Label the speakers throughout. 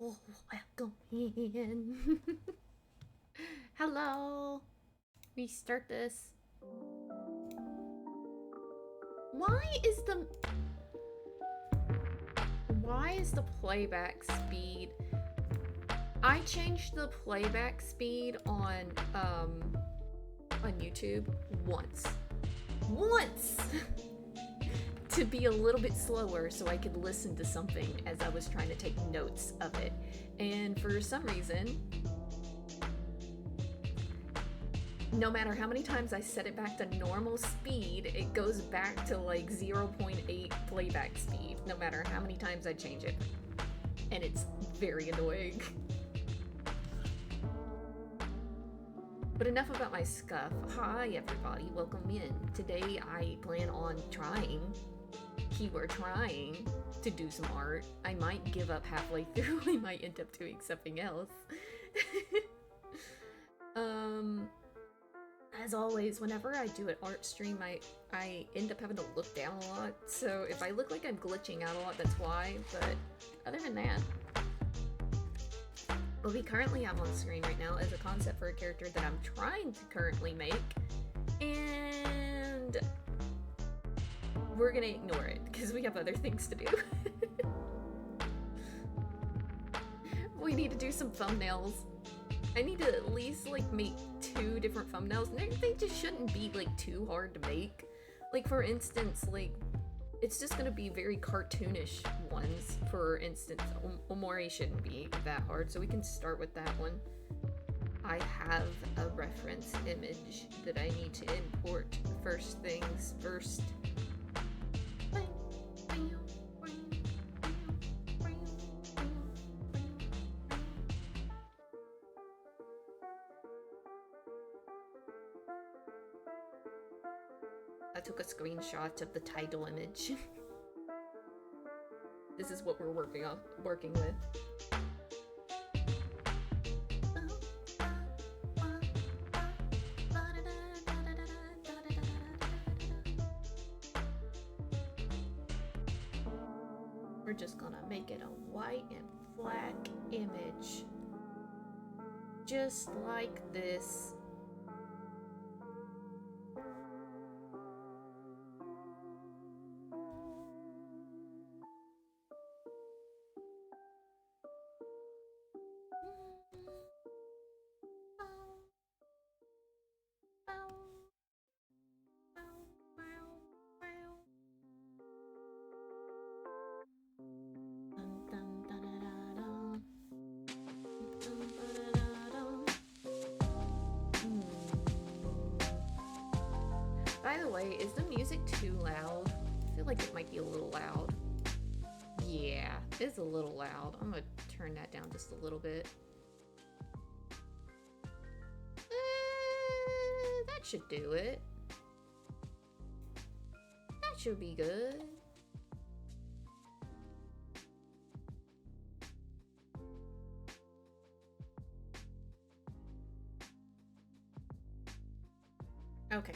Speaker 1: Oh, welcome in. Hello. Restart this. Why is the playback speed? I changed the playback speed on YouTube once. Once. To be a little bit slower so I could listen to something as I was trying to take notes of it. And for some reason, no matter how many times I set it back to normal speed, it goes back to like 0.8 playback speed, no matter how many times I change it. And it's very annoying. But enough about my scuff. Hi everybody, welcome in. Today I plan on trying, keyword trying, to do some art. I might give up halfway through, I might end up doing something else. As always, whenever I do an art stream, I end up having to look down a lot, so if I look like I'm glitching out a lot, that's why, but other than that, what we currently have on screen right now is a concept for a character that I'm trying to currently make, and we're gonna ignore it, because we have other things to do. We need to do some thumbnails. I need to at least like make 2 different thumbnails, and they just shouldn't be like too hard to make. Like for instance, like it's just gonna be very cartoonish ones. For instance, Omori shouldn't be that hard, so we can start with that one. I have a reference image that I need to import. First things first. I took a screenshot of the title image. This is what we're working with. We're just gonna make it a white and black image. Just like this. By the way, is the music too loud? I feel like it might be a little loud. Yeah, it's a little loud. I'm gonna turn that down just a little bit. That should do it. That should be good. Okay.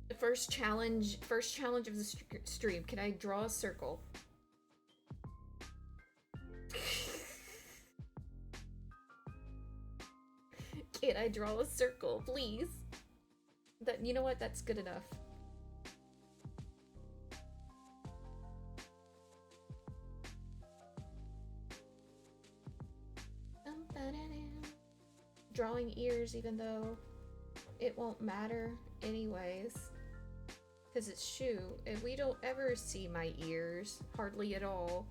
Speaker 1: The first challenge of the stream. Can I draw a circle? Can I draw a circle, please? That, you know what? That's good enough. Drawing ears, even though it won't matter anyways, because it's Shu, and we don't ever see my ears, hardly at all.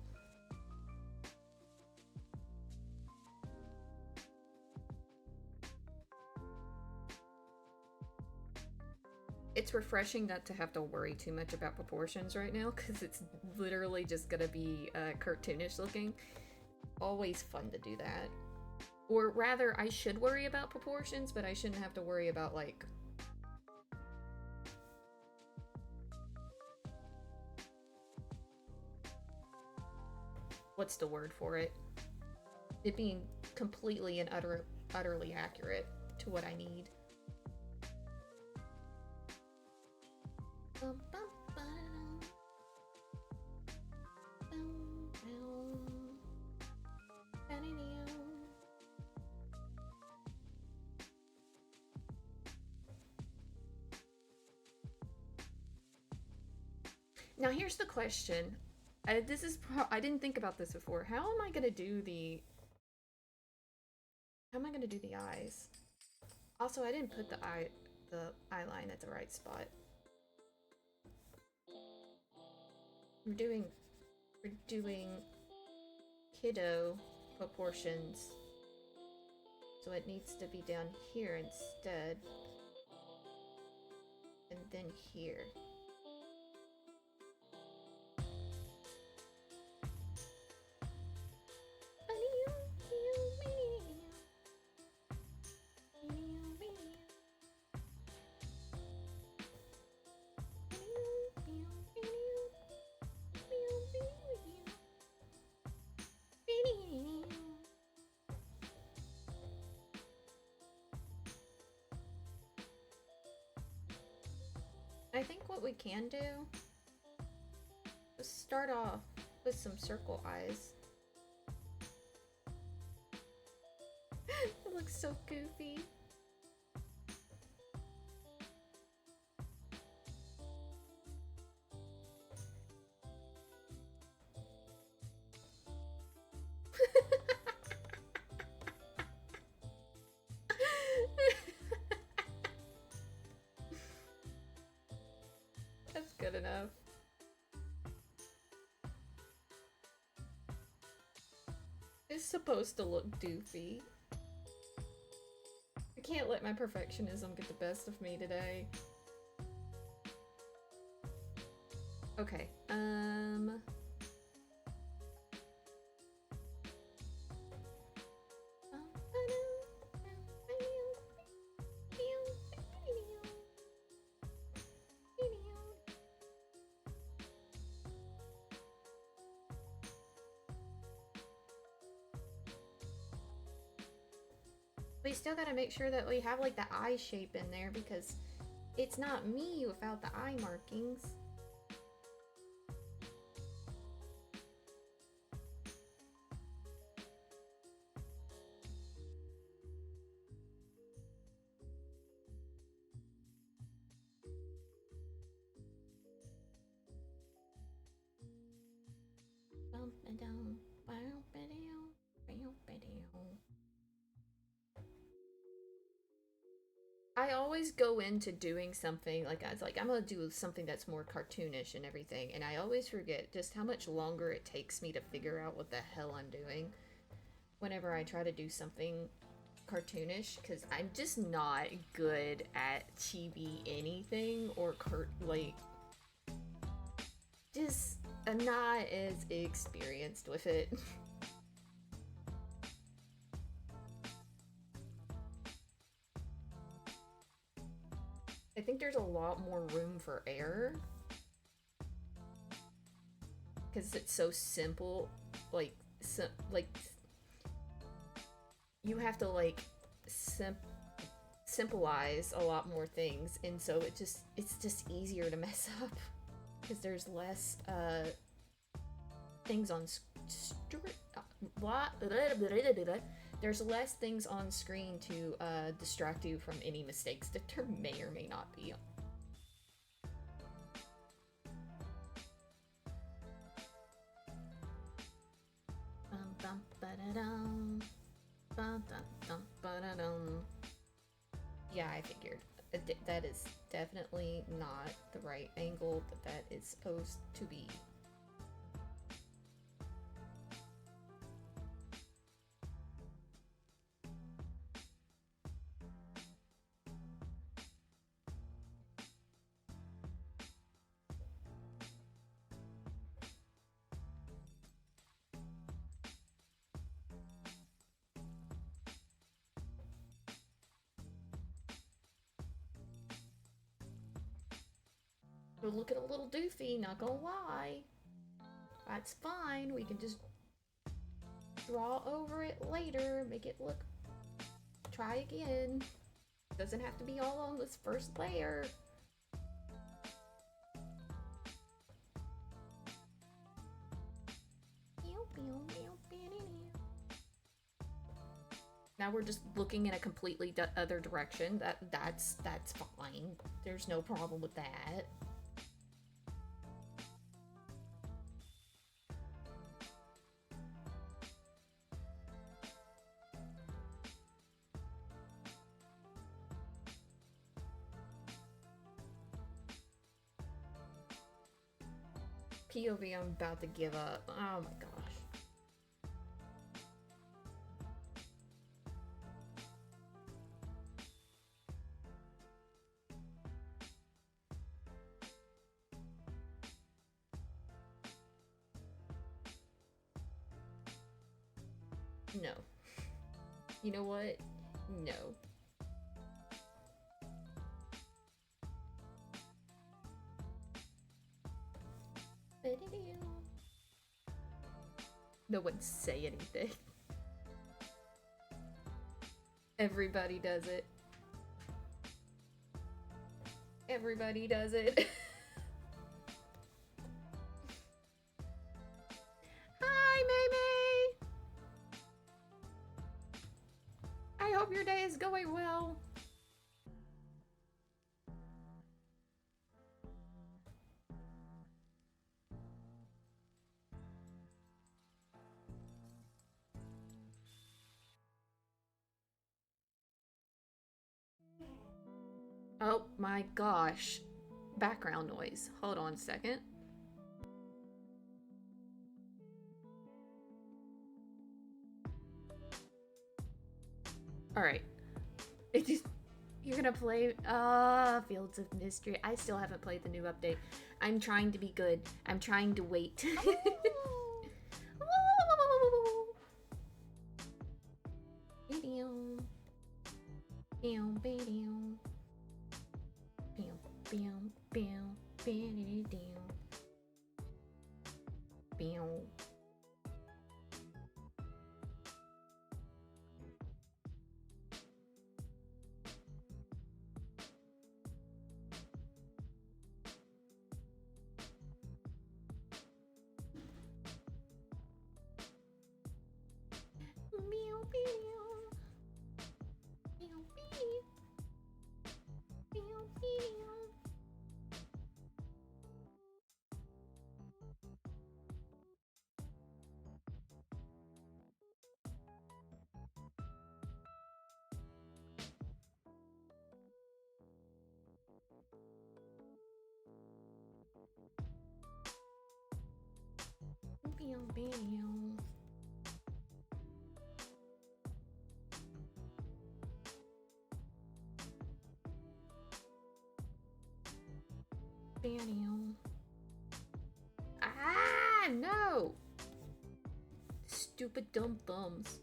Speaker 1: It's refreshing not to have to worry too much about proportions right now, because it's literally just gonna be cartoonish looking. Always fun to do that. Or rather, I should worry about proportions, but I shouldn't have to worry about, like, what's the word for it? It being completely and utterly accurate to what I need. Now here's the question. I didn't think about this before. How am I gonna do the eyes? Also, I didn't put the eye line at the right spot. We're doing kiddo proportions, so it needs to be down here instead, and then here. I think what we can do is start off with some circle eyes. It looks so goofy. That's good enough. It's supposed to look doofy. I can't let my perfectionism get the best of me today. Okay, we still gotta make sure that we have like the eye shape in there because it's not me without the eye markings. I always go into doing something like I was like I'm gonna do something that's more cartoonish and everything, and I always forget just how much longer it takes me to figure out what the hell I'm doing whenever I try to do something cartoonish, because I'm just not good at chibi anything or just I'm not as experienced with it. I think there's a lot more room for error because it's so simple. Like, you have to like simplize a lot more things, and so it's just easier to mess up because there's less things on there's less things on screen to distract you from any mistakes that there may or may not be. Yeah, I figured. That is definitely not the right angle that is supposed to be. We're looking a little doofy, not gonna lie. That's fine, we can just Draw over it later, make it look... Try again. Doesn't have to be all on this first layer. Now we're just looking in a completely other direction. That's fine. There's no problem with that. POV, I'm about to give up. Oh my gosh. No. You know what? No. No one say anything. Everybody does it. Everybody does it. Hi, Maymay! I hope your day is going well. Oh my gosh. Background noise. Hold on a second. Alright. You're gonna play Fields of Mystery. I still haven't played the new update. I'm trying to be good. I'm trying to wait. Ah, no! Stupid dumb thumbs.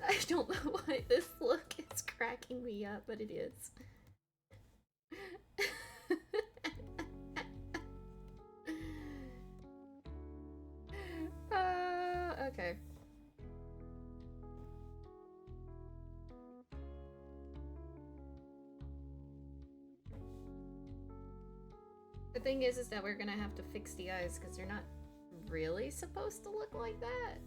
Speaker 1: I don't know why this look is cracking me up, but it is. Okay. thing is that we're gonna have to fix the eyes because they're not really supposed to look like that.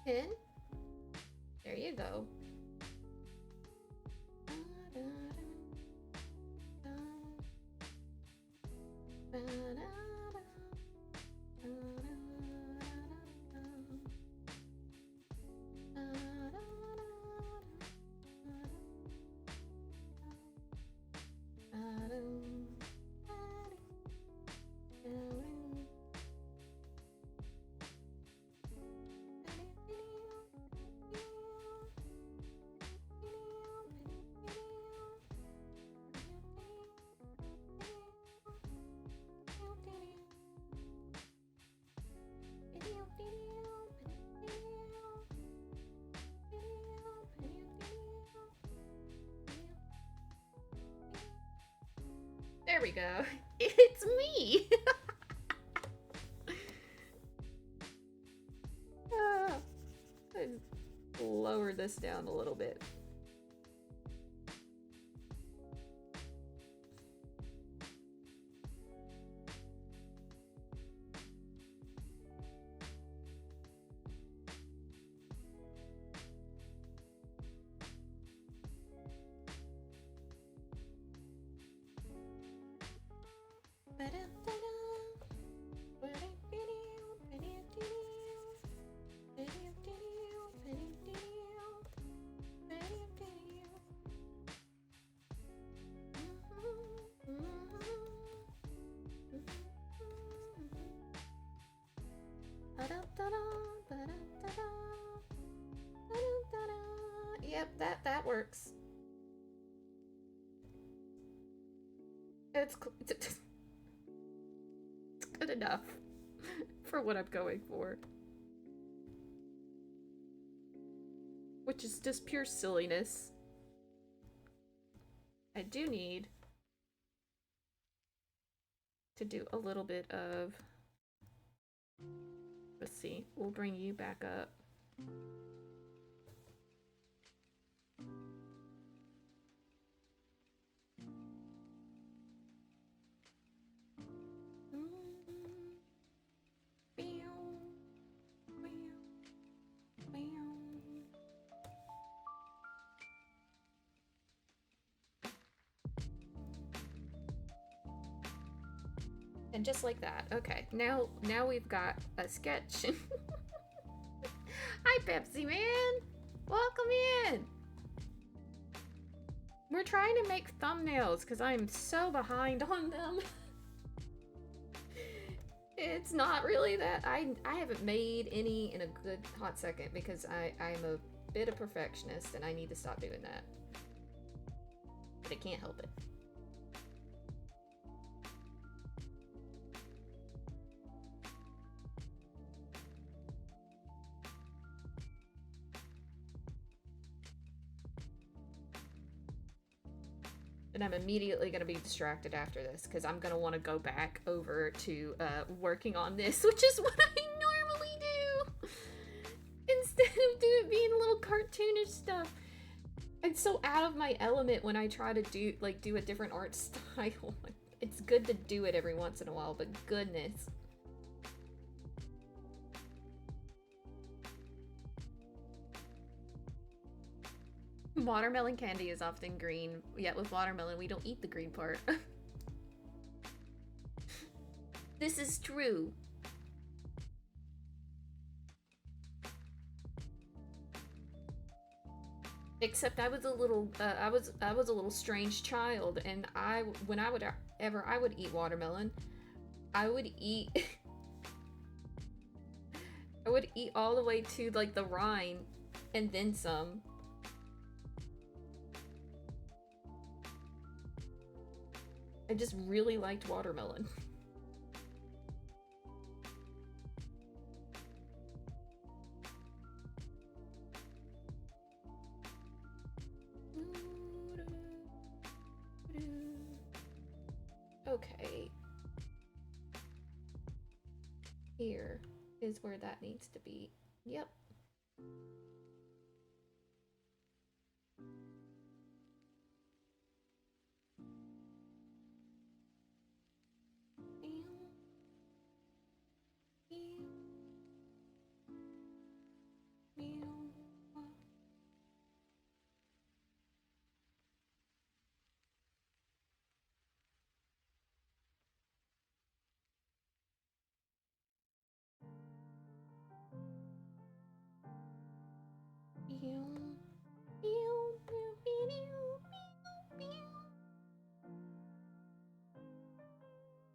Speaker 1: Pin? There you go. There we go. It's me! Let's lower this down a little bit. Yep, that works. It's good enough for what I'm going for. Which is just pure silliness. I do need to do a little bit of... Let's see, we'll bring you back up. And just like that. Okay, now we've got a sketch. Hi, Pepsi Man! Welcome in! We're trying to make thumbnails because I'm so behind on them. It's not really that... I haven't made any in a good hot second because I'm a bit of perfectionist and I need to stop doing that. But I can't help it. And I'm immediately going to be distracted after this because I'm going to want to go back over to working on this, which is what I normally do instead of being a little cartoonish stuff. I'm so out of my element when I try to do a different art style. It's good to do it every once in a while, but goodness. Watermelon candy is often green, yet with watermelon we don't eat the green part. This is true. Except I was a little, I was a little strange child, and when I would eat watermelon, I would eat, I would eat all the way to like the rind, and then some. I just really liked watermelon. Okay. Here is where that needs to be. Yep.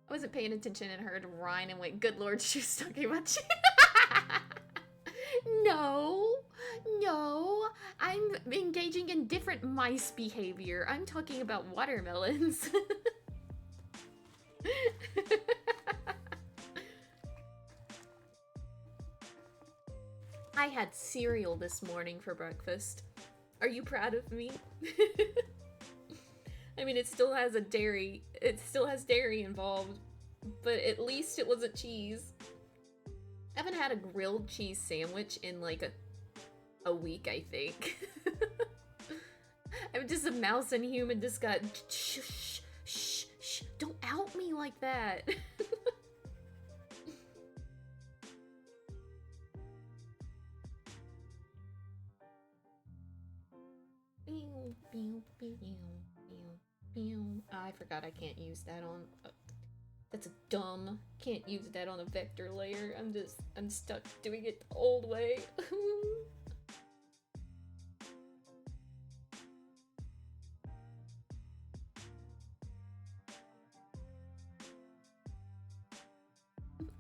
Speaker 1: I wasn't paying attention and heard Ryan and went, good lord, she's talking about you. No, no, I'm engaging in different mice behavior. I'm talking about watermelons. I had cereal this morning for breakfast. Are you proud of me? I mean, it still has dairy involved, but at least it wasn't cheese. I haven't had a grilled cheese sandwich in like a week, I think. I'm just a mouse and human just got shh, shh, shh, don't out me like that. I forgot I can't use that on. That's dumb. Can't use that on a vector layer. I'm stuck doing it the old way.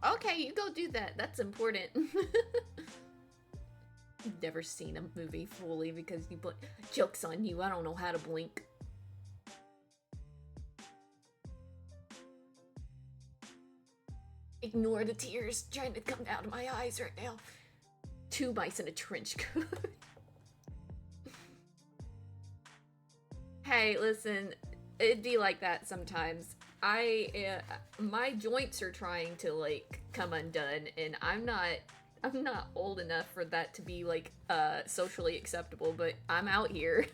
Speaker 1: Okay, you go do that. That's important. You've never seen a movie fully because you blink. Joke's on you, I don't know how to blink. Ignore the tears trying to come out of my eyes right now. 2 mice in a trench coat. Hey, listen, it'd be like that sometimes. My joints are trying to like come undone, and I'm not old enough for that to be like socially acceptable, but I'm out here.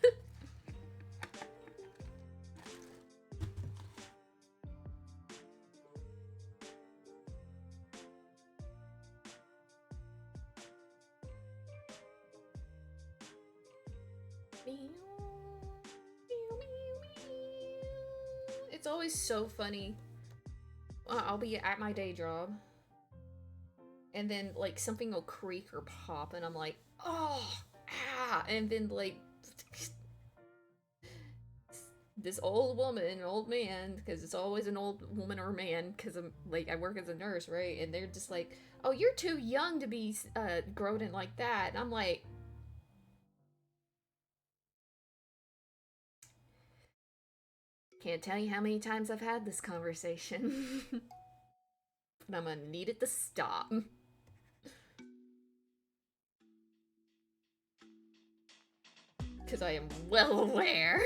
Speaker 1: It's always so funny. I'll be at my day job, and then like something will creak or pop, and I'm like, oh, ah, and then like this old woman, old man, because it's always an old woman or man, because I'm like I work as a nurse, right? And they're just like, oh, you're too young to be growing like that, and I'm like, can't tell you how many times I've had this conversation. But I'm gonna need it to stop. Because I am well aware.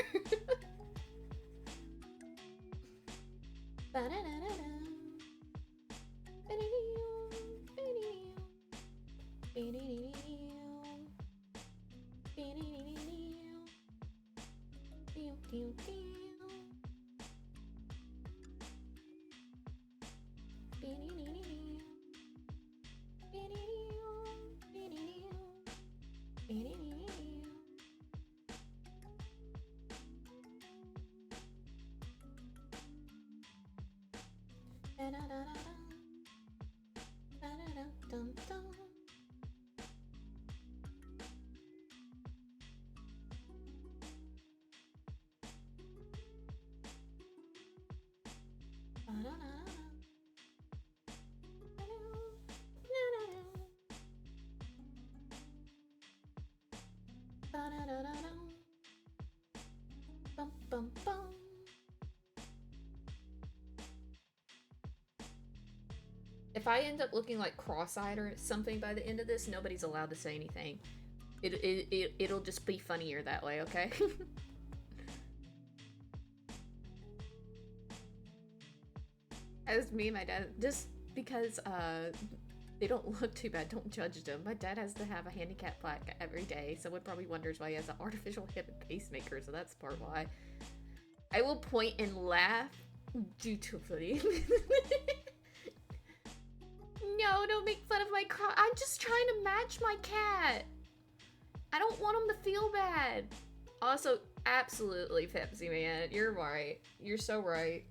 Speaker 1: Bum, bum, bum. If I end up looking like cross-eyed or something by the end of this, nobody's allowed to say anything. It'll just be funnier that way, okay? As me and my dad, just because they don't look too bad, don't judge them. My dad has to have a handicap plaque every day. Someone probably wonders why he has an artificial hip and pacemaker, so that's part why. I will point and laugh dutifully. No, don't make fun of my cat. I'm just trying to match my cat. I don't want him to feel bad. Also, absolutely, Pepsi Man. You're right. You're so right.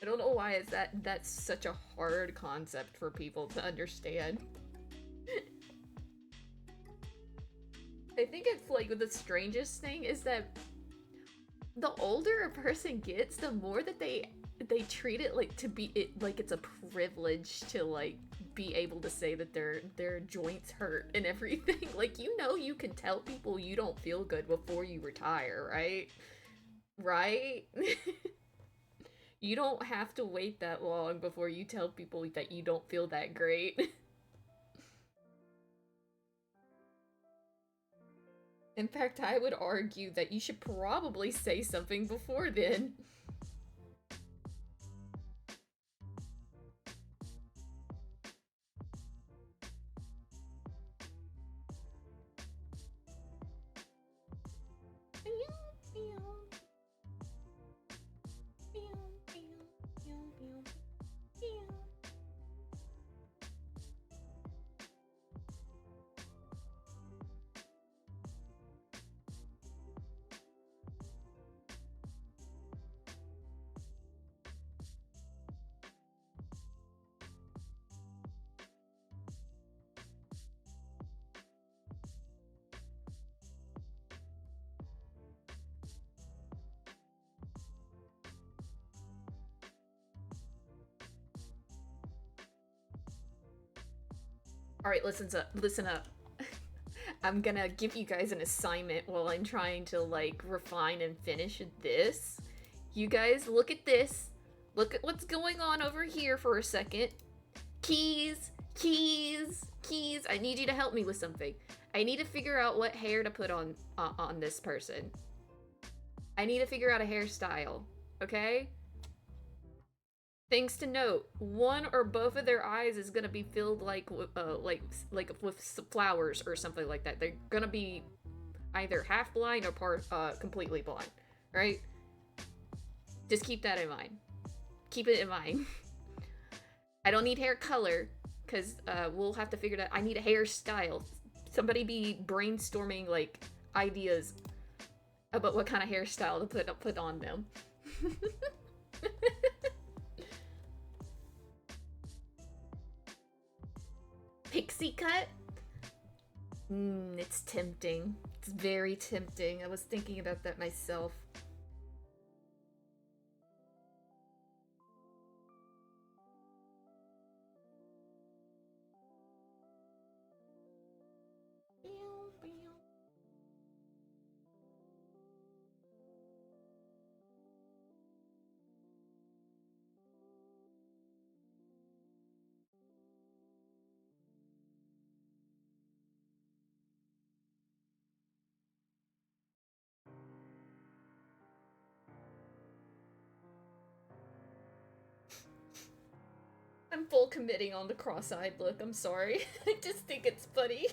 Speaker 1: I don't know why that's such a hard concept for people to understand. I think it's like the strangest thing is that the older a person gets, the more that they treat it like like it's a privilege to like be able to say that their joints hurt and everything. Like, you know, you can tell people you don't feel good before you retire, right? Right? You don't have to wait that long before you tell people that you don't feel that great. In fact, I would argue that you should probably say something before then. Alright, listen up. I'm gonna give you guys an assignment while I'm trying to, like, refine and finish this. You guys, look at this. Look at what's going on over here for a second. Keys, keys, keys. I need you to help me with something. I need to figure out what hair to put on this person. I need to figure out a hairstyle, okay? Things to note: one or both of their eyes is gonna be filled like with flowers or something like that. They're gonna be either half blind or completely blind, right? Just keep that in mind. Keep it in mind. I don't need hair color, because we'll have to figure that. I need a hairstyle. Somebody be brainstorming like ideas about what kind of hairstyle to put on them. Pixie cut? It's tempting. It's very tempting. I was thinking about that myself. I'm full committing on the cross-eyed look, I'm sorry. I just think it's funny.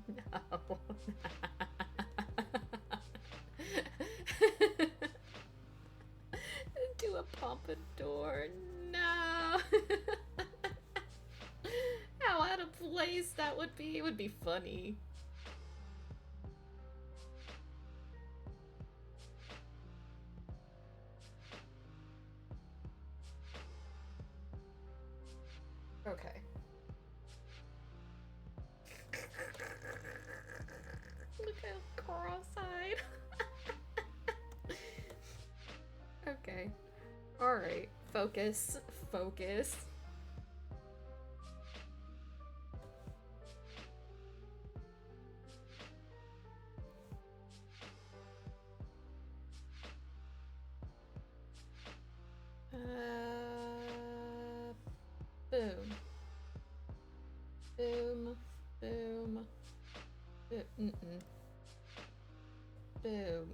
Speaker 1: No. Do a pompadour. No. How out of place that would be. It would be funny. Okay. Look how cross-eyed. Okay. Alright. Focus. Focus. Boom. Boom. Boom. Boom.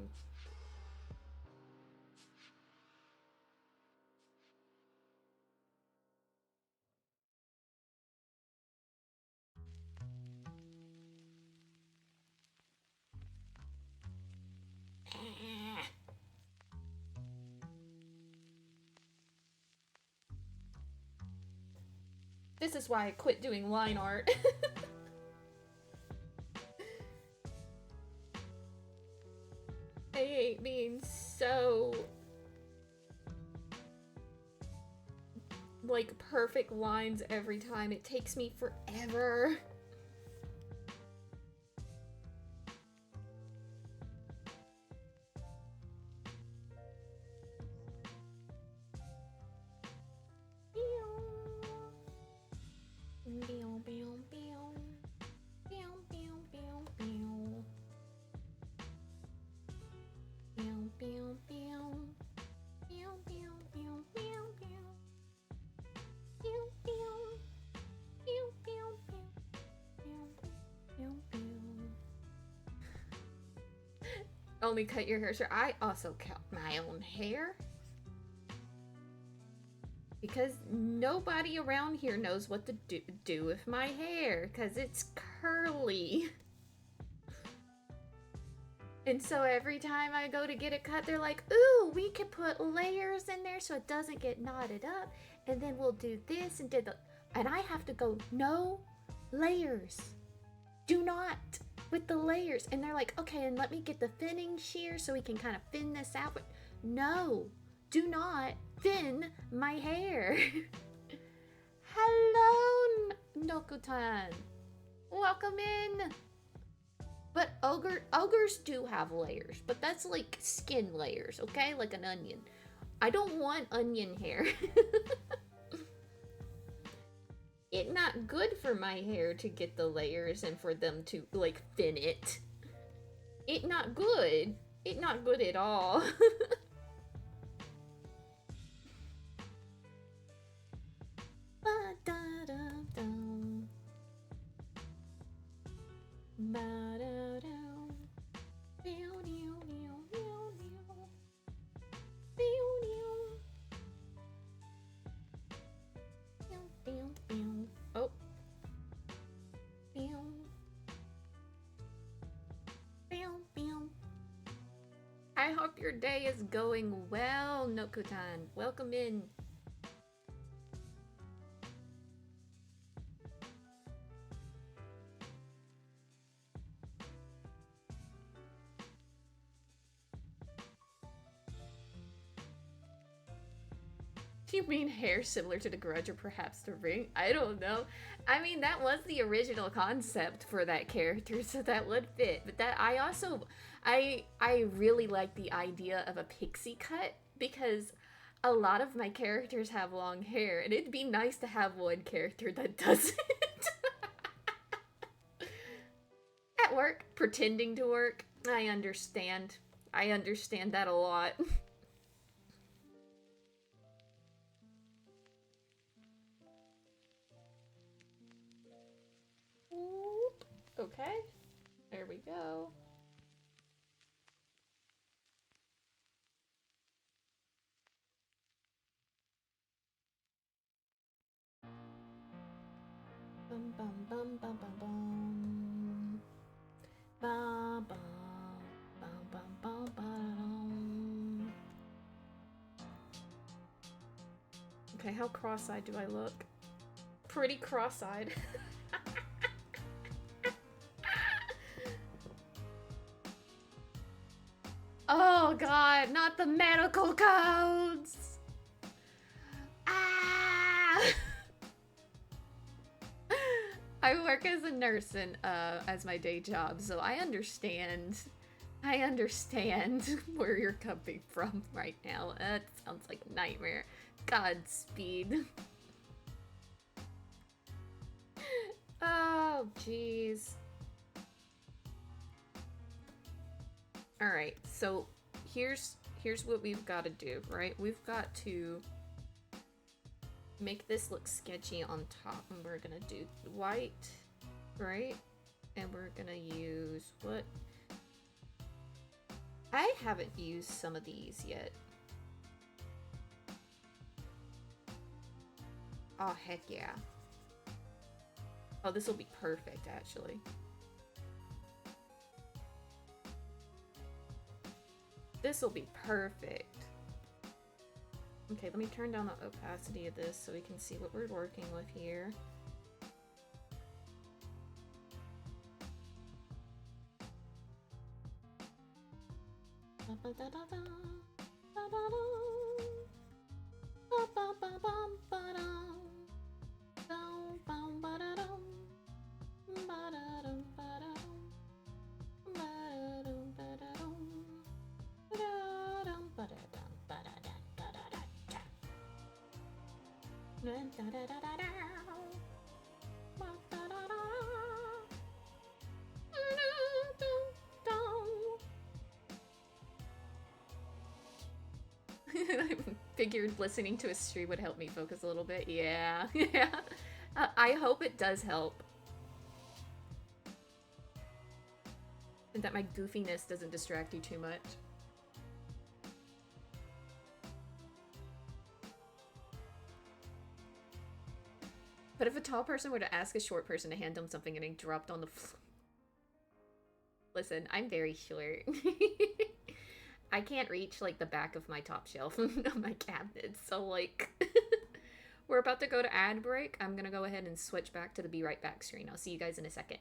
Speaker 1: This is why I quit doing line art. I hate being so like perfect lines every time. It takes me forever. Only cut your hair short. I also cut my own hair. Because nobody around here knows what to do with my hair. Because it's curly. And so every time I go to get it cut, they're like, ooh, we could put layers in there so it doesn't get knotted up. And then we'll do this and and I have to go, no layers. Do not with the layers. And they're like, okay, and let me get the thinning shear so we can kind of thin this out. But no, do not thin my hair. Hello, Nokutan. Welcome in. But ogres do have layers, but that's like skin layers, okay? Like an onion. I don't want onion hair. It's not good for my hair to get the layers and for them to like thin it. It not good. It not good at all. Oh. I hope your day is going well, Nokutan. Welcome in. You mean hair similar to the Grudge or perhaps the Ring? I don't know. I mean, that was the original concept for that character, so that would fit. But that I also I really like the idea of a pixie cut because a lot of my characters have long hair, and it'd be nice to have one character that doesn't. At work, pretending to work. I understand. I understand that a lot. Okay, there we go. Bum bum bum bum bum bum. Bum bum bum bum bum bum. Okay, how cross-eyed do I look? Pretty cross-eyed. god, not the medical codes! Ah! I work as a nurse and as my day job, so I understand. I understand where you're coming from right now. That sounds like a nightmare. Godspeed. Oh, jeez. Alright, so here's what we've got to do, right? We've got to make this look sketchy on top, and we're gonna do white, right? And we're gonna use what? I haven't used some of these yet. Oh, heck yeah. Oh, this will be perfect, actually. This will be perfect. Okay, let me turn down the opacity of this so we can see what we're working with here. I figured listening to a stream would help me focus a little bit. Yeah, yeah. I hope it does help. And that my goofiness doesn't distract you too much. But if a tall person were to ask a short person to hand them something and it dropped on the floor... Listen, I'm very short. I can't reach, like, the back of my top shelf of my cabinet, so, like... We're about to go to ad break. I'm gonna go ahead and switch back to the Be Right Back screen. I'll see you guys in a second.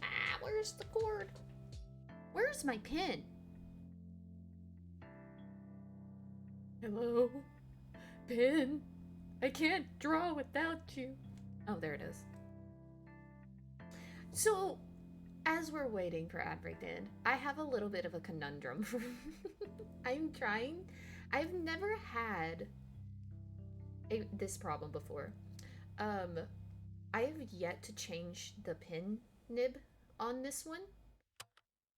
Speaker 1: Ah, where's the cord? Where's my pen? Hello? Pen? I can't draw without you. Oh, there it is. So, as we're waiting for ad break to end, I have a little bit of a conundrum. I'm trying. I've never had this problem before. I have yet to change the pin nib on this one,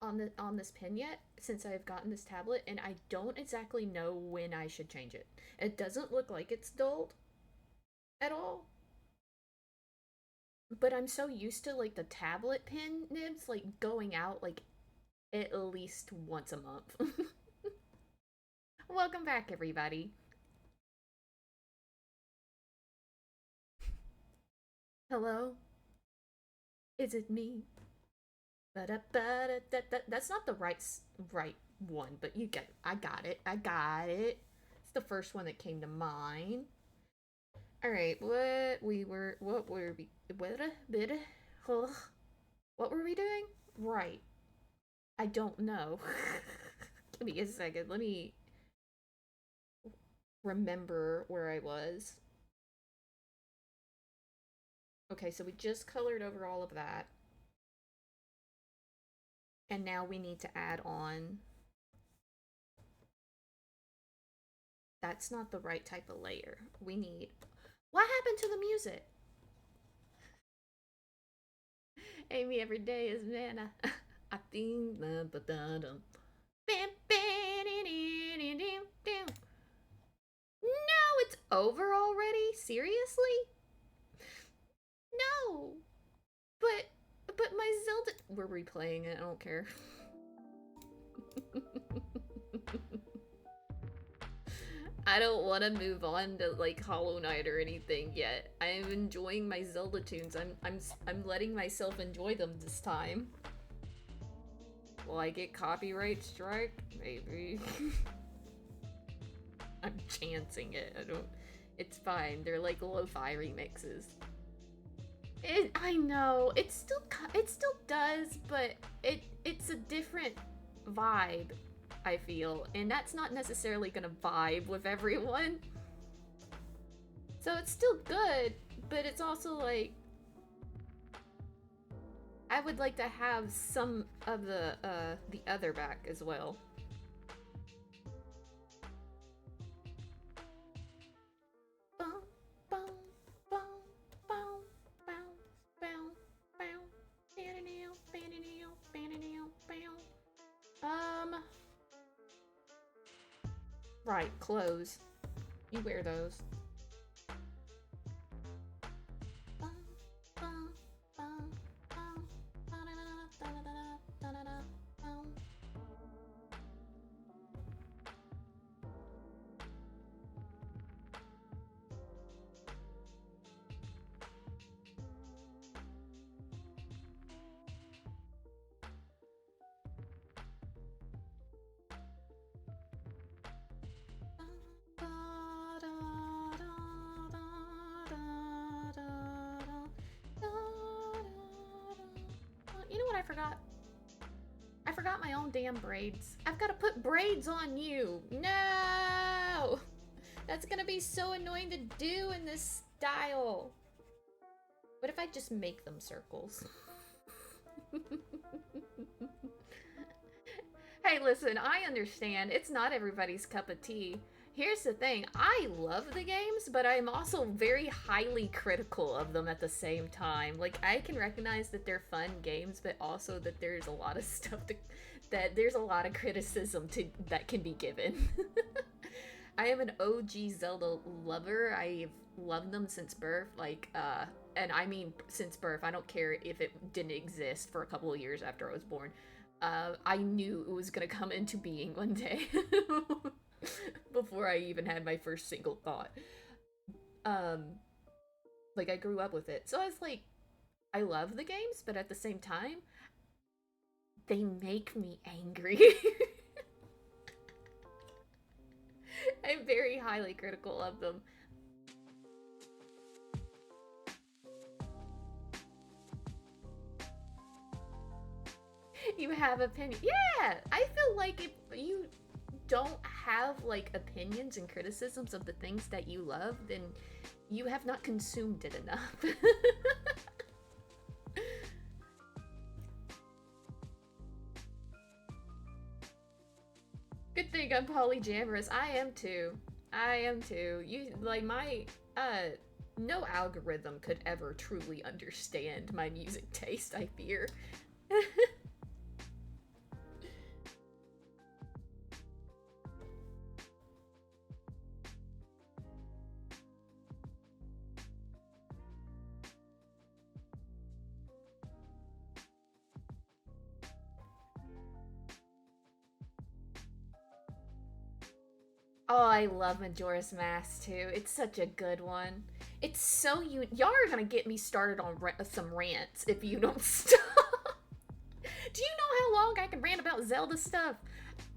Speaker 1: on this pin yet, since I've gotten this tablet, and I don't exactly know when I should change it. It doesn't look like it's dulled at all, but I'm so used to like the tablet pin nibs like going out like at least once a month. Welcome back, everybody. Hello? Is it me? That's not the right one, but you get it. I got it. I got it. It's the first one that came to mind. All right, what were we what were we doing? Right. I don't know. Give me a second. Let me remember where I was. Okay, so we just colored over all of that. And now we need to add on. That's not the right type of layer. We need. What happened to the music? Amy, every day is manna. I think. No, it's over already? Seriously? No. But my Zelda. We're replaying it. I don't care. I don't want to move on to like Hollow Knight or anything yet. I'm enjoying my Zelda tunes. I'm letting myself enjoy them this time. Will I get copyright strike? Maybe. I'm chancing it. I don't. It's fine. They're like lo-fi remixes. I know it still does, but it's a different vibe. I feel, and that's not necessarily gonna vibe with everyone. So it's still good, but it's also like I would like to have some of the other back as well. Right, clothes. You wear those. You know what I forgot? I forgot my own damn braids. I've got to put braids on you. No! That's gonna be so annoying to do in this style. What if I just make them circles? Hey, listen, I understand. It's not everybody's cup of tea. Here's the thing, I love the games, but I'm also very highly critical of them at the same time. Like, I can recognize that they're fun games, but also that there's a lot of stuff that there's a lot of criticism that can be given. I am an OG Zelda lover. I've loved them since birth, and I mean since birth. I don't care if it didn't exist for a couple of years after I was born. I knew it was gonna come into being one day. Before I even had my first single thought. Like, I grew up with it. So I was like, I love the games, but at the same time, they make me angry. I'm very highly critical of them. You have opinion. Yeah! I feel like if you don't have like opinions and criticisms of the things that you love, then you have not consumed it enough. Good thing I'm polyamorous. I am too. I am too. You like my No algorithm could ever truly understand my music taste, I fear. Oh, I love Majora's Mask too. It's such a good one. It's so y'all are gonna get me started on some rants if you don't stop. Do you know how long I can rant about Zelda stuff?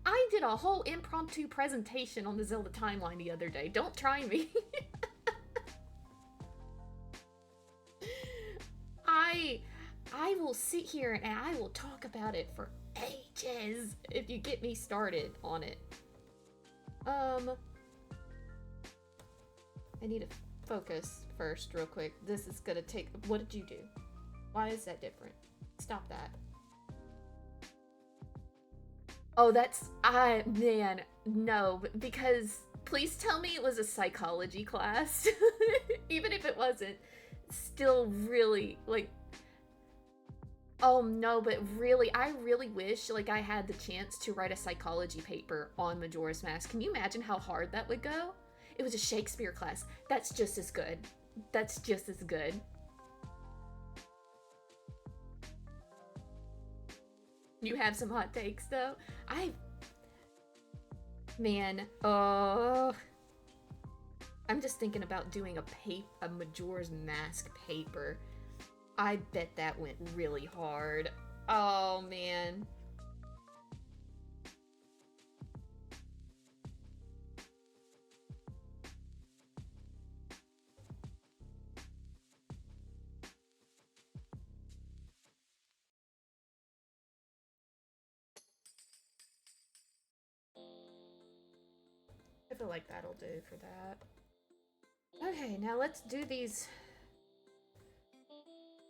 Speaker 1: I did a whole impromptu presentation on the Zelda timeline the other day. Don't try me. I I will sit here and I will talk about it for ages if you get me started on it. I need to focus first real quick. This is gonna take... What did you do? Why is that different? Stop that. Oh, that's... Man, no, because... Please tell me it was a psychology class. Even if it wasn't. Still really, like... Oh no, but really, I really wish like I had the chance to write a psychology paper on Majora's Mask. Can you imagine how hard that would go? It was a Shakespeare class. That's just as good. That's just as good. You have some hot takes though? Man, oh... I'm just thinking about doing a Majora's Mask paper. I bet that went really hard. Oh, man. I feel like that'll do for that. Okay, now let's do these...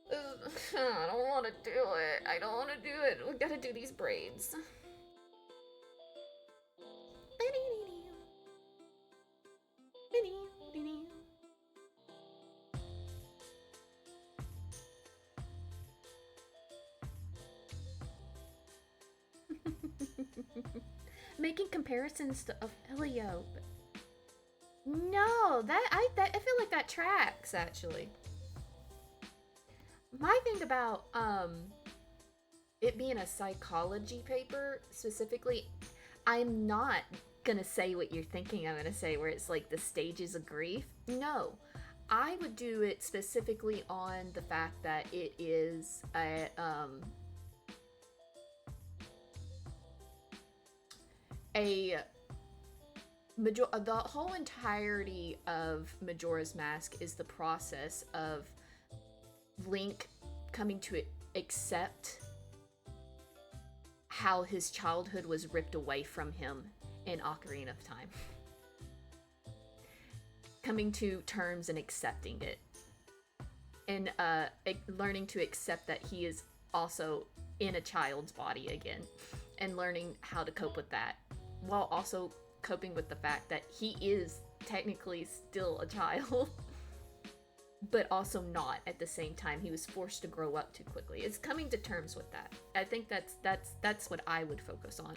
Speaker 1: I don't want to do it. I don't want to do it. We gotta do these braids. Making comparisons to Ophelio. No, I feel like that tracks actually. My thing about it being a psychology paper specifically, I'm not gonna say what you're thinking I'm gonna say, where it's like the stages of grief. No, I would do it specifically on the fact that it is the whole entirety of Majora's Mask is the process of Link coming to accept how his childhood was ripped away from him in Ocarina of Time. Coming to terms and accepting it. And learning to accept that he is also in a child's body again. And learning how to cope with that. While also coping with the fact that he is technically still a child. But also not at the same time. He was forced to grow up too quickly. It's coming to terms with that. I think that's what I would focus on.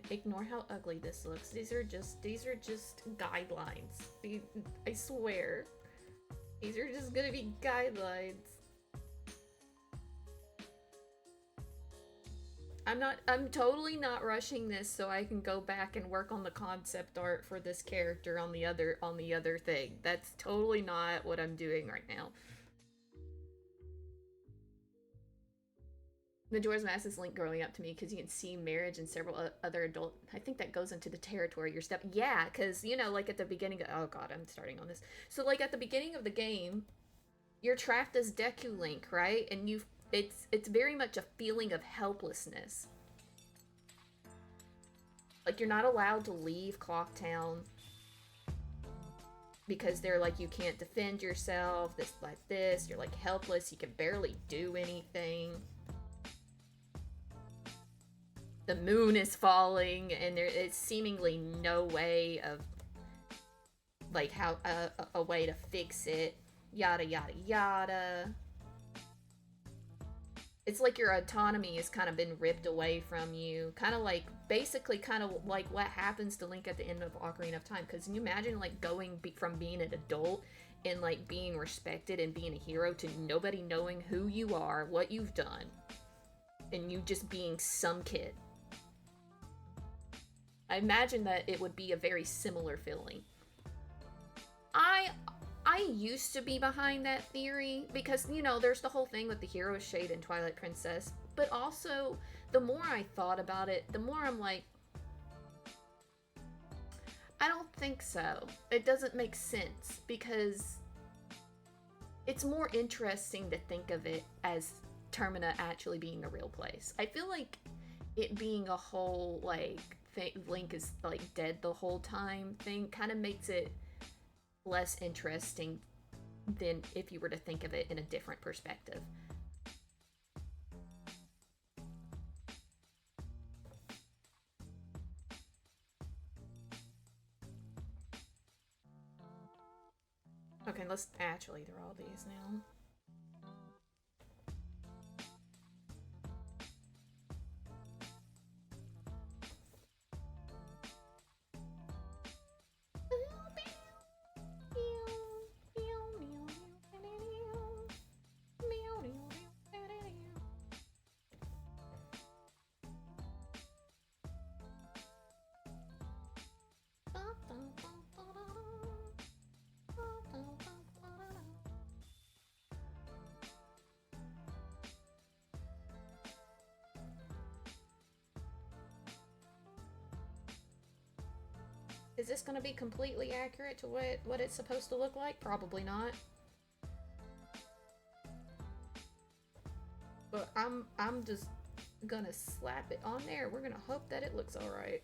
Speaker 1: Ignore how ugly this looks. These are just guidelines. I swear. These are just gonna be guidelines. I'm totally not rushing this so I can go back and work on the concept art for this character on the other thing. That's totally not what I'm doing right now. Majora's Mask is Link growing up to me because you can see marriage and several other adult... I think that goes into the territory you're stepping... Yeah, because, you know, like at the beginning of... Oh god, I'm starting on this. So, like, at the beginning of the game, you're trapped as Deku Link, right? And it's very much a feeling of helplessness. Like, you're not allowed to leave Clock Town. because they're like, you can't defend yourself, this like this, you're like helpless, you can barely do anything. The moon is falling, and there is seemingly no way of like how a way to fix it. Yada yada yada. It's like your autonomy has kind of been ripped away from you. Kind of like, basically, kind of like what happens to Link at the end of Ocarina of Time. Because can you imagine, like, going from being an adult and, like, being respected and being a hero to nobody knowing who you are, what you've done, and you just being some kid? I imagine that it would be a very similar feeling. I used to be behind that theory because, you know, there's the whole thing with the hero shade in Twilight Princess, but also the more I thought about it, the more I'm like, I don't think so. It doesn't make sense because it's more interesting to think of it as Termina actually being a real place. I feel like it being a whole, like, Link is, like, dead the whole time thing kind of makes it less interesting than if you were to think of it in a different perspective. Okay, let's actually draw these now. Is this going to be completely accurate to what it's supposed to look like? Probably not. But I'm just gonna slap it on there. We're gonna hope that it looks alright.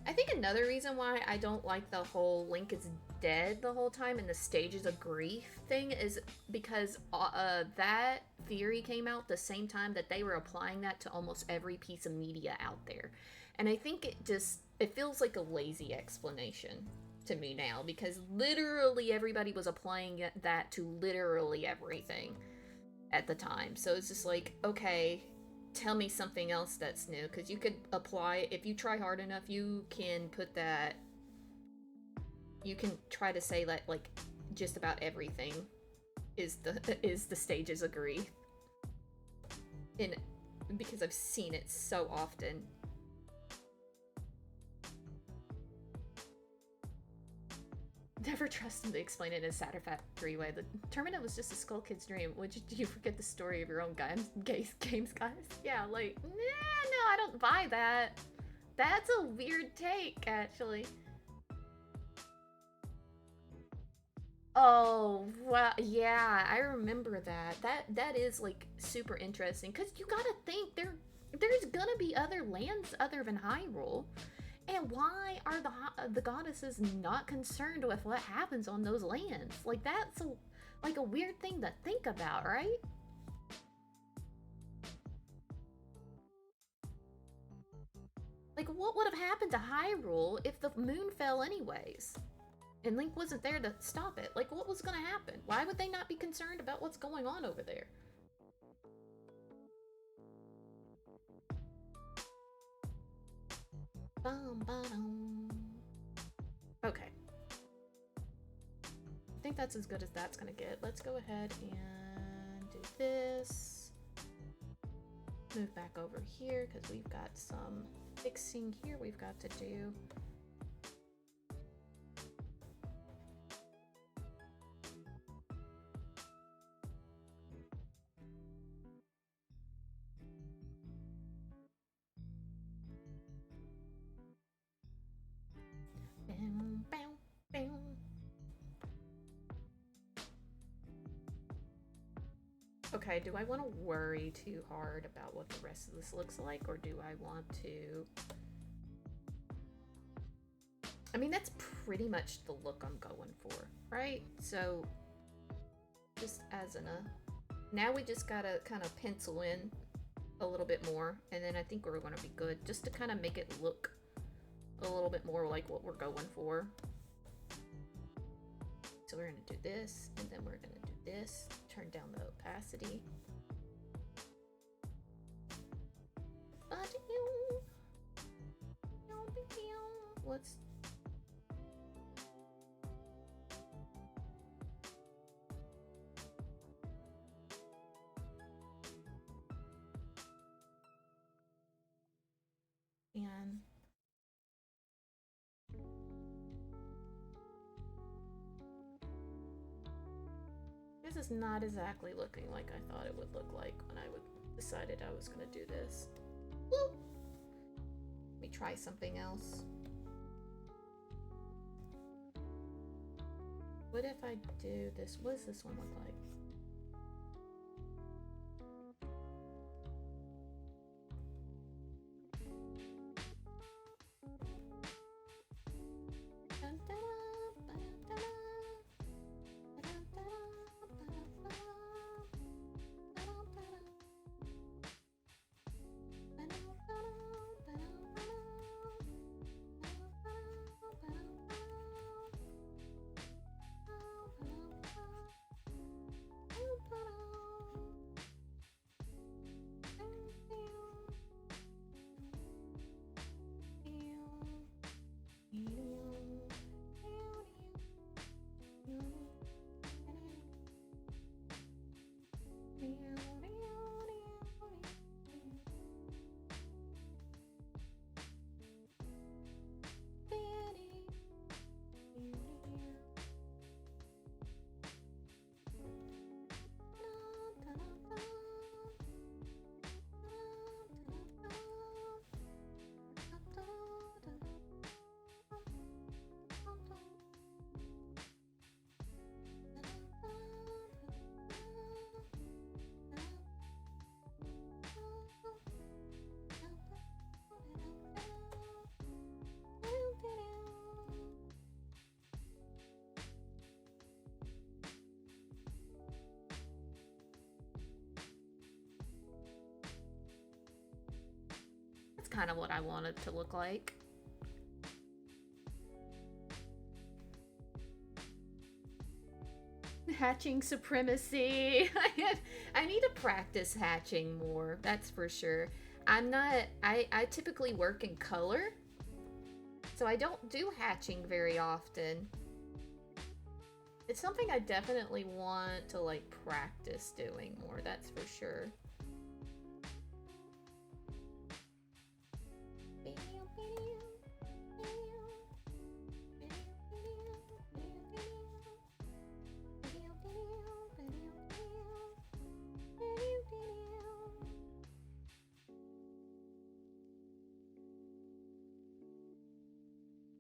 Speaker 1: I think another reason why I don't like the whole Link is dead the whole time and the stages of grief thing is because that theory came out the same time that they were applying that to almost every piece of media out there. And I think it feels like a lazy explanation to me now because literally everybody was applying that to literally everything at the time. So it's just like, okay, tell me something else that's new, because you could apply, if you try hard enough, you can put that, you can try to say that, like, just about everything is the stages of grief. And because I've seen it so often. Never trust him to explain it in a satisfactory way. The Termina was just a Skull Kid's dream. Would you forget the story of your own games, guys? Yeah, like, nah, no, I don't buy that. That's a weird take, actually. Oh, well, yeah, I remember that. That is, like, super interesting. Because you gotta think, there's gonna be other lands other than Hyrule. And why are the goddesses not concerned with what happens on those lands? Like, that's like a weird thing to think about, right? Like, what would have happened to Hyrule if the moon fell anyways? And Link wasn't there to stop it. Like, what was gonna happen? Why would they not be concerned about what's going on over there? Okay. I think that's as good as that's gonna get. Let's go ahead and do this. Move back over here because we've got some fixing here we've got to do. Okay, do I want to worry too hard about what the rest of this looks like, or do I want to... I mean, that's pretty much the look I'm going for, right? So, just as in a... Now we just gotta kind of pencil in a little bit more, and then I think we're gonna be good, just to kind of make it look a little bit more like what we're going for. So we're gonna do this, and then we're gonna do this. Turn down the opacity. Let's... And... This is not exactly looking like I thought it would look like when I decided I was gonna do this. Woo! Let me try something else. What if I do this? What does this one look like? Kind of what I want it to look like. Hatching supremacy. I need to practice hatching more, that's for sure. I'm not, I typically work in color, so I don't do hatching very often. It's something I definitely want to like practice doing more, that's for sure.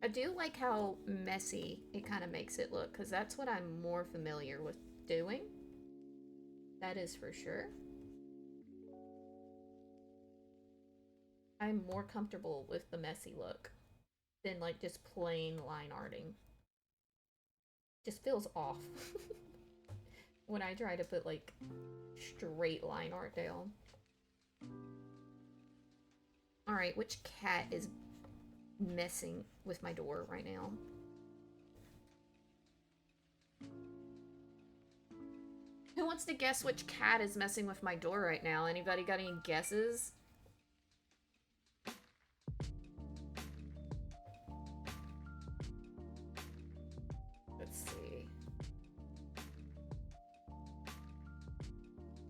Speaker 1: I do like how messy it kind of makes it look, because that's what I'm more familiar with doing. That is for sure. I'm more comfortable with the messy look than like just plain line arting. Just feels off when I try to put like straight line art down. Alright, which cat is messing with my door right now? Who wants to guess which cat is messing with my door right now? Anybody got any guesses? Let's see.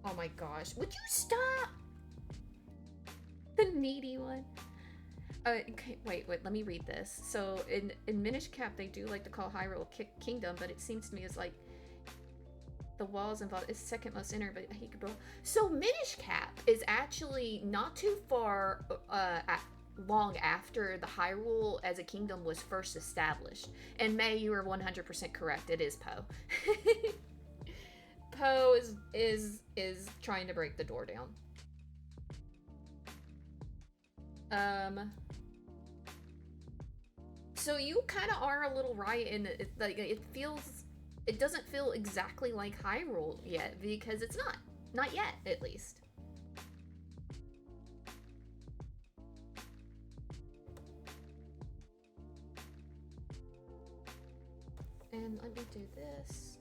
Speaker 1: Oh my gosh. Would you stop? Needy one. Okay, wait, let me read this. So in Minish Cap, they do like to call Hyrule Kingdom, but it seems to me as like the walls involved is second most inner, but he could go. So Minish Cap is actually not too far long after the Hyrule as a kingdom was first established. And May, you are 100% correct. It is Poe. Poe is trying to break the door down. So you kind of are a little right in it. Like it doesn't feel exactly like Hyrule yet because it's not yet at least. And let me do this.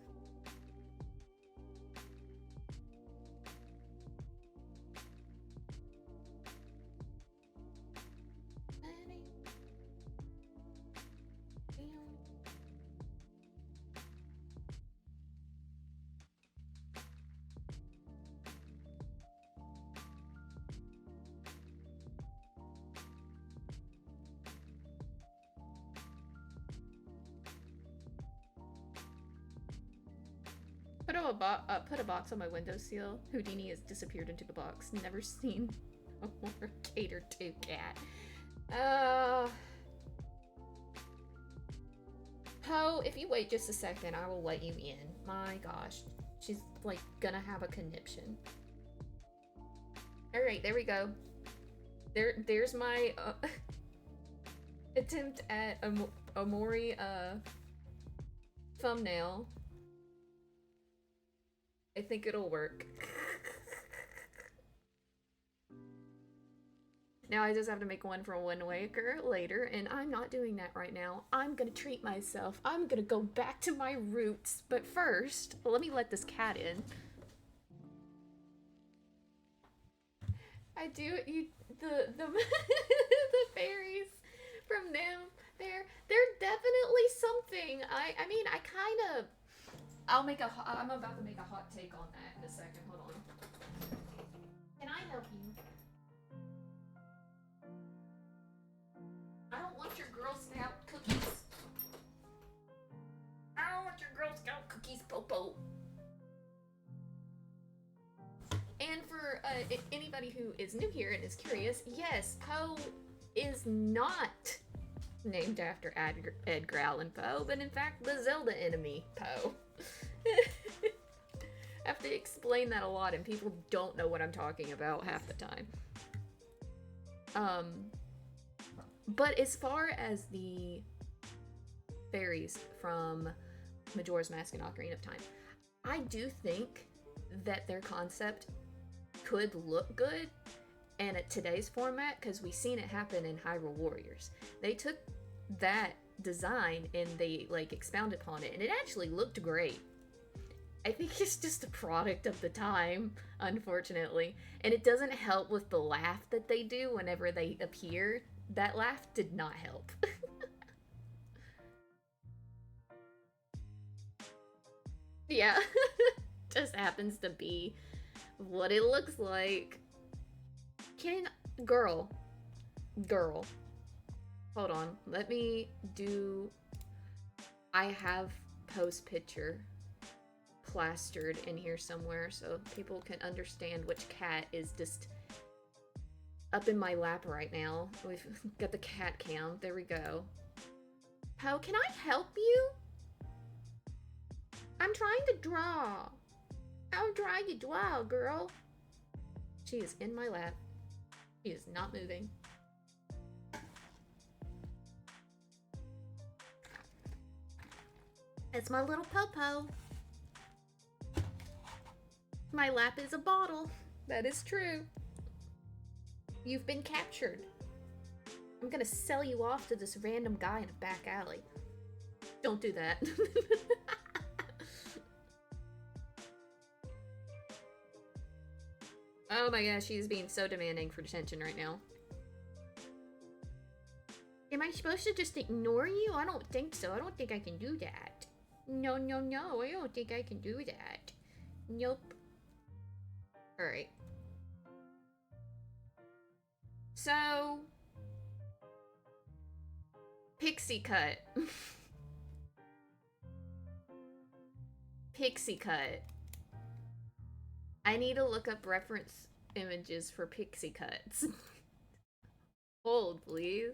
Speaker 1: Put a box on my windowsill. Houdini has disappeared into the box. Never seen a more catered to cat. Poe, if you wait just a second, I will let you in. My gosh. She's like gonna have a conniption. Alright, there we go. There's my attempt at a Mori thumbnail. I think it'll work. Now I just have to make one for Wind Waker later, and I'm not doing that right now. I'm gonna treat myself. I'm gonna go back to my roots. But first, let me let this cat in. I do the the fairies from them. They're definitely something. I mean, I kind of. I'm about to make a hot take on that in a second. Hold on. Can I help you? I don't want your Girl Scout cookies. I don't want your Girl Scout cookies, Popo. And for anybody who is new here and is curious, yes, Poe is not named after Edgar Allan Poe, but in fact the Zelda enemy, Poe. I have to explain that a lot and people don't know what I'm talking about half the time. But as far as the fairies from Majora's Mask and Ocarina of Time, I do think that their concept could look good and at today's format, because we've seen it happen in Hyrule Warriors. They took that design and they like expounded upon it and it actually looked great. I think it's just a product of the time, unfortunately. And it doesn't help with the laugh that they do whenever they appear. That laugh did not help. Yeah, just happens to be what it looks like. Girl. Hold on, let me do. I have Poe's picture plastered in here somewhere so people can understand which cat is just up in my lap right now. We've got the cat cam. There we go. Poe, can I help you? I'm trying to draw. How trying to draw, girl? She is in my lap. She is not moving. It's my little Popo. My lap is a bottle. That is true. You've been captured. I'm gonna sell you off to this random guy in a back alley. Don't do that. Oh my gosh, she's being so demanding for attention right now. Am I supposed to just ignore you? I don't think so. I don't think I can do that. No, I don't think I can do that. Nope. Alright. So, Pixie Cut. Pixie Cut. I need to look up reference images for Pixie Cuts. Hold, please.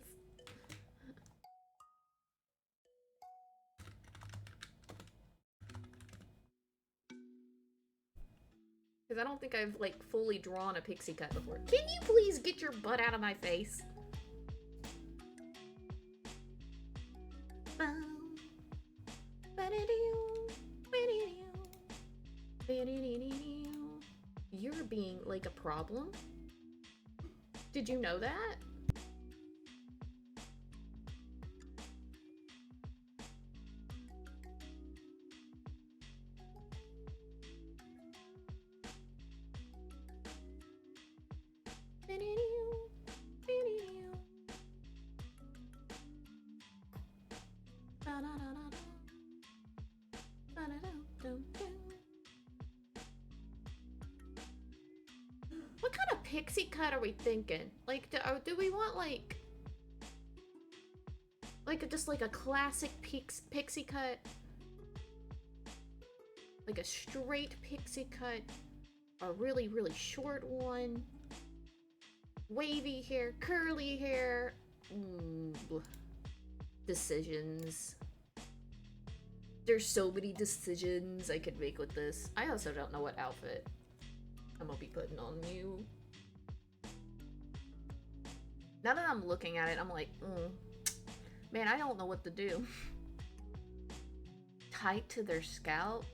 Speaker 1: Because I don't think I've, like, fully drawn a pixie cut before. Can you please get your butt out of my face? You're being, like, a problem? Did you know that? What kind of pixie cut are we thinking? Like, do we want, like just like a classic pixie cut? Like a straight pixie cut? A really, really short one? Wavy hair, curly hair? Decisions. There's so many decisions I could make with this. I also don't know what outfit I'm gonna be putting on you. Now that I'm looking at it, I'm like, man, I don't know what to do. Tight to their scalp?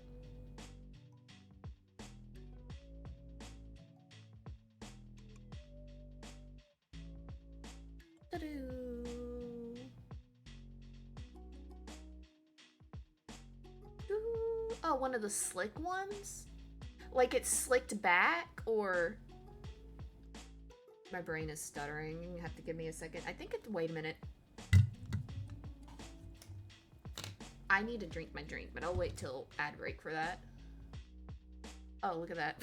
Speaker 1: Oh, one of the slick ones? Like it's slicked back, or... My brain is stuttering. You have to give me a second. I think it's... Wait a minute. I need to drink my drink, but I'll wait till ad break for that. Oh, look at that.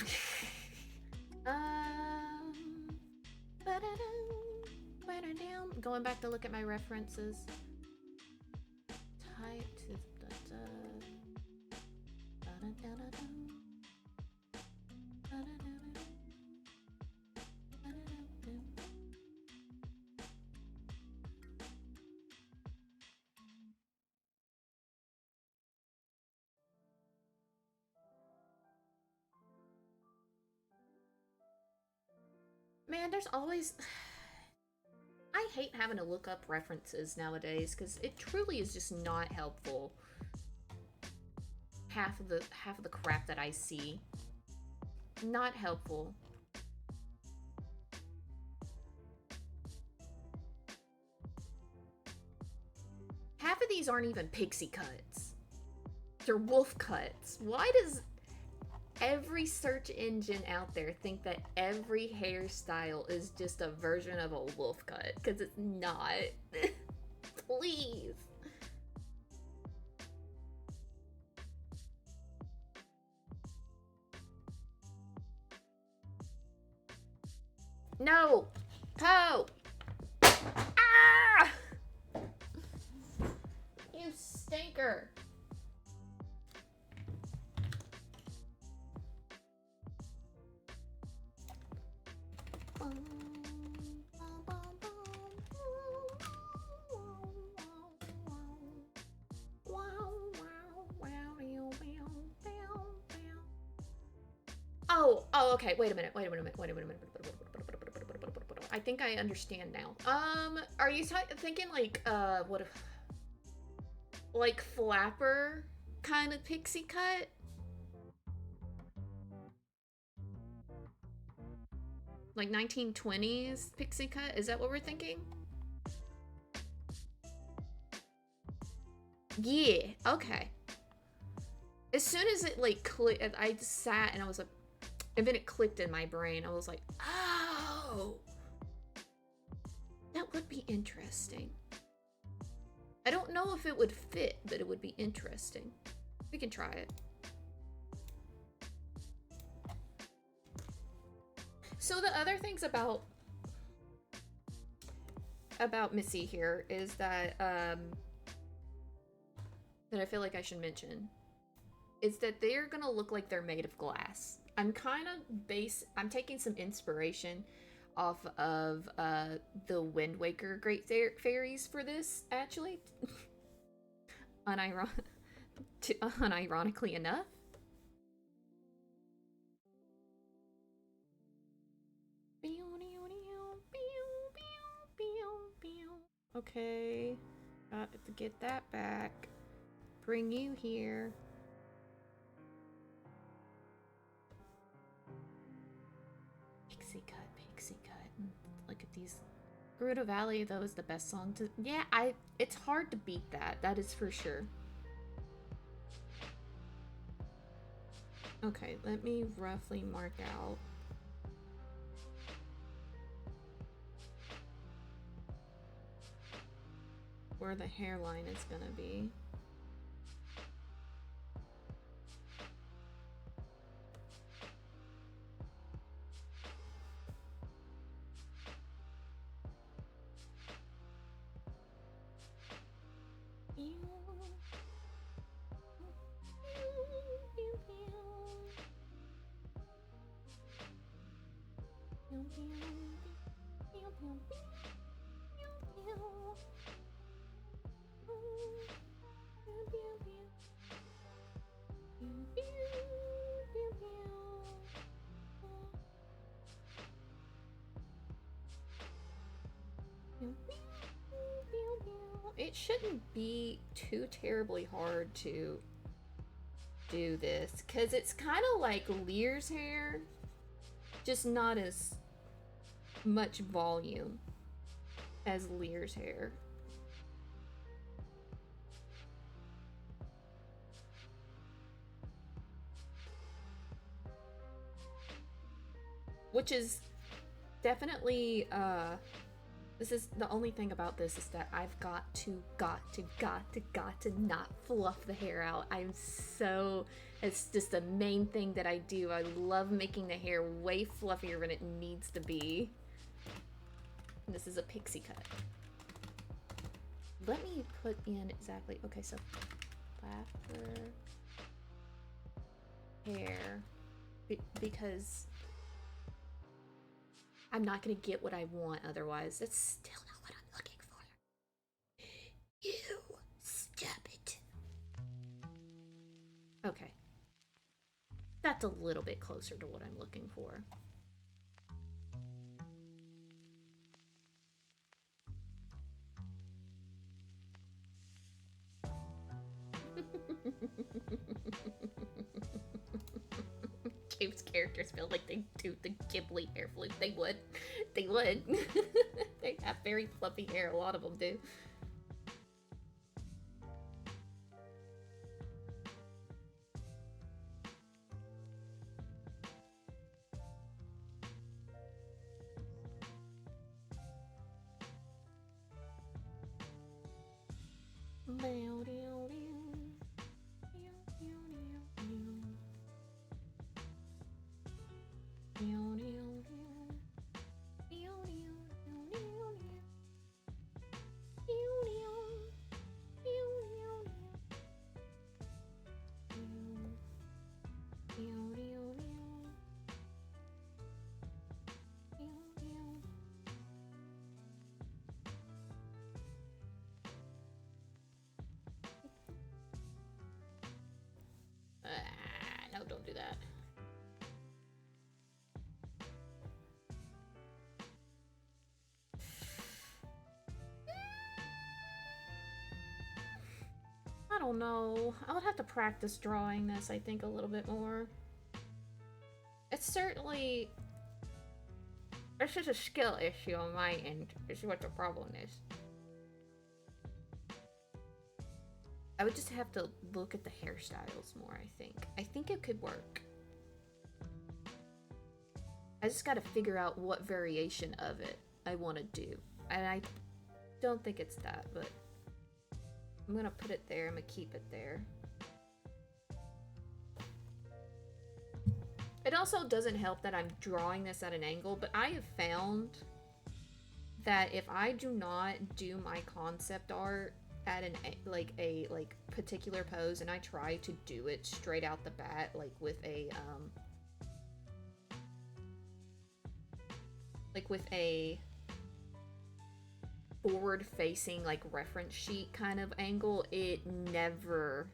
Speaker 1: Going back to look at my references. Tight to Man, there's always... I hate having to look up references nowadays, because it truly is just not helpful. Half of the crap that I see. Not helpful. Half of these aren't even pixie cuts. They're wolf cuts. Why does every search engine out there think that every hairstyle is just a version of a wolf cut? Because it's not. Please. No! Poe! Ah! You stinker! Oh, okay. Wait a minute. I think I understand now. Are you thinking like, what if, like flapper kind of pixie cut? Like 1920s pixie cut? Is that what we're thinking? Yeah, okay. As soon as it like clicked, I just sat and I was like, and then it clicked in my brain. I was like, oh, that would be interesting. I don't know if it would fit, but it would be interesting. We can try it. So the other things about about Missy here is that that I feel like I should mention is that they're gonna look like they're made of glass. I'm taking some inspiration off of the Wind Waker Great Fairies for this, actually. Unironically enough. Okay, got to get that back. Bring you here. Pixie cut, pixie cut. Look at these. Gerudo Valley, though, is the best song to. Yeah, it's hard to beat that. That is for sure. Okay, let me roughly mark out. Where the hairline is gonna be. It shouldn't be too terribly hard to do this, because it's kind of like Lear's hair, just not as much volume as Lear's hair. Which is definitely, this is the only thing about this is that I've got to not fluff the hair out. It's just the main thing that I do. I love making the hair way fluffier than it needs to be. And this is a pixie cut. Let me put in exactly, okay, so flapper hair, because I'm not gonna get what I want otherwise. That's still not what I'm looking for. You stop it. Okay. That's a little bit closer to what I'm looking for. James' characters feel like they do the Ghibli hair flute. They would. They would. They have very fluffy hair. A lot of them do. No, don't do that. I don't know. I would have to practice drawing this, I think, a little bit more. It's certainly... It's just a skill issue on my end, is what the problem is. I would just have to look at the hairstyles more, I think. I think it could work. I just gotta figure out what variation of it I want to do. And I don't think it's that, but I'm gonna put it there. I'm gonna keep it there. It also doesn't help that I'm drawing this at an angle, but I have found that if I do not do my concept art at a particular pose and I try to do it straight out the bat, with a forward facing like reference sheet kind of angle, it never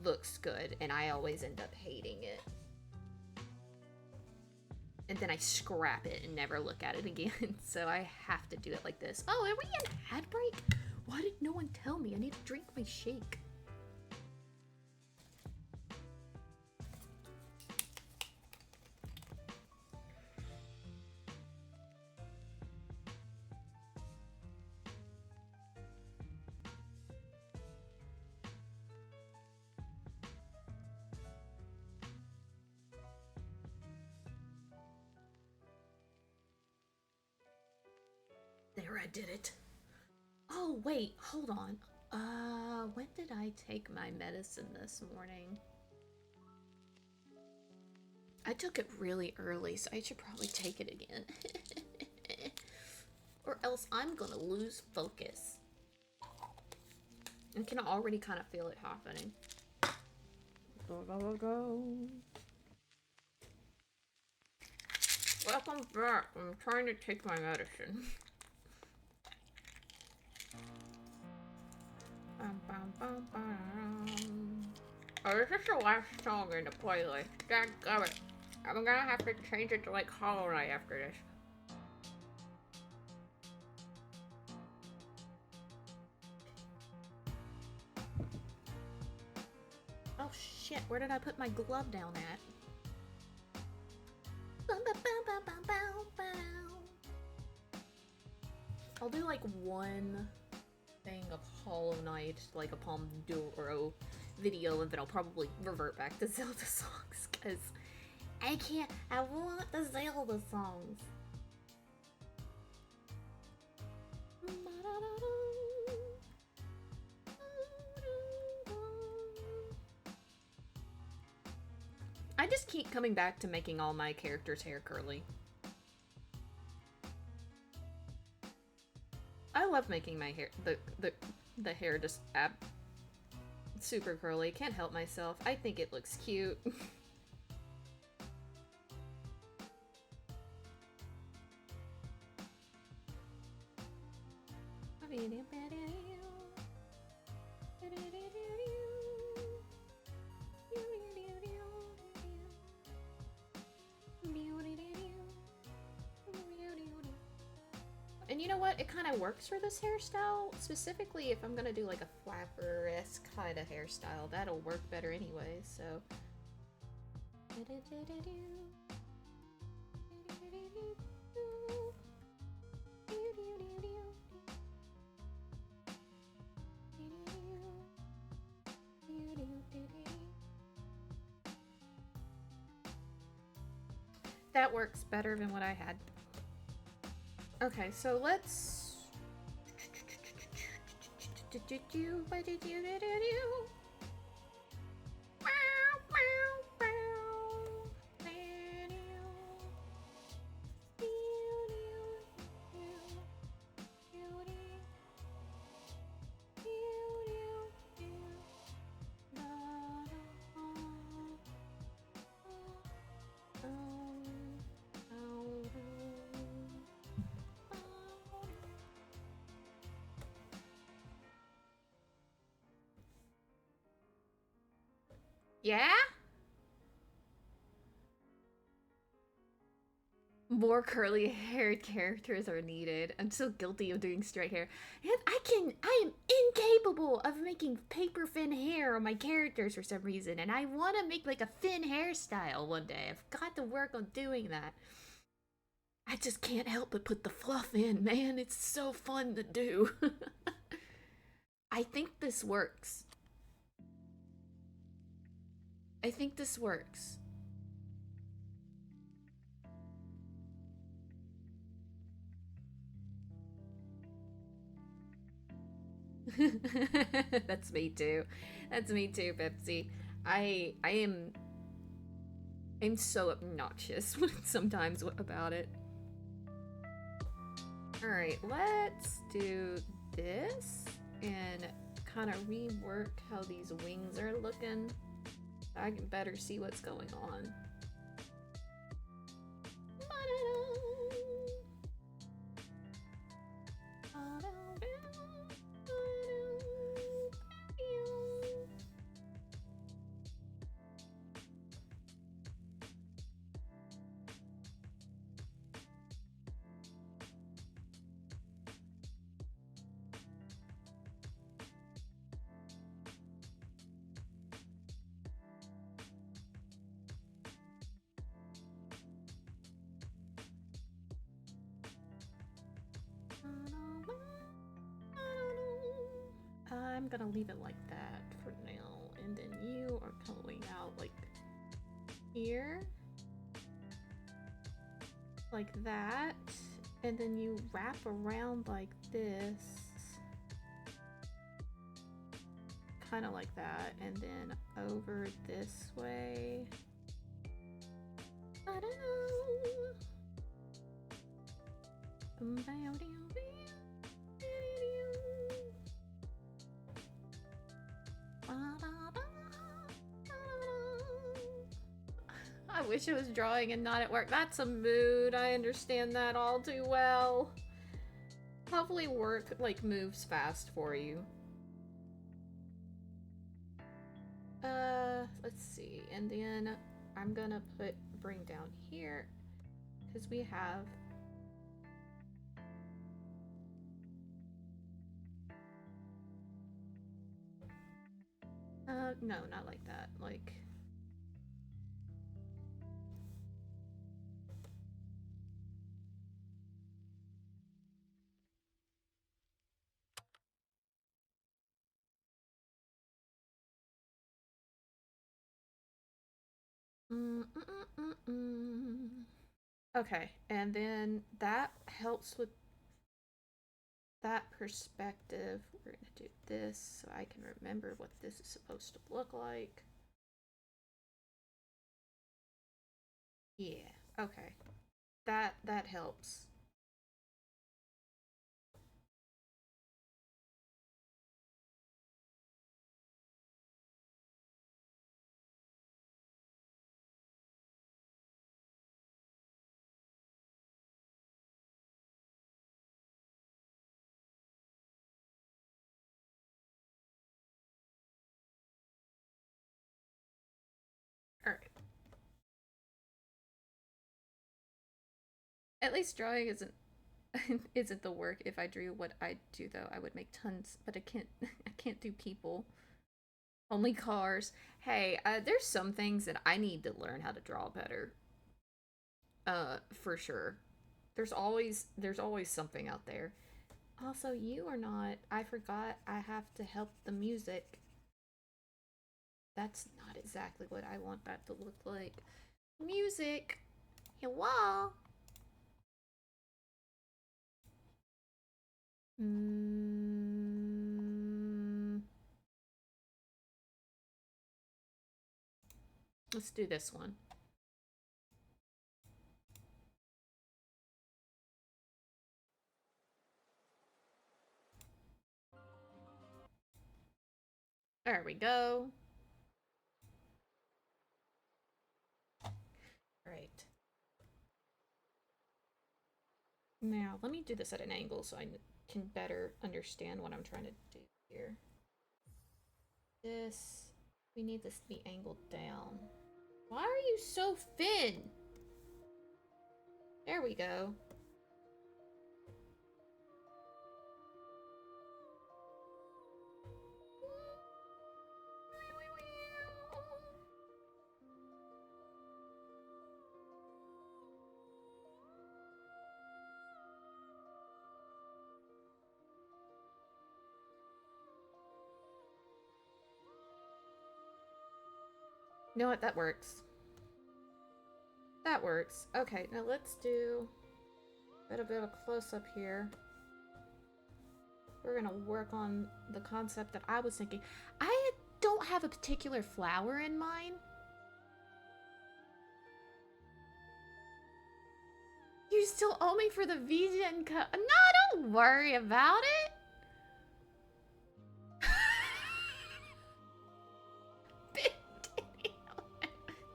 Speaker 1: looks good and I always end up hating it. And then I scrap it and never look at it again. So I have to do it like this. Oh, are we in ad break? Why did no one tell me? I need to drink my shake. There, I did it. Oh, wait, hold on. When did I take my medicine this morning? I took it really early, so I should probably take it again. Or else I'm gonna lose focus. I can already kind of feel it happening. Go. Welcome back. I'm trying to take my medicine. Oh, this is the last song in the playlist. Dadgummit. I'm gonna have to change it to like Hollow Knight after this. Oh shit, where did I put my glove down at? I'll do like one thing of Hollow Knight, like a Pomodoro video, and then I'll probably revert back to Zelda songs, because I want the Zelda songs. I just keep coming back to making all my characters' hair curly. I love making my hair, the hair just super curly. Can't help myself. I think it looks cute. And you know what? It kind of works for this hairstyle. Specifically, if I'm gonna do like a flapper-esque kind of hairstyle, that'll work better anyway, so... That works better than what I had. Okay, so let's... Yeah? More curly haired characters are needed. I'm so guilty of doing straight hair. And I am incapable of making paper fin hair on my characters for some reason. And I want to make like a fin hairstyle one day. I've got to work on doing that. I just can't help but put the fluff in, man. It's so fun to do. I think this works. I think this works. That's me too. That's me too, Pepsi. I'm so obnoxious sometimes about it. Alright, let's do this and kind of rework how these wings are looking. I can better see what's going on. I'm gonna leave it like that for now, and then you are coming out like here, like that, and then you wrap around like this, kind of like that, and then over this way. I don't know. I wish it was drawing and not at work. That's a mood. I understand that all too well. Hopefully work like moves fast for you. Let's see. And then I'm gonna bring down here because we have no, not like that. Like okay, and then that helps with that perspective. We're gonna do this so I can remember what this is supposed to look like. Yeah, okay. That helps. Alright. At least drawing isn't isn't the work. If I drew what I do though, I would make tons, but I can't I can't do people. Only cars. Hey, there's some things that I need to learn how to draw better. For sure. There's always something out there. Also, you are not. I forgot I have to help the music. That's not exactly what I want that to look like. Music. Hello. Let's do this one. There we go. Right. Now, let me do this at an angle so I can better understand what I'm trying to do here. We need this to be angled down. Why are you so thin? There we go. You know what? That works. That works. Okay, now let's do a bit of a close-up here. We're gonna work on the concept that I was thinking. I don't have a particular flower in mind. You You still owe me for the VGen cut. No, don't worry about it.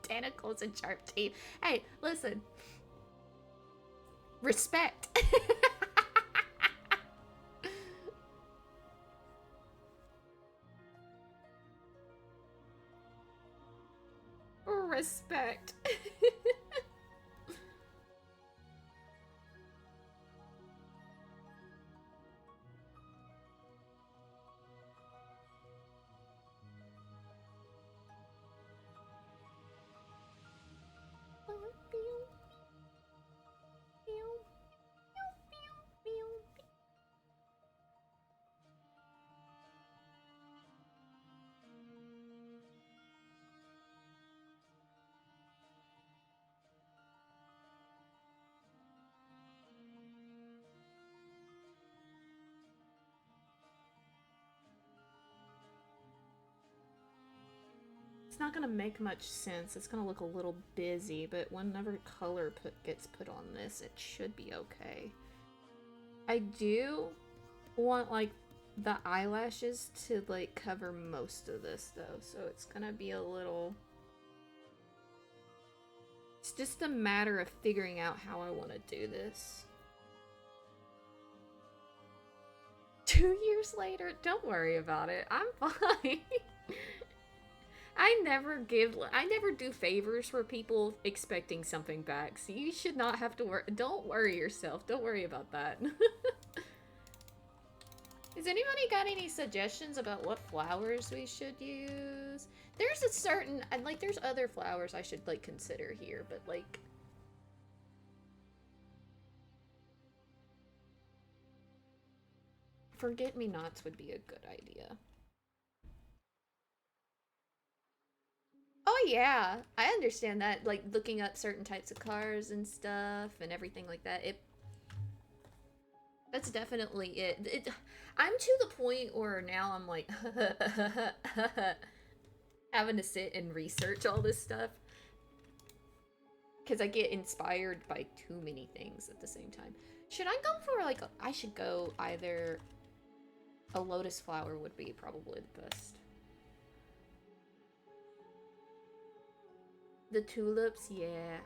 Speaker 1: Tentacles and sharp teeth. Hey, listen. Respect. Respect. It's not gonna make much sense. It's gonna look a little busy, but whenever color gets put on this, it should be okay. I do want, like, the eyelashes to, like, cover most of this, though, so it's gonna be a little... It's just a matter of figuring out how I want to do this. 2 years later? Don't worry about it. I'm fine. I never do favors for people expecting something back, so you should not have to worry. Don't worry yourself. Don't worry about that. Has anybody got any suggestions about what flowers we should use? There's a certain, like, there's other flowers I should, like, consider here, but, like... Forget-me-nots would be a good idea. Oh yeah, I understand that, like, looking up certain types of cars and stuff and everything like that, that's definitely it. I'm to the point where now I'm like, having to sit and research all this stuff. Because I get inspired by too many things at the same time. Should I go for, like, I should go either... A lotus flower would be probably the best. The tulips, yeah.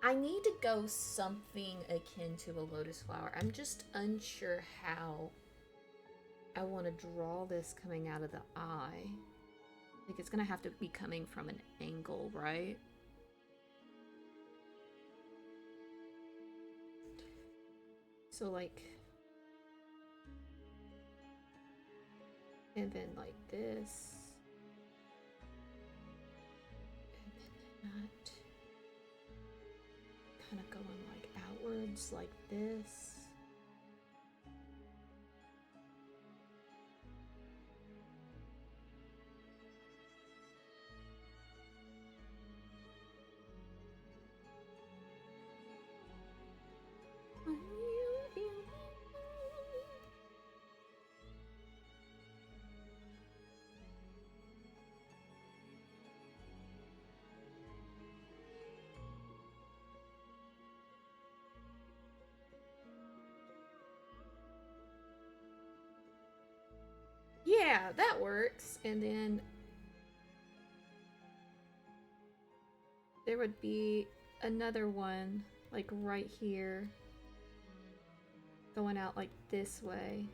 Speaker 1: I need to go something akin to a lotus flower. I'm just unsure how I want to draw this coming out of the eye. Like, it's gonna have to be coming from an angle, right? So, like... And then, like, this. Not kind of going like outwards like this. Yeah, that works. And then there would be another one, like right here, going out like this way.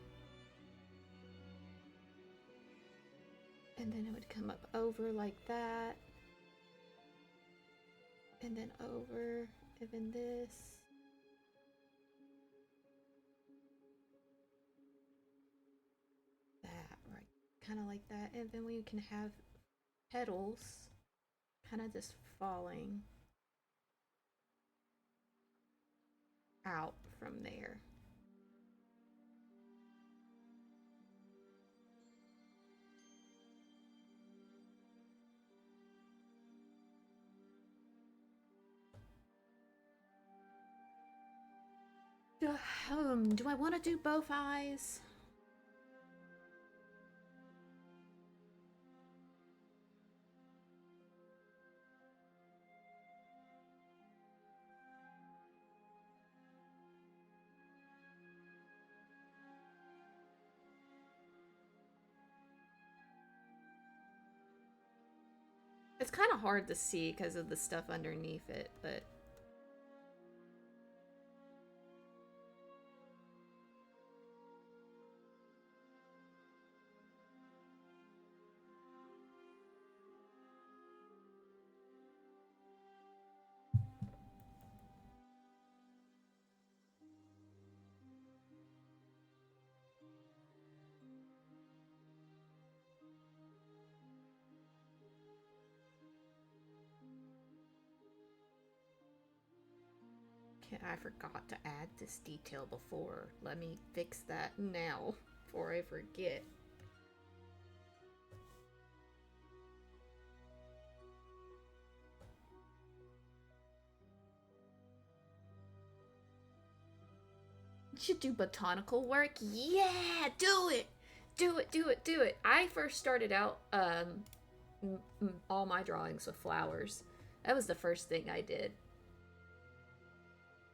Speaker 1: And then it would come up over like that. And then over, and then this. That, right. Kind of like that. And then we can have petals kind of just falling out from there. Do I want to do both eyes? It's kind of hard to see because of the stuff underneath it, but... I forgot to add this detail before. Let me fix that now before I forget. You should do botanical work? Yeah, do it! Do it, do it, do it! I first started out all my drawings with flowers. That was the first thing I did.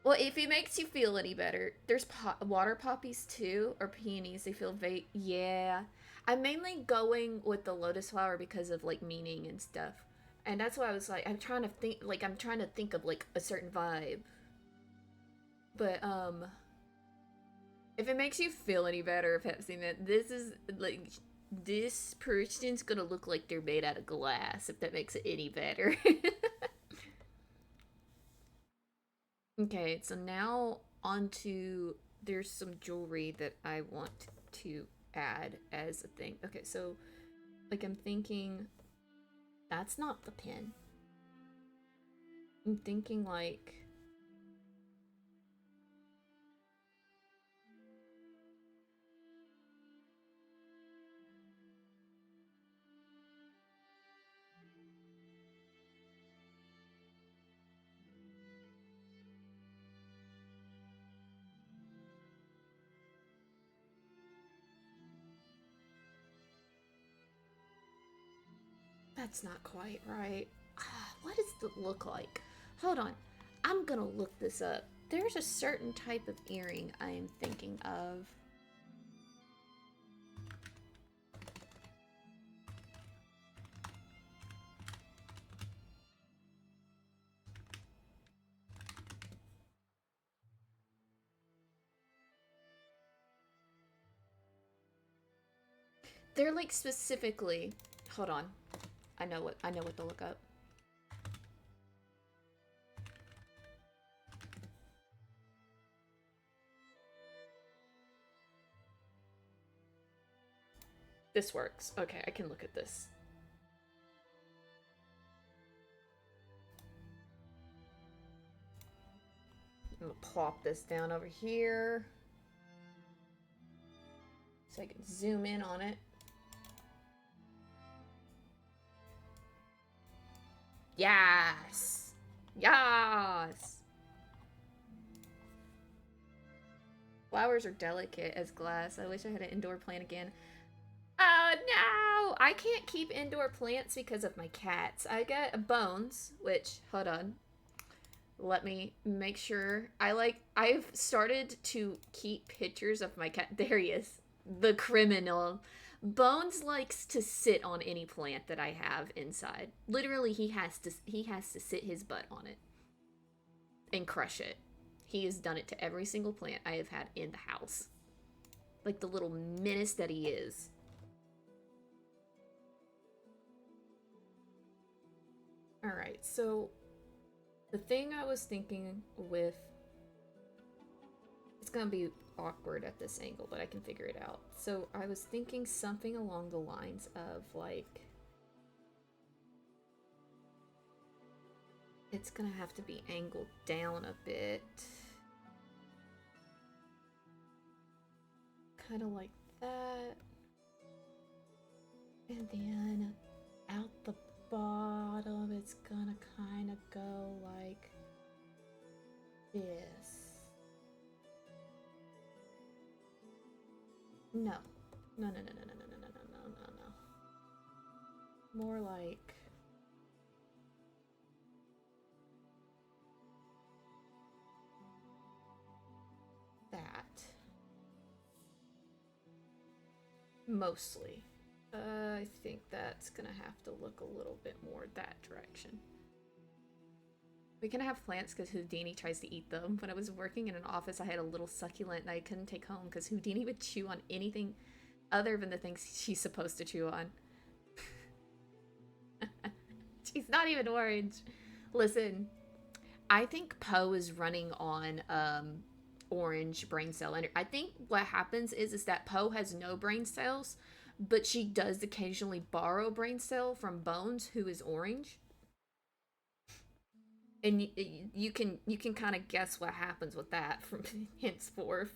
Speaker 1: Well, if it makes you feel any better, there's water poppies too, or peonies. They feel yeah. I'm mainly going with the lotus flower because of like meaning and stuff, and that's why I was like, I'm trying to think of like a certain vibe. But if it makes you feel any better, Pepsi Man, this is like this person's gonna look like they're made out of glass. If that makes it any better. Okay, so now onto there's some jewelry that I want to add as a thing. Okay, so like I'm thinking that's not the pin. I'm thinking like that's not quite right. What does it look like? Hold on. I'm gonna look this up. There's a certain type of earring I am thinking of. They're like specifically. Hold on. I know what to look up. This works. Okay, I can look at this. I'm gonna plop this down over here so I can zoom in on it. Yes! Yes! Flowers are delicate as glass. I wish I had an indoor plant again. Oh no! I can't keep indoor plants because of my cats. I got Bones, which, hold on. Let me make sure. I've started to keep pictures of my cat. There he is. The criminal. Bones likes to sit on any plant that I have inside. Literally, he has to sit his butt on it and crush it. He has done it to every single plant I have had in the house. Like the little menace that he is. Alright, so the thing I was thinking with... It's gonna be awkward at this angle, but I can figure it out. So I was thinking something along the lines of like... It's gonna have to be angled down a bit. Kind of like that. And then out the bottom, it's gonna kind of go like this. No. No, no, no, no, no, no, no, no, no, no, no. More like... that. Mostly. I think that's gonna have to look a little bit more that direction. We can have plants because Houdini tries to eat them. When I was working in an office, I had a little succulent and I couldn't take home because Houdini would chew on anything other than the things she's supposed to chew on. She's not even orange. Listen, I think Poe is running on orange brain cell. And I think what happens is that Poe has no brain cells, but she does occasionally borrow brain cell from Bones, who is orange. And you can kind of guess what happens with that from henceforth.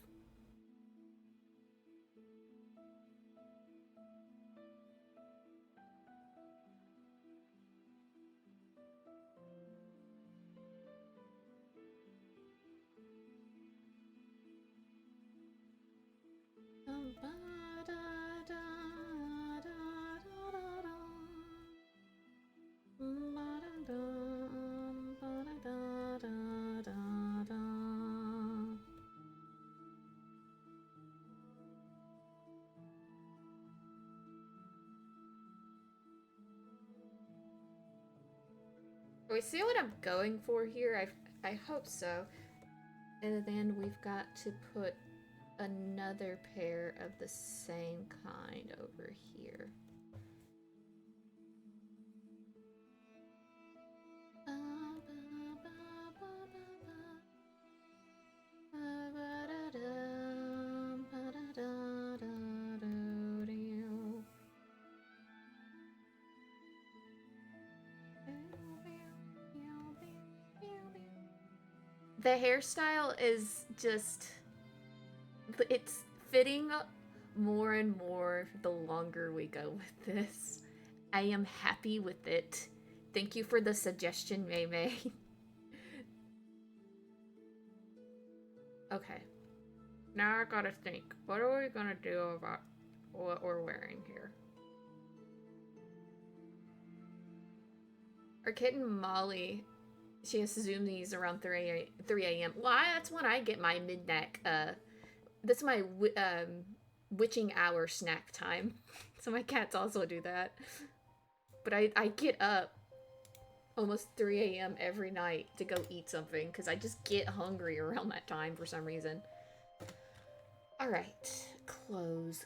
Speaker 1: We see what I'm going for here? I hope so. And then we've got to put another pair of the same kind over here. The hairstyle is just, it's fitting more and more the longer we go with this. I am happy with it. Thank you for the suggestion, May May. Okay. Now I gotta think. What are we gonna do about what we're wearing here? Our kitten Molly, she has zoomies around 3 a.m. Well, that's when I get my mid-neck, that's my witching hour snack time. So my cats also do that. But I get up almost 3 a.m. every night to go eat something because I just get hungry around that time for some reason. Alright, clothes.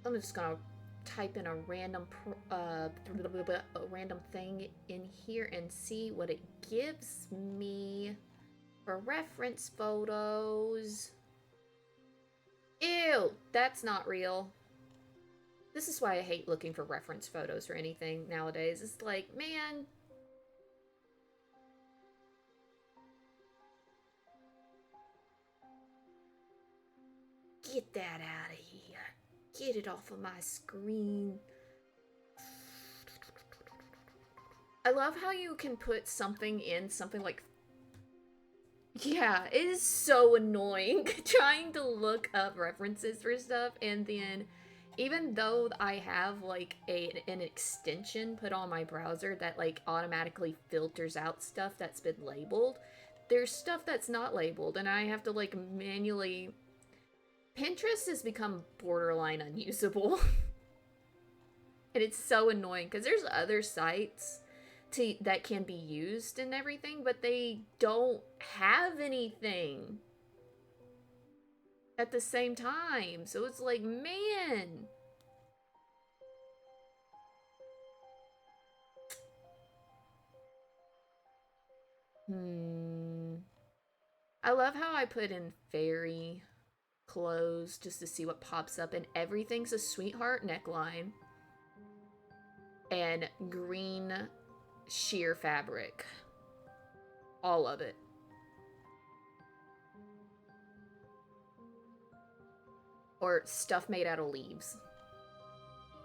Speaker 1: I'm just gonna type in a random thing in here and see what it gives me for reference photos. Ew, that's not real. This is why I hate looking for reference photos for anything nowadays. It's like, man. Get that out of here. Get it off of my screen. I love how you can put something in something like... Yeah, it is so annoying trying to look up references for stuff, and then even though I have like an extension put on my browser that like automatically filters out stuff that's been labeled, there's stuff that's not labeled, and I have to like manually... Pinterest has become borderline unusable. And it's so annoying because there's other sites that can be used and everything, but they don't have anything at the same time. So it's like, man. I love how I put in fairy clothes just to see what pops up, and everything's a sweetheart neckline and green sheer fabric. All of it. Or stuff made out of leaves.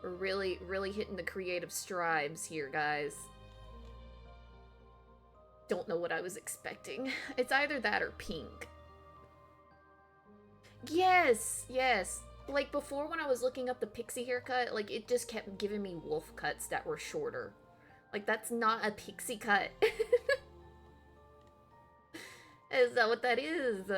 Speaker 1: We're really hitting the creative strides here, guys. Don't know what I was expecting. It's either that or pink. Yes, yes. Like, before when I was looking up the pixie haircut, like, it just kept giving me wolf cuts that were shorter. Like, that's not a pixie cut. Is that what that is?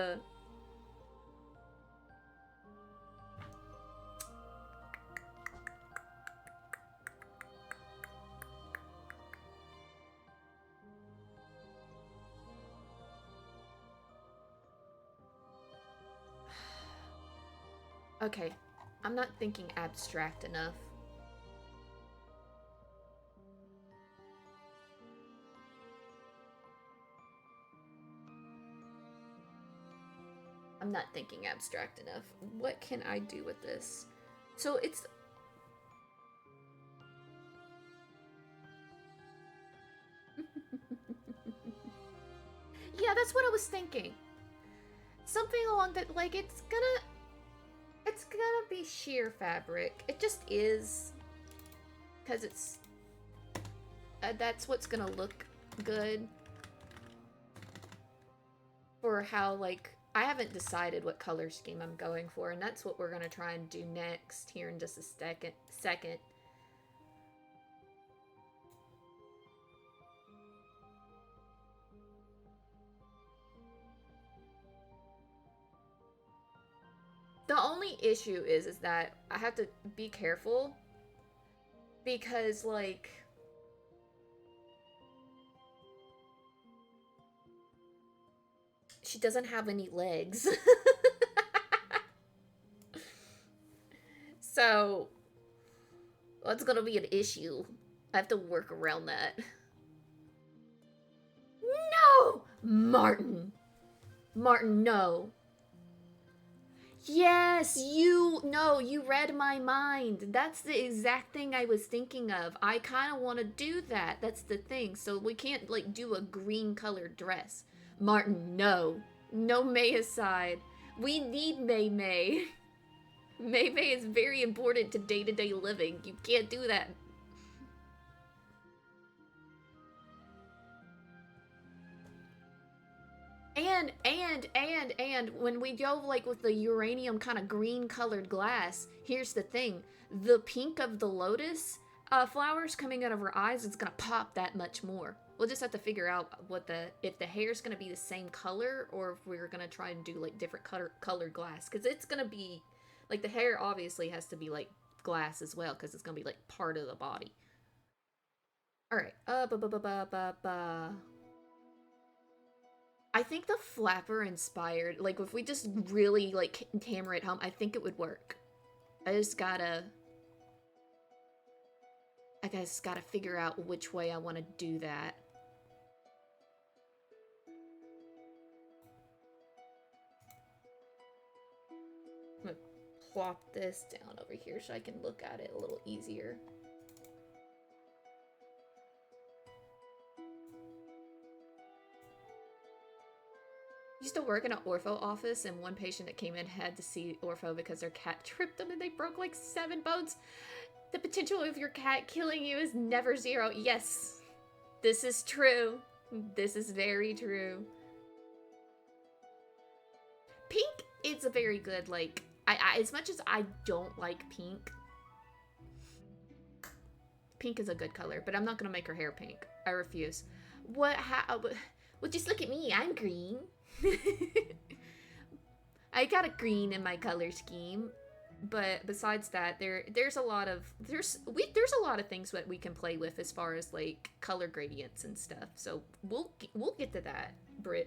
Speaker 1: Okay, I'm not thinking abstract enough. I'm not thinking abstract enough. What can I do with this? So it's... Yeah, that's what I was thinking. Something along that, like, it's gonna be sheer fabric. It just is. Because it's... that's what's gonna look good. For how, like... I haven't decided what color scheme I'm going for, and that's what we're gonna try and do next here in just a second. The only issue is that I have to be careful because, like, she doesn't have any legs. So, that's gonna be an issue. I have to work around that. No! Martin! Martin, no. Yes, you read my mind. That's the exact thing I was thinking of. I kind of want to do that. That's the thing. So we can't, like, do a green colored dress. Martin, no. No May aside. We need May May. May May is very important to day-to-day living. You can't do that. And when we go, like, with the uranium kind of green colored glass, here's the thing. The pink of the lotus flowers coming out of her eyes, it's gonna pop that much more. We'll just have to figure out if the hair's gonna be the same color or if we're gonna try and do, like, different colored glass. Because it's gonna be, like, the hair obviously has to be, like, glass as well because it's gonna be, like, part of the body. Alright, I think the flapper inspired, like, if we just really, like, hammer it home, I think it would work. I just gotta figure out which way I want to do that. I'm gonna plop this down over here so I can look at it a little easier. Used to work in an ortho office, and one patient that came in had to see ortho because their cat tripped them and they broke like 7 bones. The potential of your cat killing you is never zero. Yes, this is true. This is very true. Pink is a very good, like, I as much as I don't like pink, pink is a good color, but I'm not gonna make her hair pink. I refuse. Well, just look at me. I'm green. I got a green in my color scheme, but besides that, there's a lot of things that we can play with as far as, like, color gradients and stuff. So we'll get to that.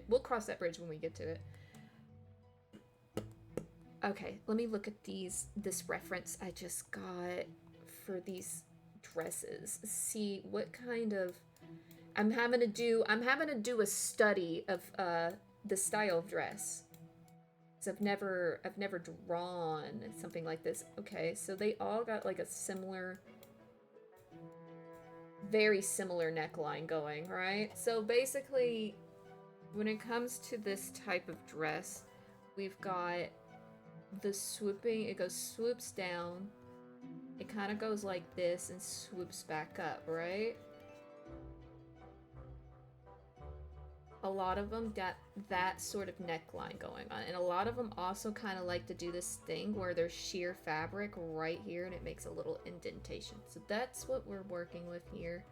Speaker 1: We'll cross that bridge when we get to it. Okay, let me look at this reference I just got for these dresses. See what kind of I'm having to do a study of the style of dress. So I've never drawn something like this. Okay, so they all got, like, a very similar neckline going, right? So basically, when it comes to this type of dress, we've got the swooping, it swoops down, it kind of goes like this and swoops back up, right? A lot of them got that sort of neckline going on, and a lot of them also kind of like to do this thing where there's sheer fabric right here and it makes a little indentation. So that's what we're working with here.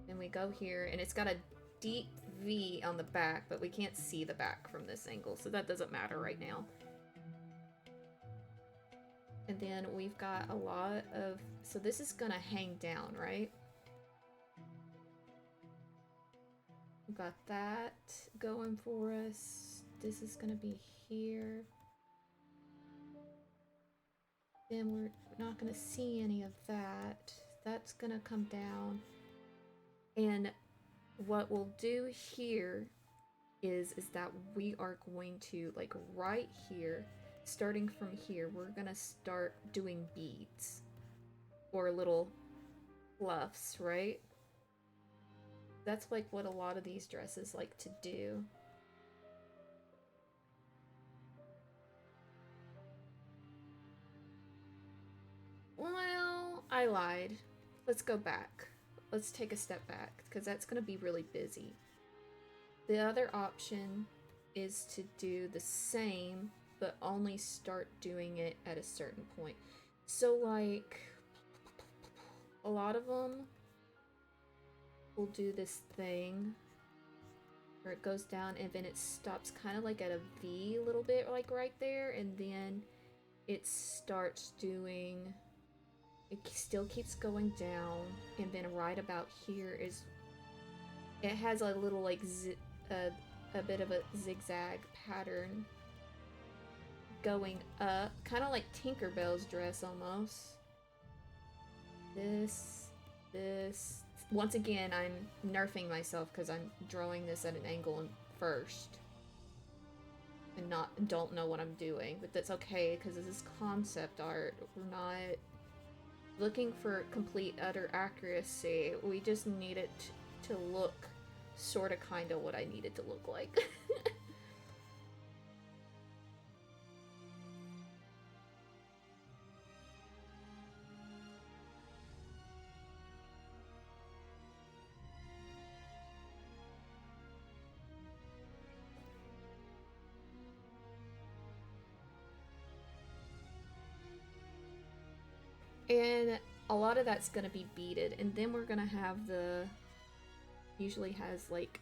Speaker 1: And we go here, and it's got a deep V on the back, but we can't see the back from this angle, so that doesn't matter right now. And then we've got a lot of, so this is gonna hang down, right? We've got that going for us. This is gonna be here. Then we're not gonna see any of that. That's gonna come down. And what we'll do here is that we are going to, like right here, starting from here, we're gonna start doing beads or little fluffs, right? That's like what a lot of these dresses like to do. Well, I lied. Let's go back. Let's take a step back, because that's gonna be really busy. The other option is to do the same, but only start doing it at a certain point. So like, a lot of them will do this thing where it goes down and then it stops kind of like at a V a little bit, like right there, and then it starts doing, it still keeps going down, and then right about here is, it has a little like a bit of a zigzag pattern going up, kind of like Tinkerbell's dress almost. This. Once again, I'm nerfing myself because I'm drawing this at an angle first. And don't know what I'm doing, but that's okay because this is concept art. We're not looking for complete utter accuracy. We just need it to look sort of kind of what I need it to look like. And a lot of that's gonna be beaded, and then we're gonna have the, usually has like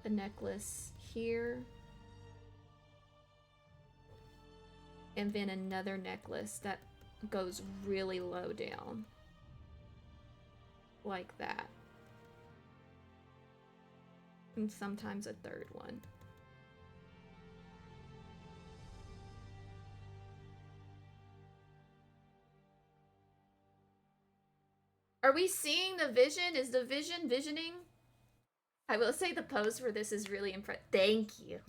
Speaker 1: a necklace here, and then another necklace that goes really low down, like that, and sometimes a third one. Are we seeing the vision? Is the vision visioning? I will say the pose for this is really impressive. Thank you.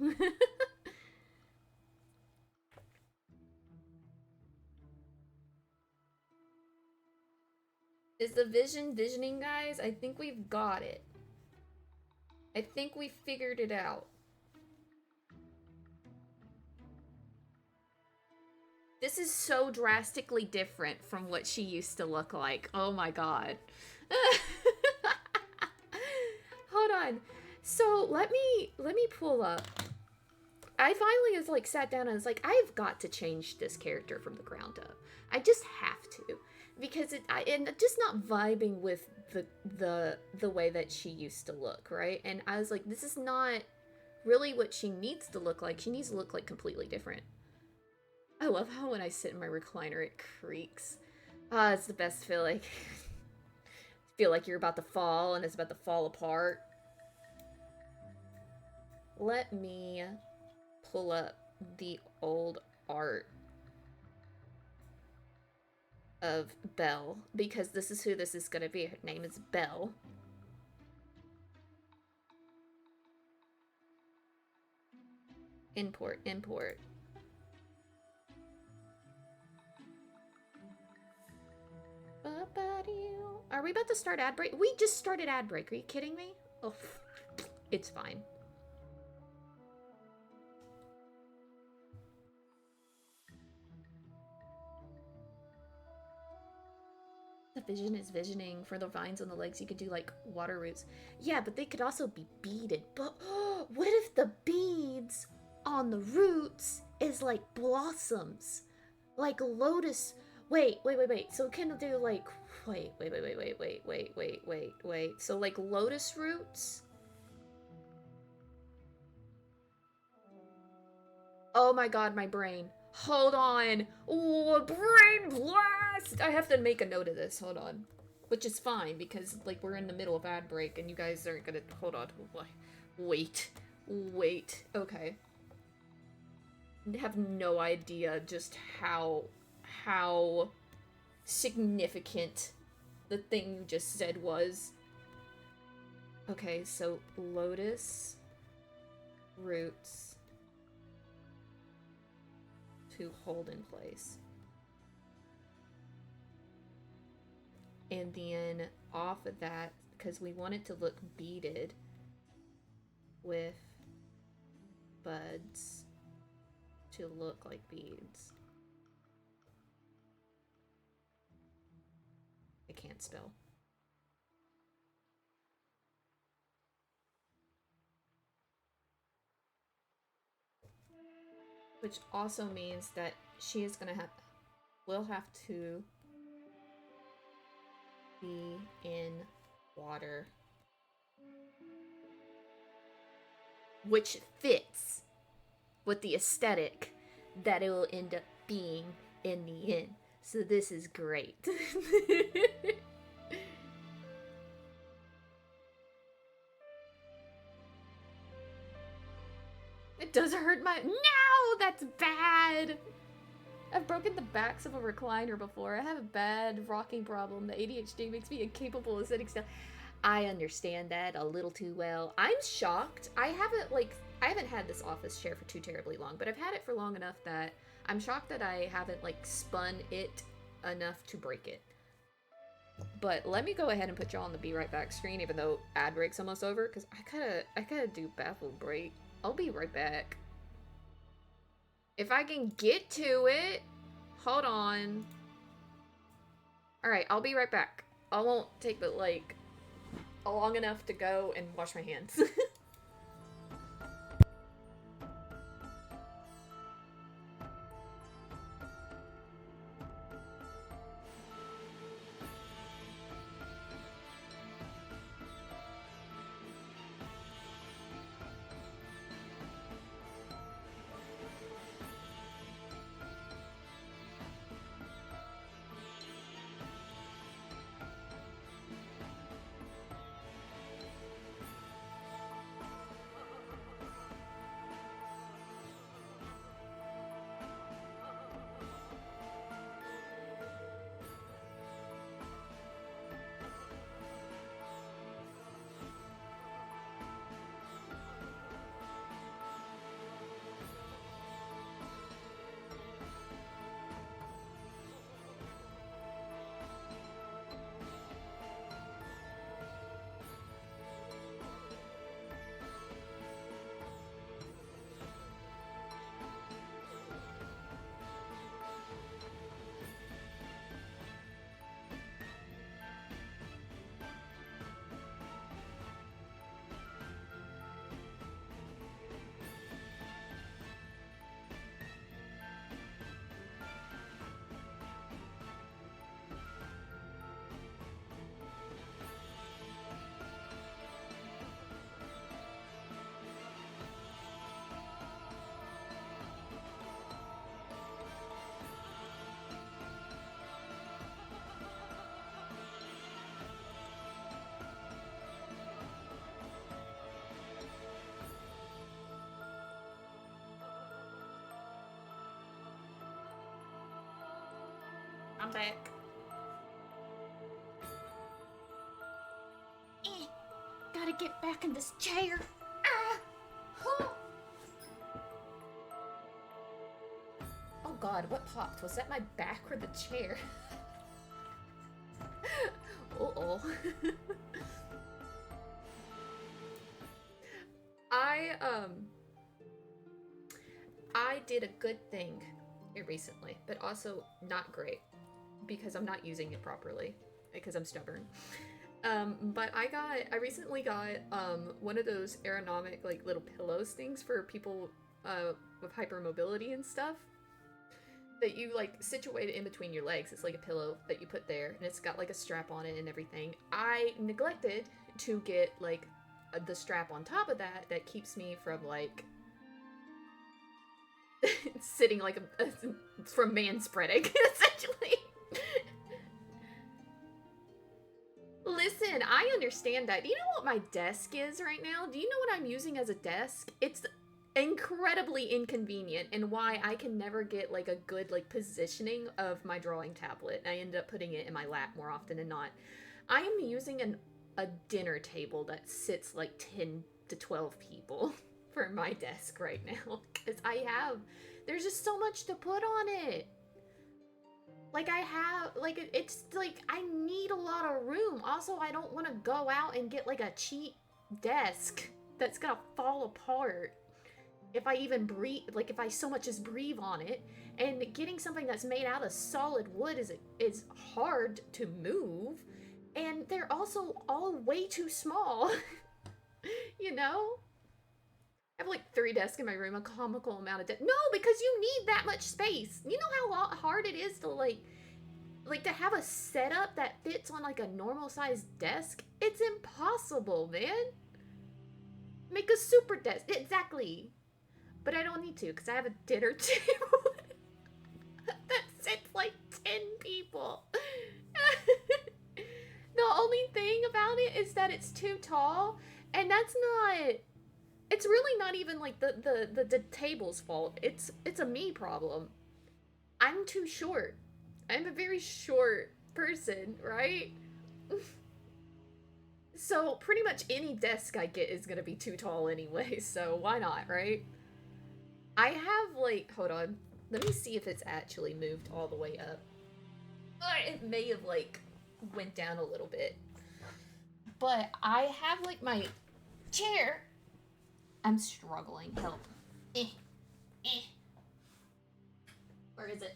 Speaker 1: Is the vision visioning, guys? I think we've got it. I think we figured it out. This is so drastically different from what she used to look like. Oh my god. Hold on. So let me pull up. I finally was like sat down and was like, I've got to change this character from the ground up. I just have to, because and just not vibing with the way that she used to look, right? And I was like, this is not really what she needs to look like. She needs to look like completely different. I love how when I sit in my recliner, it creaks. Ah, it's the best feeling. Feel like you're about to fall and it's about to fall apart. Let me pull up the old art of Belle, because this is who this is gonna be. Her name is Belle. Import. Are we about to start ad break? We just started ad break. Are you kidding me? Oh, it's fine. The vision is visioning. For the vines on the legs, you could do like water roots. Yeah, but they could also be beaded. But what if the beads on the roots is like blossoms? Like lotus. Wait. So can do like wait. So like lotus roots? Oh my god, my brain. Hold on. Oh, brain blast! I have to make a note of this. Hold on. Which is fine because like we're in the middle of ad break and you guys aren't gonna hold on. Wait. Okay. I have no idea just how significant the thing you just said was. Okay, so lotus roots to hold in place. And then off of that, because we want it to look beaded with buds to look like beads. I can't spell. Which also means that she is gonna will have to be in water. Which fits with the aesthetic that it will end up being in the end. So this is great. It does hurt my— No! That's bad! I've broken the backs of a recliner before. I have a bad rocking problem. The ADHD makes me incapable of sitting still. I understand that a little too well. I'm shocked. I haven't had this office chair for too terribly long, but I've had it for long enough that I'm shocked that I haven't like spun it enough to break it. But let me go ahead and put y'all on the be right back screen, even though ad break's almost over, because I gotta do baffle break. I'll be right back. If I can get to it. Hold on. Alright, I'll be right back. I won't take but like long enough to go and wash my hands. I'm back. Gotta get back in this chair. Oh god, what popped? Was that my back or the chair? Uh-oh. I did a good thing here recently, but also not great because I'm not using it properly. because I'm stubborn. But I recently got one of those ergonomic like little pillows things for people with hypermobility and stuff that you like situate it in between your legs. It's like a pillow that you put there, and it's got like a strap on it and everything. I neglected to get like the strap on top of that keeps me from like sitting like from man spreading essentially. Listen, I understand that. Do you know what my desk is right now? Do you know what I'm using as a desk? It's incredibly inconvenient, and why I can never get like a good like positioning of my drawing tablet. I end up putting it in my lap more often than not. I am using a dinner table that sits like 10 to 12 people for my desk right now, because there's just so much to put on it. Like it's like I need a lot of room. Also, I don't want to go out and get like a cheap desk that's gonna fall apart if I even breathe, like if I so much as breathe on it. And getting something that's made out of solid wood is hard to move, and they're also all way too small. You know? I have like 3 desks in my room, a comical amount of no, because you need that much space. You know how hard it is to like to have a setup that fits on like a normal sized desk? It's impossible, man. Make a super desk. Exactly. But I don't need to, because I have a dinner table that sits like 10 people. The only thing about it is that it's too tall, and that's not... It's really not even like the table's fault. It's a me problem. I'm too short. I'm a very short person, right? So pretty much any desk I get is gonna be too tall anyway, so why not, right? I have like, hold on. Let me see if it's actually moved all the way up. It may have like went down a little bit. But I have like my chair. I'm struggling. Help. Where is it?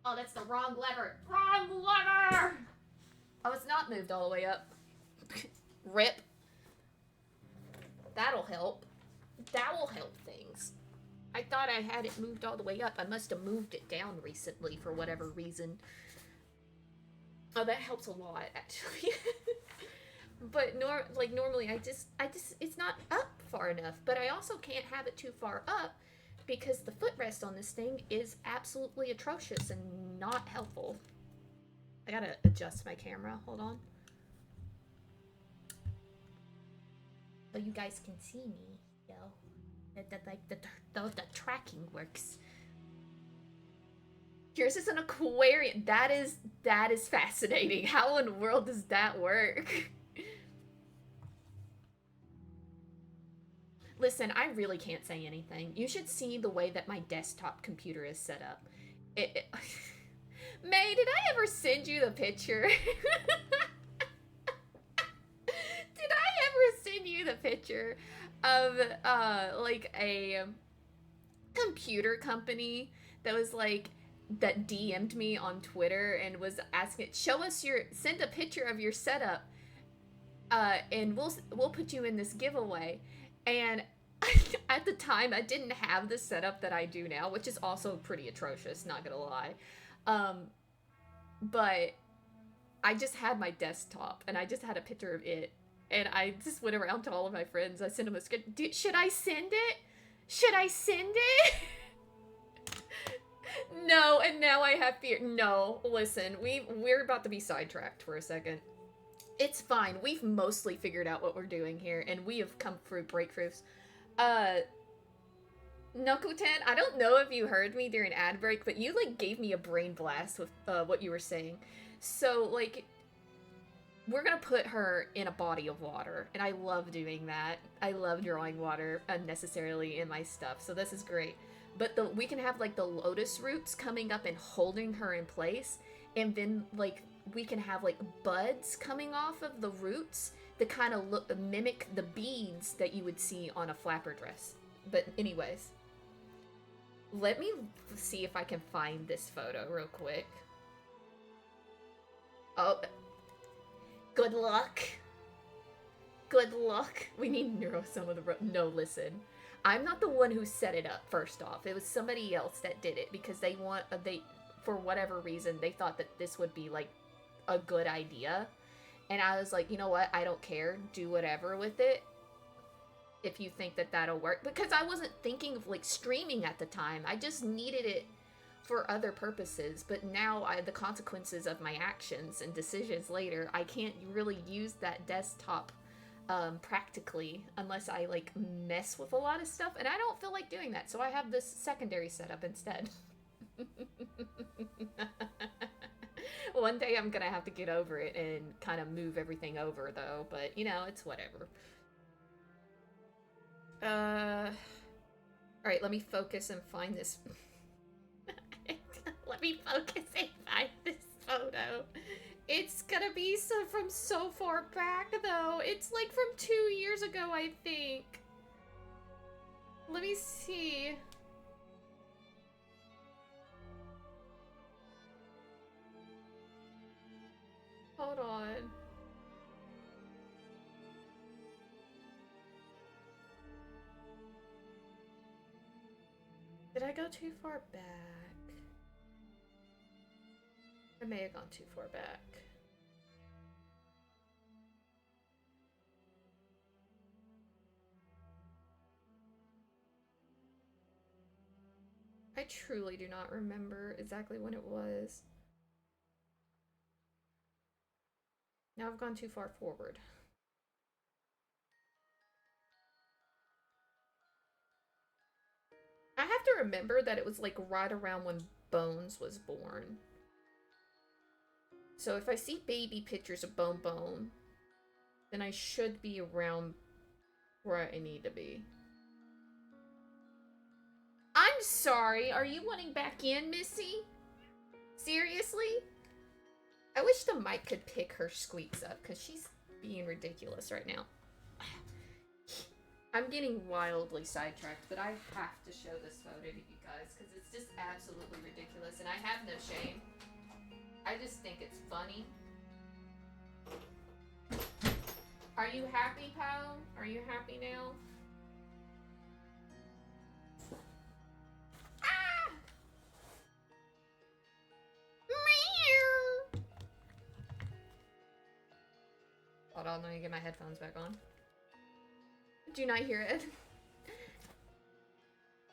Speaker 1: Oh, that's the wrong lever. Wrong lever! Oh, it's not moved all the way up. Rip. That'll help. That will help things. I thought I had it moved all the way up. I must have moved it down recently for whatever reason. Oh, that helps a lot, actually. But normally I just it's not up far enough. But I also can't have it too far up because the footrest on this thing is absolutely atrocious and not helpful. I gotta adjust my camera. Hold on. So you guys can see me, yo. The tracking works. Yours is an aquarium. That is fascinating. How in the world does that work? Listen, I really can't say anything. You should see the way that my desktop computer is set up. May, did I ever send you the picture? Did I ever send you the picture of like a computer company that was like that DM'd me on Twitter and was asking, send a picture of your setup, and we'll put you in this giveaway. And at the time, I didn't have the setup that I do now, which is also pretty atrocious, not gonna lie. But I just had my desktop, and I just had a picture of it, and I just went around to all of my friends. I sent them a script. Should I send it? Should I send it? No, and now I have fear. No, listen, we're about to be sidetracked for a second. It's fine. We've mostly figured out what we're doing here, and we have come through breakthroughs. Nokuten, I don't know if you heard me during ad break, but you, like, gave me a brain blast with, what you were saying. So, like, we're gonna put her in a body of water, and I love doing that. I love drawing water unnecessarily in my stuff, so this is great. But we can have, like, the lotus roots coming up and holding her in place, and then, like, we can have, like, buds coming off of the roots that kind of mimic the beads that you would see on a flapper dress. But anyways, let me see if I can find this photo real quick. Oh, good luck. Good luck. We need Neurosome of the road. No, listen. I'm not the one who set it up, first off. It was somebody else that did it because for whatever reason, they thought that this would be, like, a good idea. And I was like, you know what? I don't care. Do whatever with it if you think that that'll work. Because I wasn't thinking of, like, streaming at the time. I just needed it for other purposes. But now, the consequences of my actions and decisions later, I can't really use that desktop practically unless I, like, mess with a lot of stuff. And I don't feel like doing that. So I have this secondary setup instead. One day I'm gonna have to get over it and kind of move everything over, though. But, you know, it's whatever. Alright, let me focus and find this. Let me focus and find this photo. It's gonna be from so far back, though. It's, like, from 2 years ago, I think. Let me see. Hold on. Did I go too far back? I may have gone too far back. I truly do not remember exactly when it was. Now I've gone too far forward. I have to remember that it was, like, right around when Bones was born. So if I see baby pictures of Bone Bone, then I should be around where I need to be. I'm sorry, are you wanting back in, Missy? Seriously? I wish the mic could pick her squeaks up, because she's being ridiculous right now. I'm getting wildly sidetracked, but I have to show this photo to you guys, because it's just absolutely ridiculous, and I have no shame. I just think it's funny. Are you happy, pal? Are you happy now? Ah! Meow! Hold on, let me get my headphones back on. Do not hear it.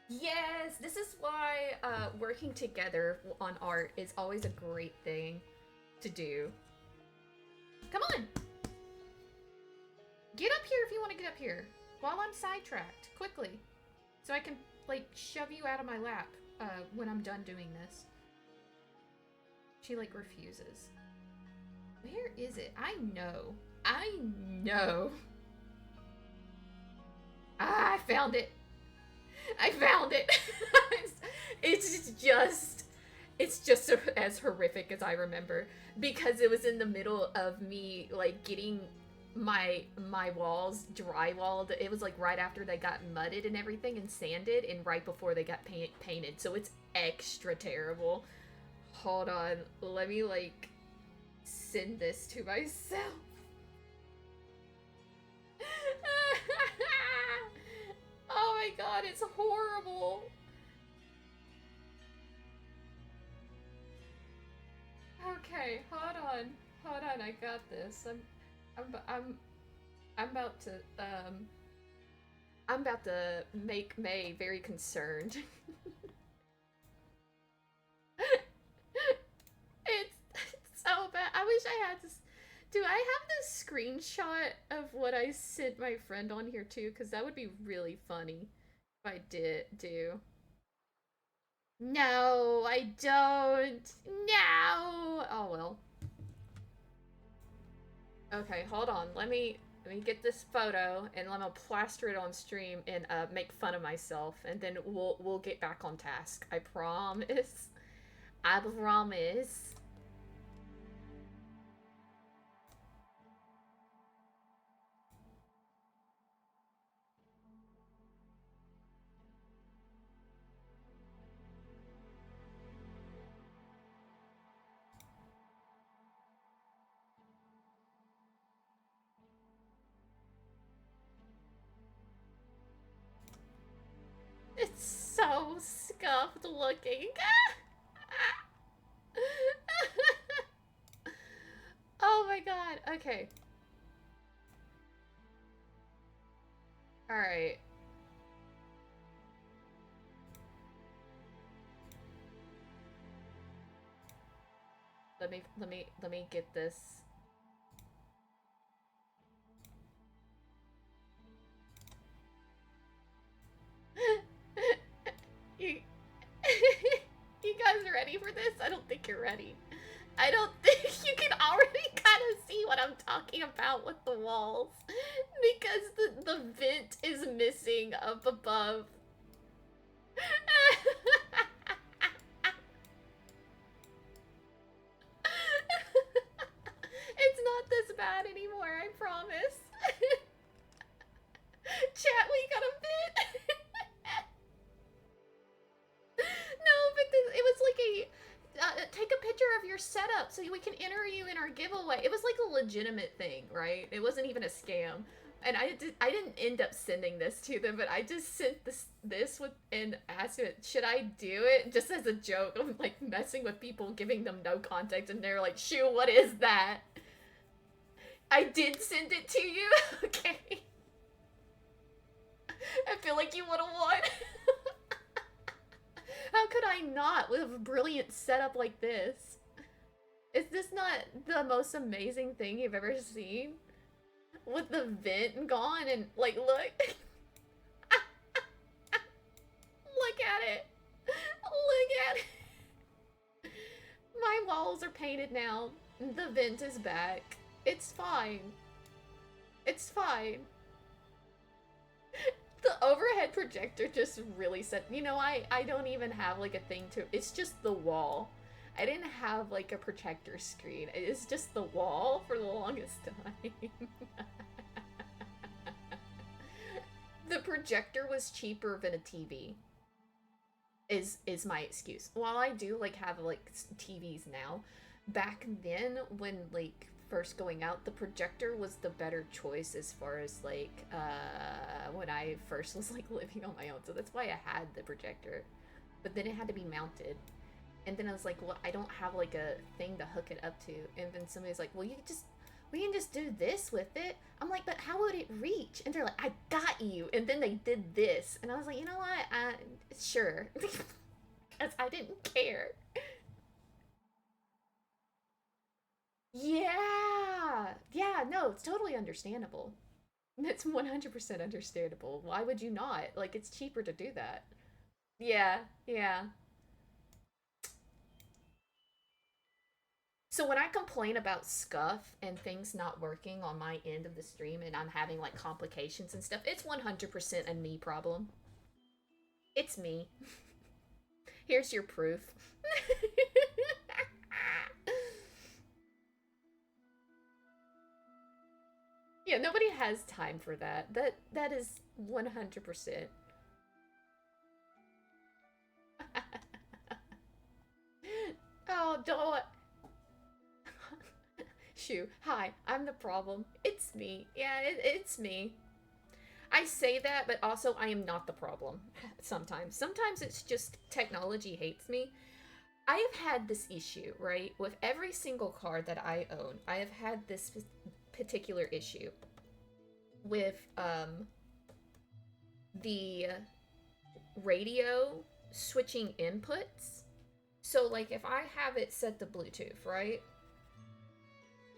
Speaker 1: Yes, this is why working together on art is always a great thing to do. Come on! Get up here if you want to get up here. While I'm sidetracked, quickly. So I can, like, shove you out of my lap when I'm done doing this. She, like, refuses. Where is it? I know. I know. Ah, I found it. I found it. It's just as horrific as I remember, because it was in the middle of me, like, getting my walls drywalled. It was, like, right after they got mudded and everything and sanded, and right before they got painted, so it's extra terrible. Hold on, let me, like, send this to myself. Oh my god, it's horrible. Okay, hold on, I got this. I'm about to I'm about to make May very concerned. It's so bad. I wish I had this. Do I have this screenshot of what I sent my friend on here too? Because that would be really funny if I do. No, I don't. No. Oh well. Okay, hold on. Let me get this photo and let me plaster it on stream and make fun of myself, and then we'll get back on task. I promise. I promise. scuffed looking. Oh my god. Okay. Alright. Let me get this. You you guys ready for this? I don't think you're ready. I don't think you can already kind of see what I'm talking about with the walls. Because the vent is missing up above. It's not this bad anymore, I promise. Chat, we got a vent. No, but it was like a take a picture of your setup so we can enter you in our giveaway. It was like a legitimate thing, right? It wasn't even a scam. And I didn't end up sending this to them, but I just sent this with and asked it, should I do it? Just as a joke of like messing with people, giving them no context, and they're like, "Shoo, what is that?" I did send it to you. Okay. I feel like you would have won. How could I not with a brilliant setup like this? Is this not the most amazing thing you've ever seen? With the vent gone and like look. Look at it. Look at it. My walls are painted now. The vent is back. It's fine. It's fine. The overhead projector just really said, you know, I don't even have like a thing to, it's just the wall. I didn't have like a projector screen. It's just the wall for the longest time. The projector was cheaper than a TV. Is my excuse. While I do like have like TVs now, back then when like first going out, the projector was the better choice as far as like when I first was like living on my own. So that's why I had the projector, but then it had to be mounted, and then I was like, well, I don't have like a thing to hook it up to. And then somebody's like, well, we can just do this with it. I'm like, but how would it reach? And they're like, I got you. And then they did this, and I was like, you know what, sure. Because I didn't care. Yeah, no, it's totally understandable. It's 100% understandable. Why would you not? Like, it's cheaper to do that. Yeah. So when I complain about scuff and things not working on my end of the stream and I'm having like complications and stuff, it's 100% a me problem. It's me. Here's your proof. Yeah, nobody has time for that. That is 100%. Oh, don't. Shoo. Hi, I'm the problem. It's me. Yeah, it's me. I say that, but also I am not the problem. Sometimes. Sometimes it's just technology hates me. I have had this issue, right? With every single car that I own, I have had this particular issue with the radio switching inputs. So like if I have it set to Bluetooth, right?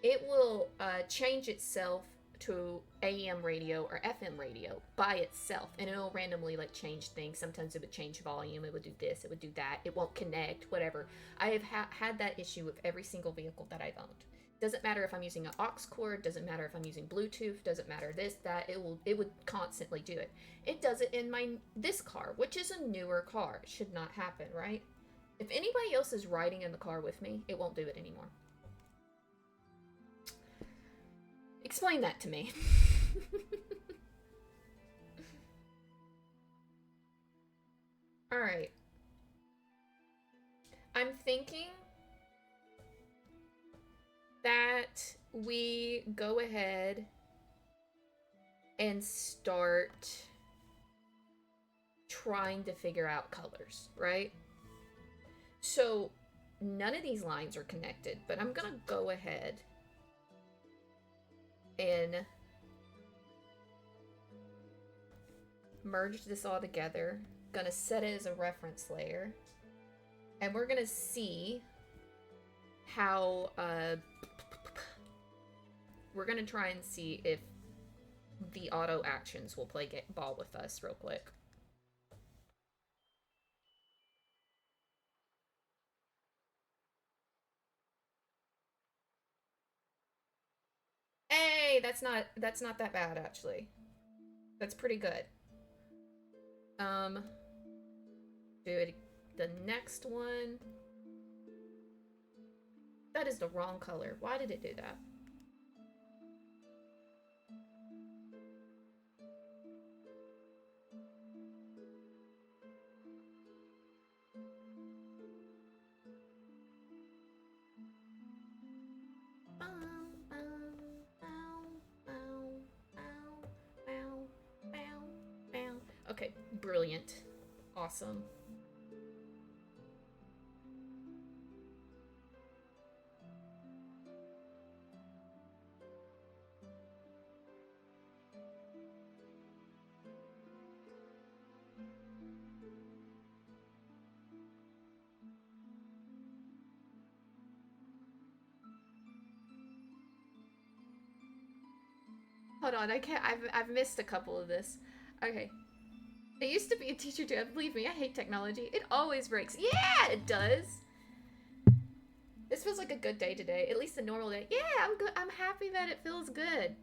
Speaker 1: It will change itself to AM radio or FM radio by itself, and it'll randomly like change things. Sometimes it would change volume, it would do this, it would do that, it won't connect, whatever. I have had that issue with every single vehicle that I've owned. Doesn't matter if I'm using an aux cord, doesn't matter if I'm using Bluetooth, doesn't matter this, that, it would constantly do it. It does it in this car, which is a newer car. It should not happen, right? If anybody else is riding in the car with me, it won't do it anymore. Explain that to me. Alright. I'm thinking that we go ahead and start trying to figure out colors, right? So none of these lines are connected, but I'm gonna go ahead and merge this all together. Gonna set it as a reference layer. And we're gonna see how, we're gonna try and see if the auto actions will play ball with us real quick. Hey, that's not that bad, actually. That's pretty good. Do it, the next one. That is the wrong color. Why did it do that? Okay, brilliant. Awesome. Hold on, I can't. I've missed a couple of this. Okay. I used to be a teacher too. Believe me, I hate technology. It always breaks. Yeah, it does. This feels like a good day today. At least a normal day. Yeah, I'm good. I'm happy that it feels good.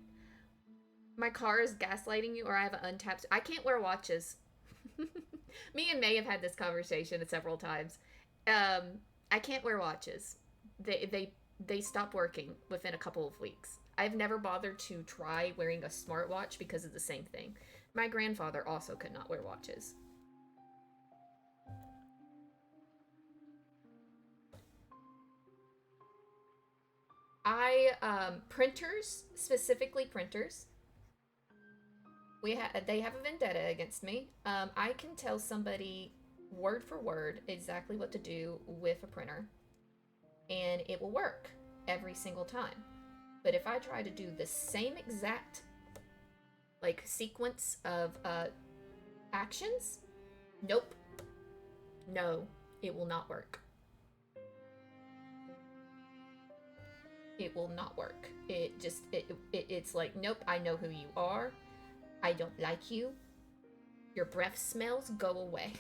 Speaker 1: My car is gaslighting you, or I have an untapped. I can't wear watches. Me and May have had this conversation several times. I can't wear watches. They stop working within a couple of weeks. I've never bothered to try wearing a smartwatch because of the same thing. My grandfather also could not wear watches. Printers, specifically printers. They have a vendetta against me. I can tell somebody word for word exactly what to do with a printer, and it will work every single time. But if I try to do the same exact like sequence of actions, nope, no, it will not work. It will not work. It's like, nope, I know who you are. I don't like you. Your breath smells, go away.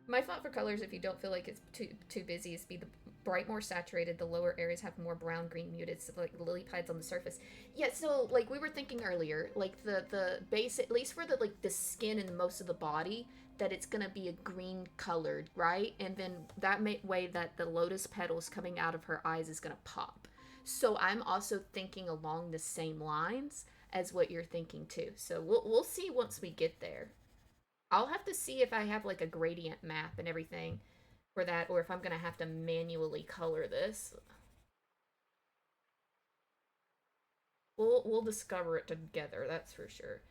Speaker 1: My thought for colors, if you don't feel like it's too busy, is be the bright more saturated. The lower areas have more brown, green, muted, so like lily pads on the surface. Yeah, so like we were thinking earlier, like the base, at least for the like the skin and most of the body, that it's gonna be a green colored, right? And then that way that the lotus petals coming out of her eyes is gonna pop. So I'm also thinking along the same lines as what you're thinking too. So we'll see once we get there. I'll have to see if I have like a gradient map and everything for that, or if I'm gonna have to manually color this. We'll discover it together, that's for sure.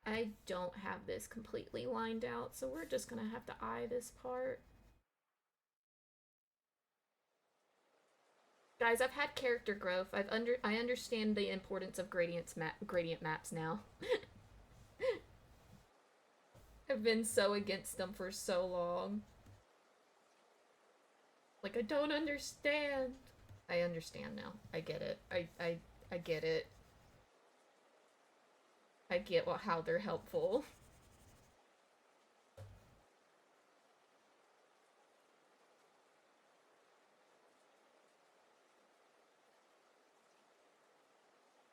Speaker 1: I don't have this completely lined out, so we're just gonna have to eye this part. Guys, I've had character growth. I understand the importance of gradient maps now. I've been so against them for so long. Like, I don't understand. I understand now. I get it. I get it. I get how they're helpful.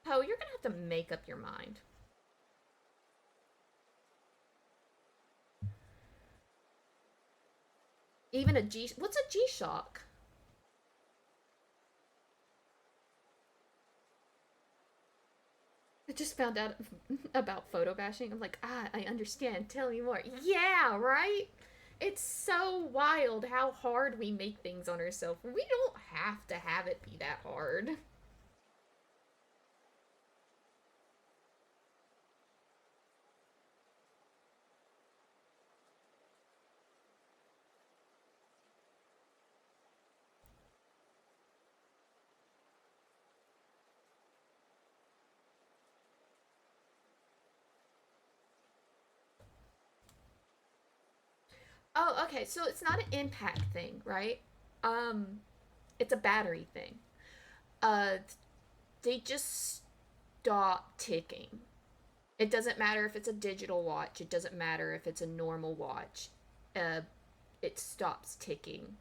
Speaker 1: Oh, you're gonna have to make up your mind. Even a G. What's a G-Shock? I just found out about photo bashing. I'm like, I understand. Tell me more. Yeah, right? It's so wild how hard we make things on ourselves. We don't have to have it be that hard. Oh, okay. So it's not an impact thing, right? Um, it's a battery thing. Uh, they just stop ticking. It doesn't matter if it's a digital watch. It doesn't matter if it's a normal watch. Uh, it stops ticking.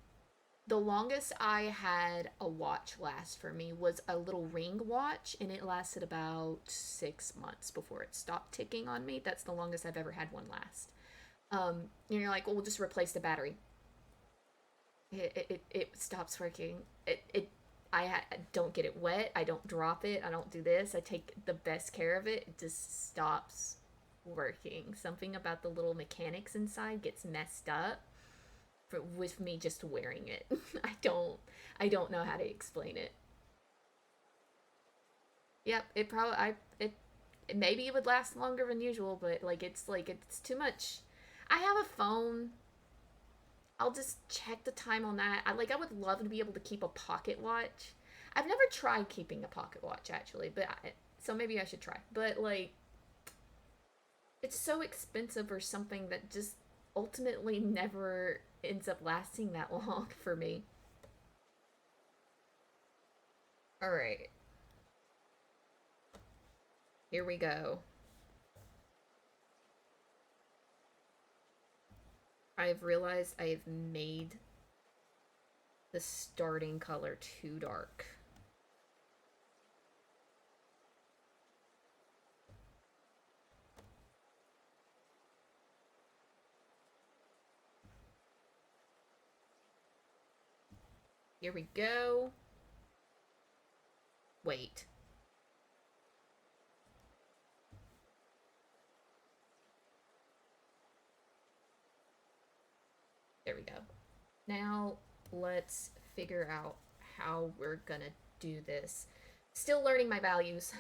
Speaker 1: The longest I had a watch last for me was a little ring watch, and it lasted about 6 months before it stopped ticking on me. That's the longest I've ever had one last. And you're like, well, we'll just replace the battery. It stops working. I don't get it wet. I don't drop it. I don't do this. I take the best care of it. It just stops working. Something about the little mechanics inside gets messed up with me just wearing it. I don't know how to explain it. Yep, it probably I it maybe it would last longer than usual, but like it's too much. I have a phone. I'll just check the time on that. I would love to be able to keep a pocket watch. I've never tried keeping a pocket watch actually, so maybe I should try. But like it's so expensive or something that just ultimately never ends up lasting that long for me. All right, here we go. I've realized I've made the starting color too dark. Here we go. Wait. There we go. Now let's figure out how we're gonna do this. Still learning my values.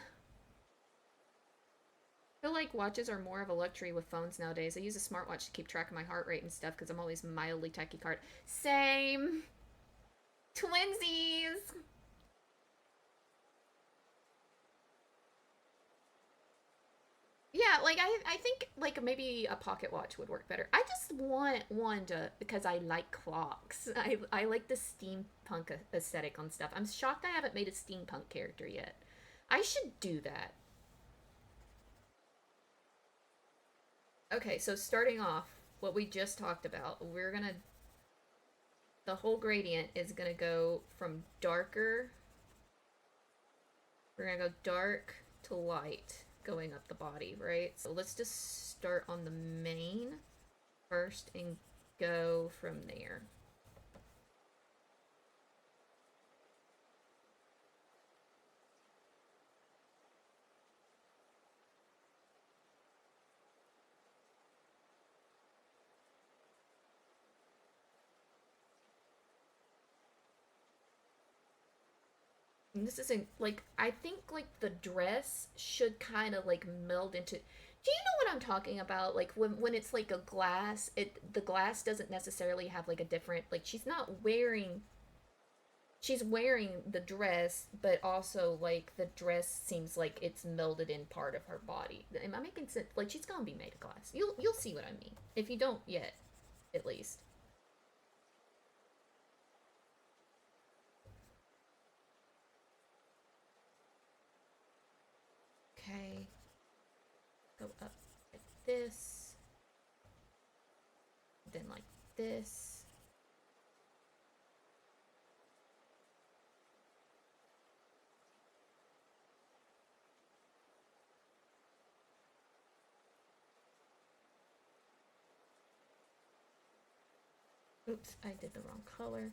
Speaker 1: I feel like watches are more of a luxury with phones nowadays. I use a smartwatch to keep track of my heart rate and stuff because I'm always mildly tachycard. Same. Twinsies. Yeah, like I think like maybe a pocket watch would work better. I just want one to because I like clocks. I like the steampunk aesthetic on stuff. I'm shocked I haven't made a steampunk character yet. I should do that. Okay, so starting off, what we just talked about, the whole gradient is gonna go from darker, we're gonna go dark to light going up the body, right? So let's just start on the mane first and go from there. And this isn't like I think like the dress should kind of like meld into. Do you know what I'm talking about? Like when it's like a glass, the glass doesn't necessarily have like a different like she's wearing the dress, but also like the dress seems like it's melded in part of her body. Am I making sense? Like she's gonna be made of glass. You'll see what I mean if you don't yet, at least. Okay, go up like this, then like this. Oops, I did the wrong color.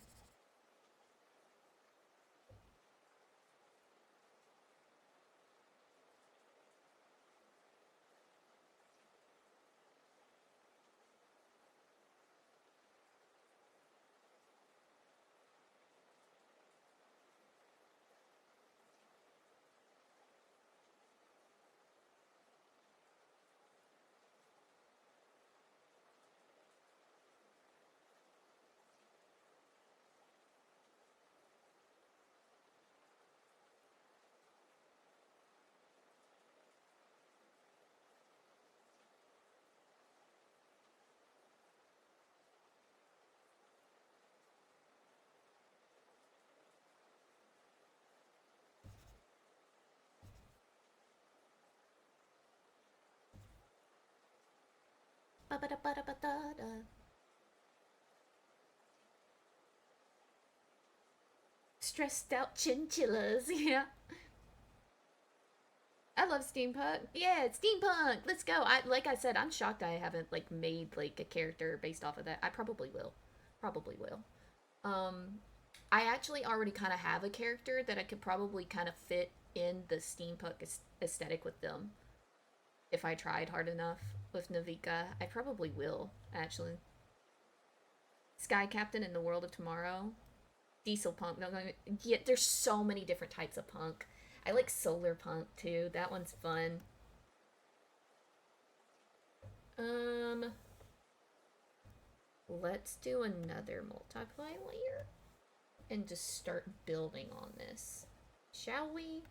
Speaker 1: Stressed out chinchillas, yeah. I love steampunk. Yeah, it's steampunk. Let's go. Like I said, I'm shocked I haven't like made like a character based off of that. I probably will. Probably will. Um I actually already kind of have a character that I could probably kind of fit in the steampunk aesthetic with them if I tried hard enough with Navika. I probably will, actually. Sky Captain in the World of Tomorrow. Diesel punk. No, no, yeah, there's so many different types of punk. I like solar punk too. That one's fun. Um, let's do another multiply layer and just start building on this. Shall we?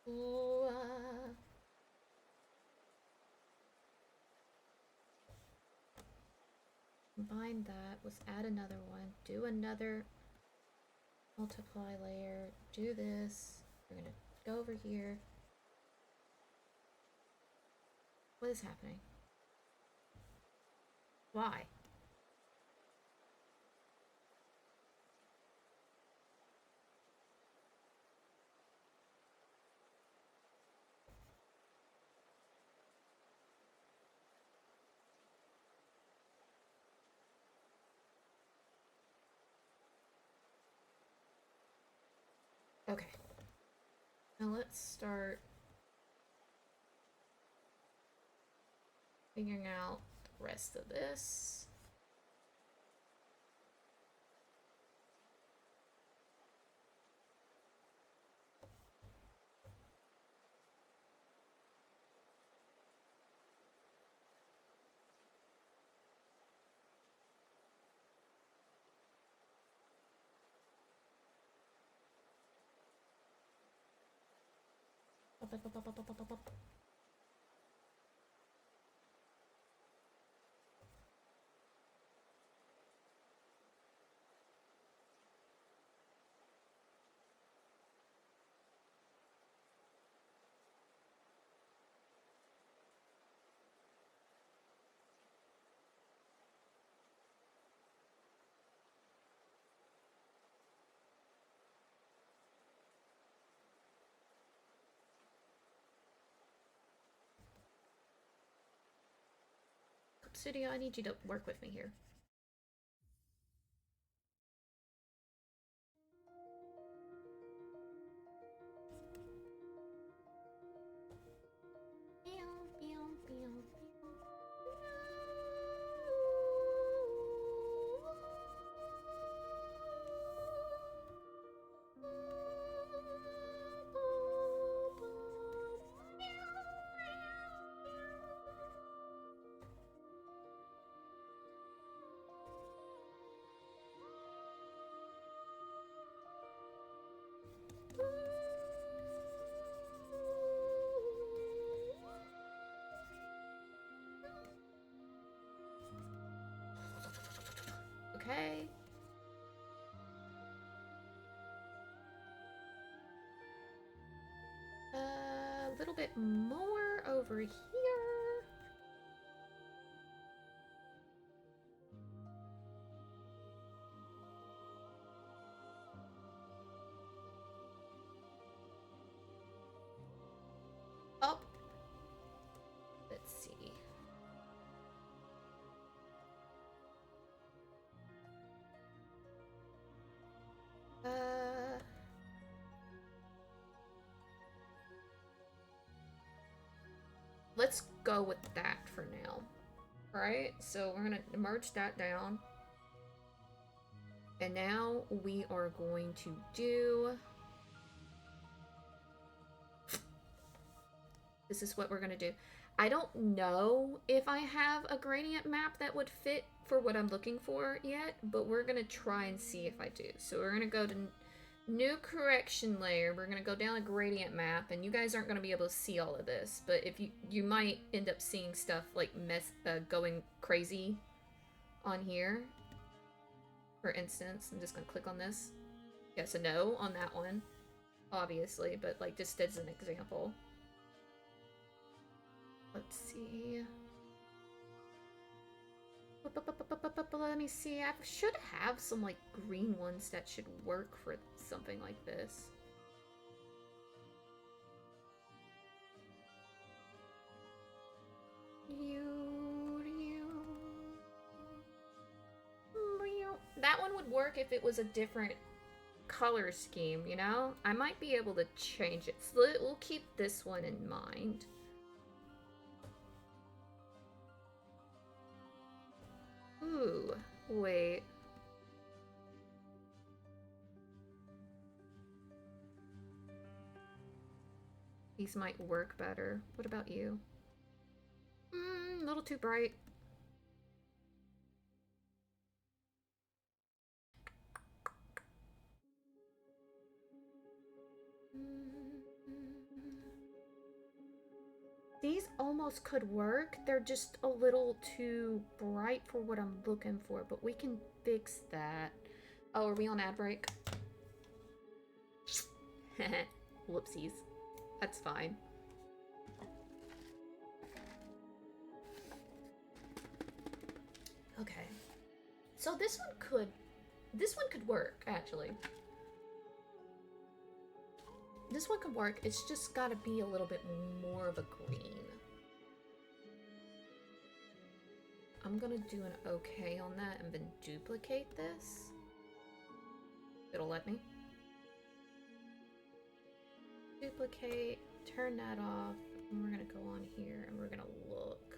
Speaker 1: Ooh, combine that. Let's add another one. Do another multiply layer. Do this. We're gonna go over here. What is happening? Why? Okay. Now let's start figuring out the rest of this. Studio, I need you to work with me here. Okay. A little bit more over here. Up. Let's see. Let's go with that for now. Alright, so we're gonna merge that down. And now we are going to do... This is what we're gonna do. I don't know if I have a gradient map that would fit for what I'm looking for yet, but we're gonna try and see if I do. So we're gonna go to new correction layer. We're gonna go down a gradient map, and you guys aren't gonna be able to see all of this, but if you might end up seeing stuff like going crazy on here. For instance, I'm just gonna click on this. Yes, a no on that one, obviously, but like just as an example. Let's see. Let me see. I should have some like green ones that should work for something like this. That one would work if it was a different color scheme, you know? I might be able to change it. So we'll keep this one in mind. Ooh, wait. These might work better. What about you? A little too bright. These almost could work. They're just a little too bright for what I'm looking for, but we can fix that. Oh, are we on ad break? Whoopsies. That's fine. Okay. So this one could work, actually. This one could work. It's just gotta be a little bit more of a green. I'm gonna do an okay on that and then duplicate this. It'll let me. Duplicate, turn that off, and we're gonna go on here and we're gonna look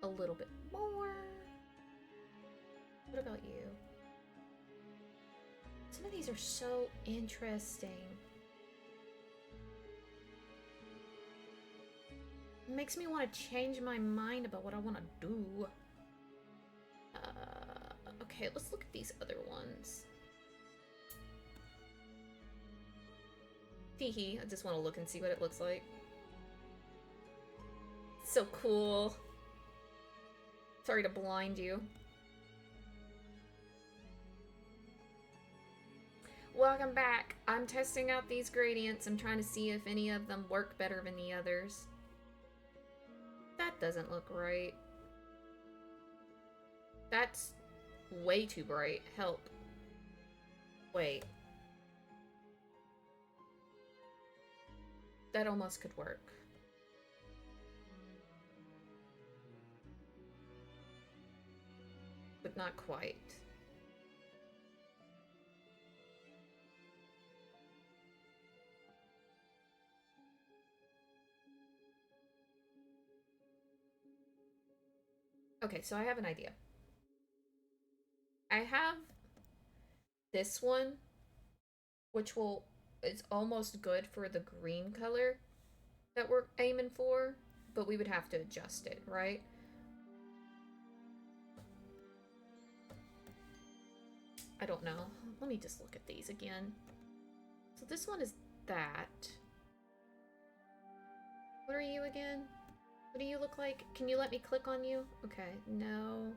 Speaker 1: a little bit more. What about you? Some of these are so interesting. It makes me want to change my mind about what I want to do. Okay, let's look at these other ones. Teehee, I just want to look and see what it looks like. So cool. Sorry to blind you. Welcome back. I'm testing out these gradients. I'm trying to see if any of them work better than the others. That doesn't look right. That's way too bright. Help. Wait. That almost could work. But not quite. Okay, so I have an idea. I have this one, which is almost good for the green color that we're aiming for, but we would have to adjust it, right? I don't know. Let me just look at these again. So this one is that. What are you again? What do you look like? Can you let me click on you? Okay, no.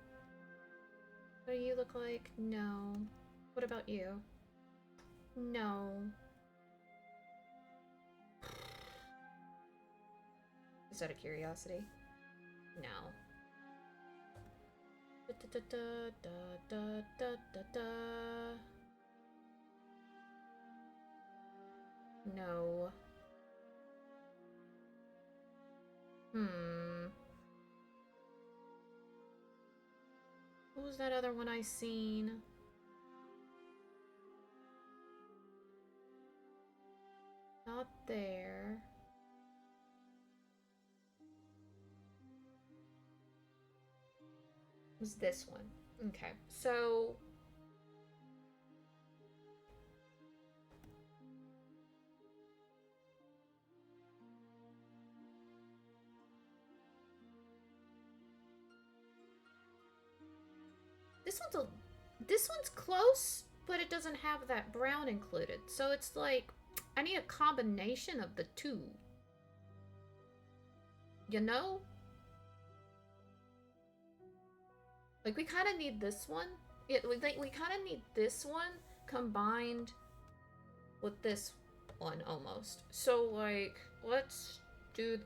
Speaker 1: What do you look like? No. What about you? No. Is that a curiosity? No. No. What was that other one I seen? Not there. It was this one. Okay, so This one's close, but it doesn't have that brown included. So it's like, I need a combination of the two. You know? Like, we kind of need this one. We kind of need this one combined with this one almost. So, like, let's do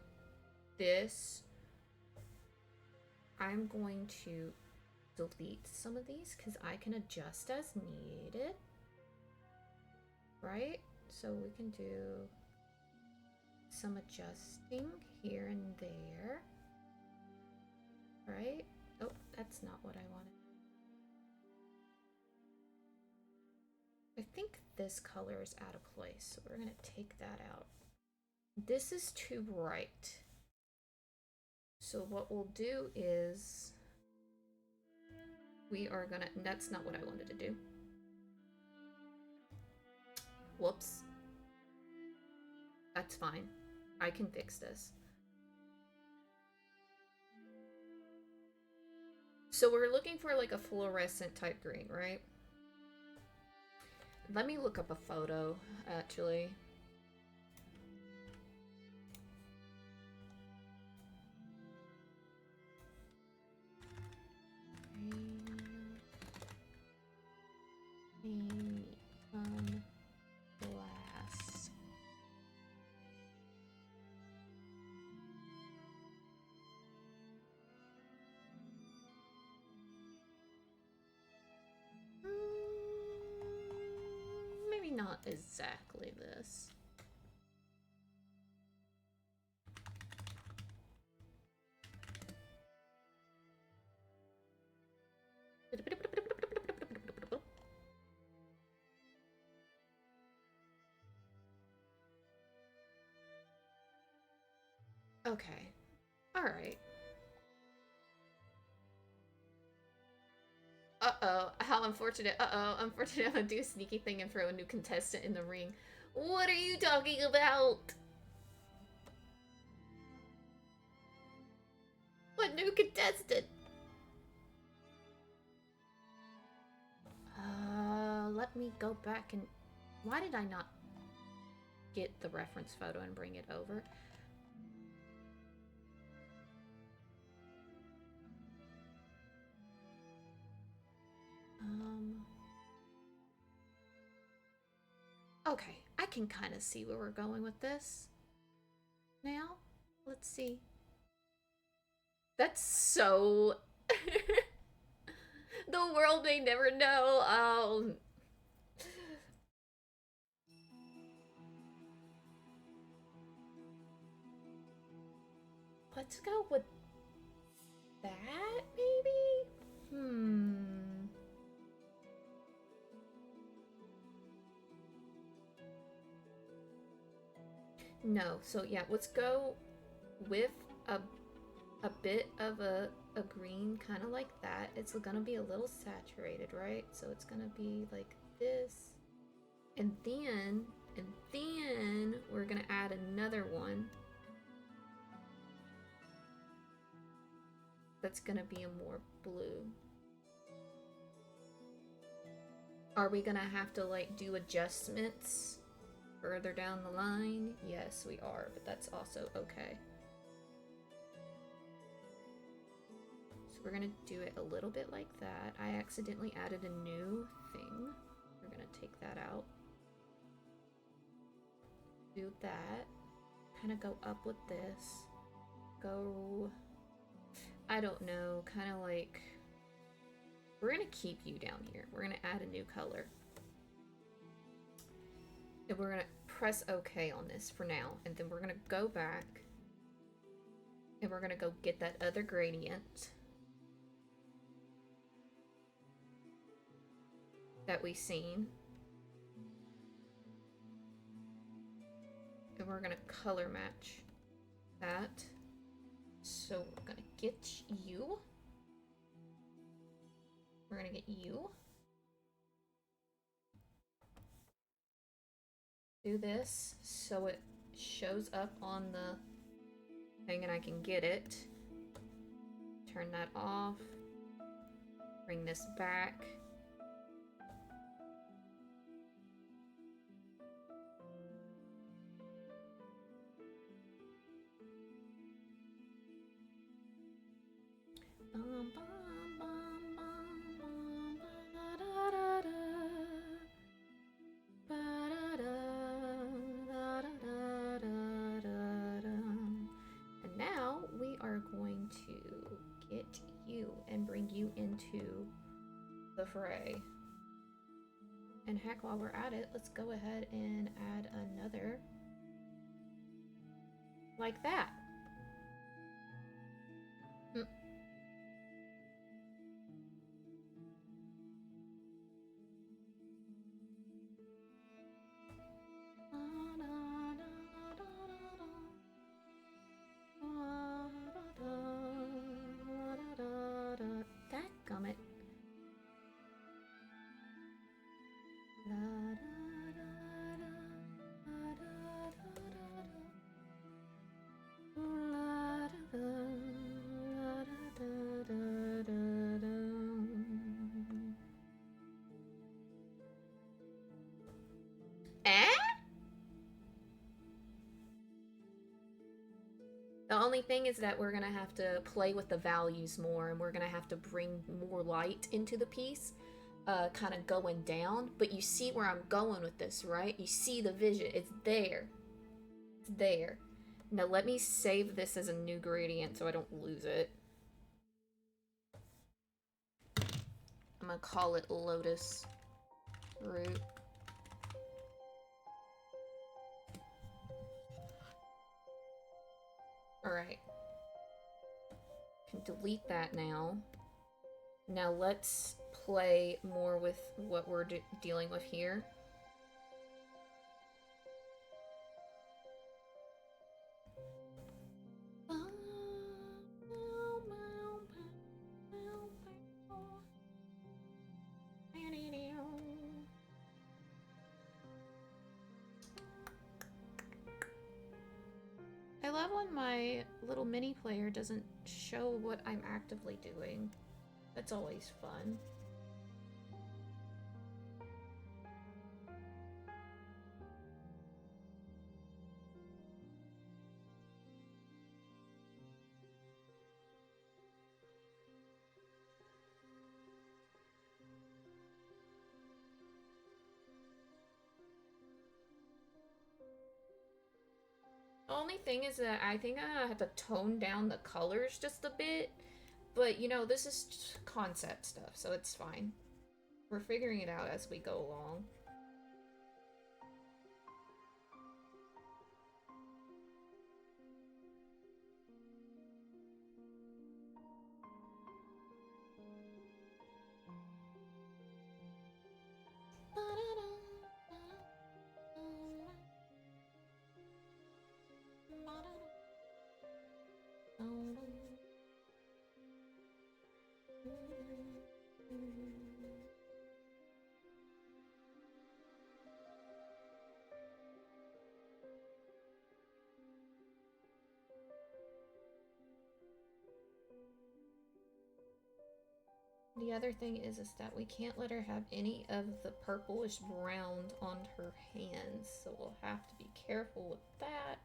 Speaker 1: this. I'm going to delete some of these because I can adjust as needed. Right? So we can do some adjusting here and there. Right? Oh, that's not what I wanted. I think this color is out of place, so we're gonna take that out. This is too bright. So what we'll do is we are gonna, that's not what I wanted to do. Whoops. That's fine. I can fix this. So we're looking for like a fluorescent type green, right? Let me look up a photo, actually. Glass. Maybe not exactly this. Okay. Alright. Uh-oh. How unfortunate. Uh-oh. Unfortunate. I'm gonna do a sneaky thing and throw a new contestant in the ring. What are you talking about? What new contestant? Let me go back and... Why did I not get the reference photo and bring it over? Okay, I can kind of see where we're going with this. Now, let's see. That's so... The world may never know. Let's go with that, maybe? No, so yeah, let's go with a bit of a green, kind of like that. It's gonna be a little saturated, right? So it's gonna be like this. And then we're gonna add another one. That's gonna be a more blue. Are we gonna have to like do adjustments further down the line? Yes, we are, but that's also okay. So we're gonna do it a little bit like that. I accidentally added a new thing. We're gonna take that out. Do that. Kind of go up with this. Go... I don't know, kind of like... We're gonna keep you down here. We're gonna add a new color. And we're gonna press OK on this for now. And then we're gonna go back. And we're gonna go get that other gradient that we seen. And we're gonna color match that. So we're gonna get you. We're gonna get you. Do this so it shows up on the thing and I can get it. Turn that off. Bring this back. we are going to get you and bring you into the fray. And heck, while we're at it, let's go ahead and add another like that. Dadgummit. The only thing is that we're gonna have to play with the values more, and we're gonna have to bring more light into the piece, kind of going down. But you see where I'm going with this, right? You see the vision. It's there. It's there. Now let me save this as a new gradient so I don't lose it. I'm gonna call it Lotus Root. Alright. Can delete that now. Now let's play more with what we're dealing with here. I love when my little mini player doesn't show what I'm actively doing. That's always fun. The only thing is that I think I have to tone down the colors just a bit, but you know, this is concept stuff, so it's fine. We're figuring it out as we go along. The other thing is that we can't let her have any of the purplish brown on her hands, so we'll have to be careful with that.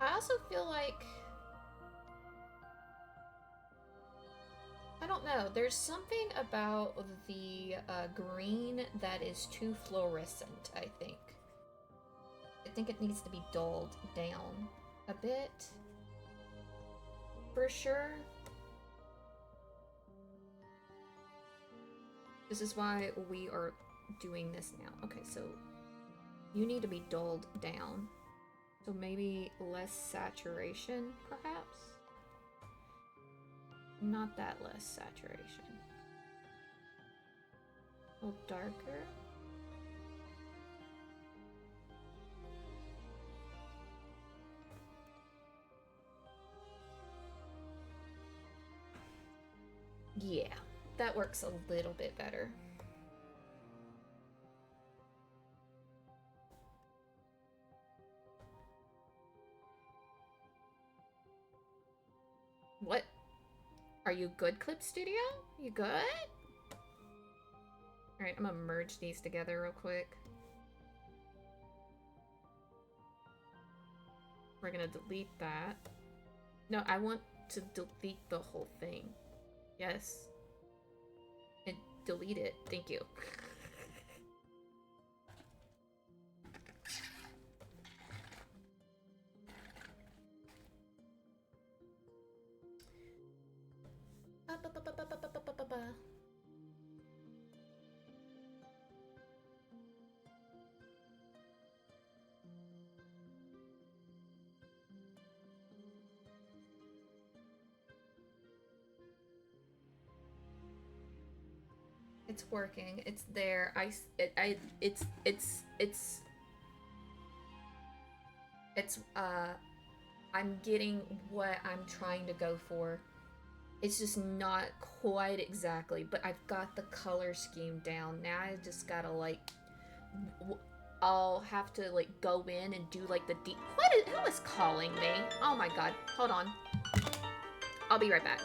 Speaker 1: I also feel like, I don't know, there's something about the green that is too fluorescent, I think. I think it needs to be dulled down a bit. For sure. This is why we are doing this now. Okay, so you need to be dulled down. So maybe less saturation, perhaps? Not that less saturation. A little darker. Yeah, that works a little bit better. What? Are you good, Clip Studio? You good? Alright, I'm gonna merge these together real quick. We're gonna delete that. No, I want to delete the whole thing. Yes. And delete it. Thank you. It's working. It's there. I'm getting what I'm trying to go for. It's just not quite exactly, but I've got the color scheme down. Now I just gotta like, I'll have to like go in and do like the deep. Who is calling me? Oh my god. Hold on. I'll be right back.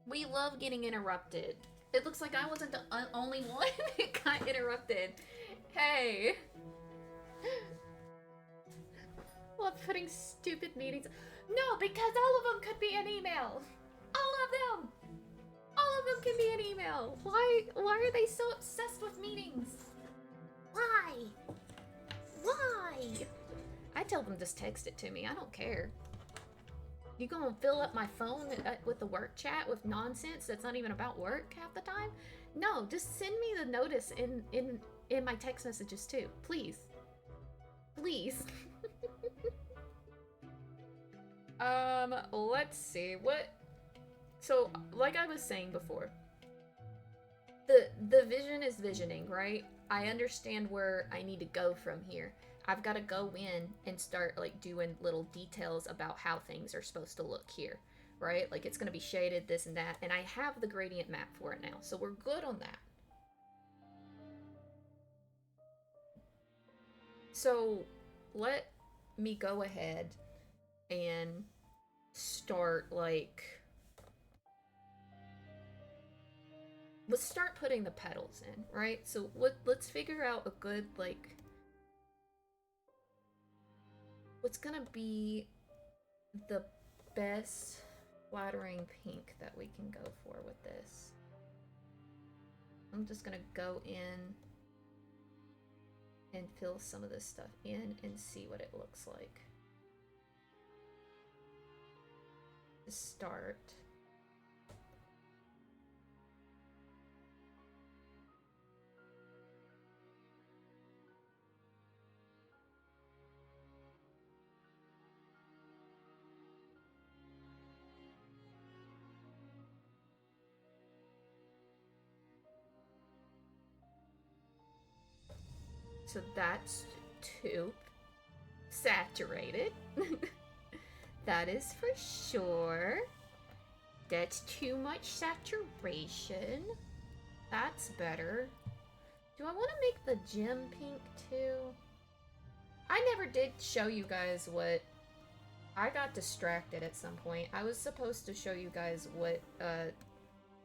Speaker 1: We love getting interrupted. It looks like I wasn't the only one that got interrupted. Hey. Love putting stupid meetings. No, because all of them could be an email. All of them. All of them can be an email. Why are they so obsessed with meetings? Why? Why? I tell them just text it to me. I don't care. You gonna fill up my phone with the work chat with nonsense that's not even about work half the time? No, just send me the notice in my text messages too, please. Please. Let's see what. So, like I was saying before, the vision is visioning, right? I understand where I need to go from here. I've got to go in and start like doing little details about how things are supposed to look here, right? Like it's going to be shaded, this and that, and I have the gradient map for it now, so we're good on that. So let me go ahead and start like, let's start putting the petals in, right? So let's figure out a good like, what's gonna be the best flattering pink that we can go for with this. I'm just gonna go in and fill some of this stuff in and see what it looks like. To start. So that's too saturated. That is for sure. That's too much saturation. That's better. Do I want to make the gym pink too? I never did show you guys what... I got distracted at some point. I was supposed to show you guys what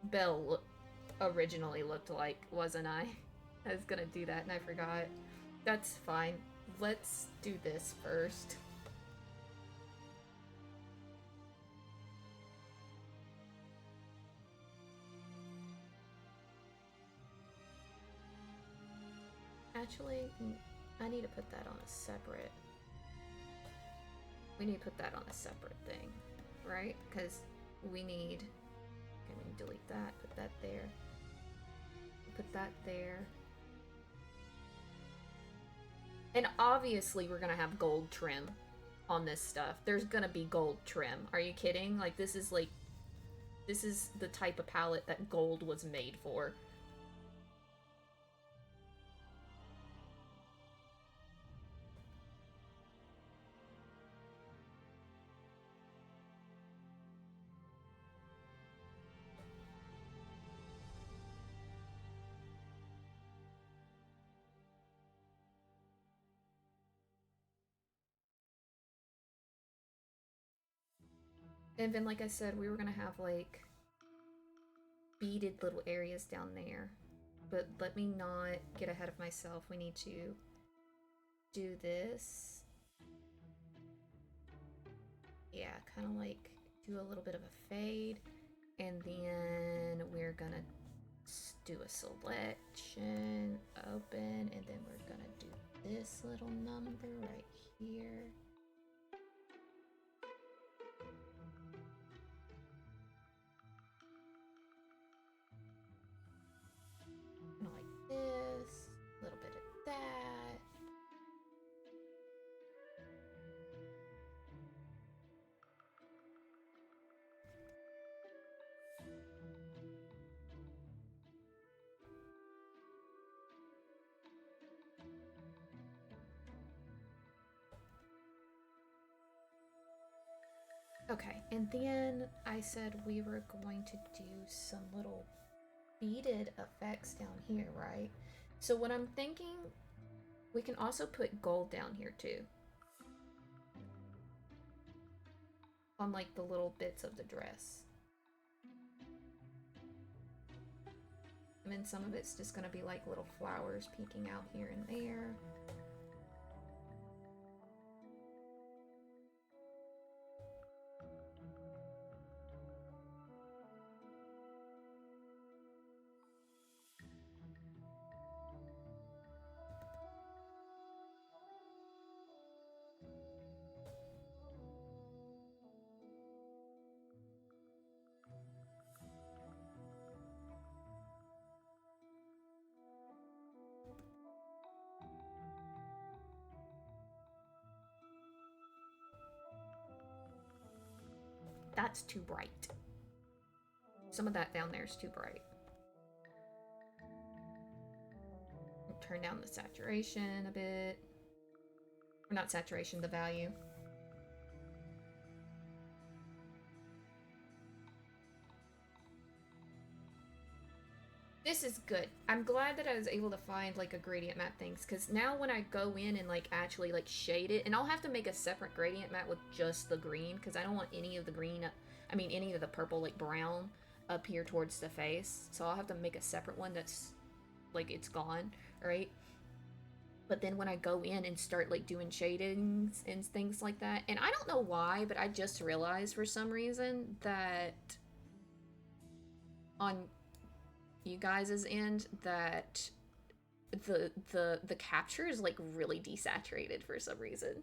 Speaker 1: Belle originally looked like, wasn't I? I was gonna do that and I forgot. That's fine. Let's do this first. Actually, I need to put that on a separate... We need to put that on a separate thing, right? Because we need... Okay, we can delete that, put that there. Put that there. And obviously we're gonna have gold trim on this stuff. There's gonna be gold trim. Are you kidding? Like, this is like... This is the type of palette that gold was made for. And then, like I said, we were gonna have, like, beaded little areas down there. But let me not get ahead of myself. We need to do this. Yeah, kind of like do a little bit of a fade. And then we're gonna do a selection, open, and then we're gonna do this little number right here. Like this, a little bit of that. Okay, and then I said we were going to do some little beaded effects down here, right? So what I'm thinking, we can also put gold down here too. On like the little bits of the dress. And then some of it's just gonna be like little flowers peeking out here and there. That's too bright. Some of that down there is too bright. Turn down the saturation a bit. Or not saturation, the value. This is good. I'm glad that I was able to find like a gradient map things, because now when I go in and like actually like shade it, and I'll have to make a separate gradient map with just the green, because I don't want any of the green, I mean any of the purple like brown up here towards the face. So I'll have to make a separate one that's like it's gone, right? But then when I go in and start like doing shadings and things like that, and I don't know why, but I just realized for some reason that on you guys' end that the capture is like really desaturated for some reason.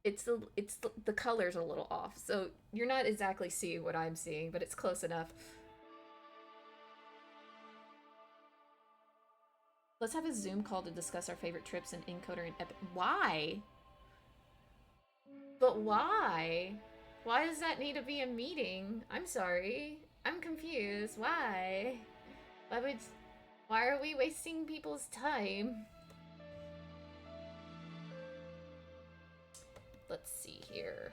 Speaker 1: The colors are a little off, so you're not exactly seeing what I'm seeing, but it's close enough. Let's have a Zoom call to discuss our favorite trips in Encoder and Epic. Why? But why? Why does that need to be a meeting? I'm sorry. I'm confused. Why? Why are we wasting people's time? Let's see here.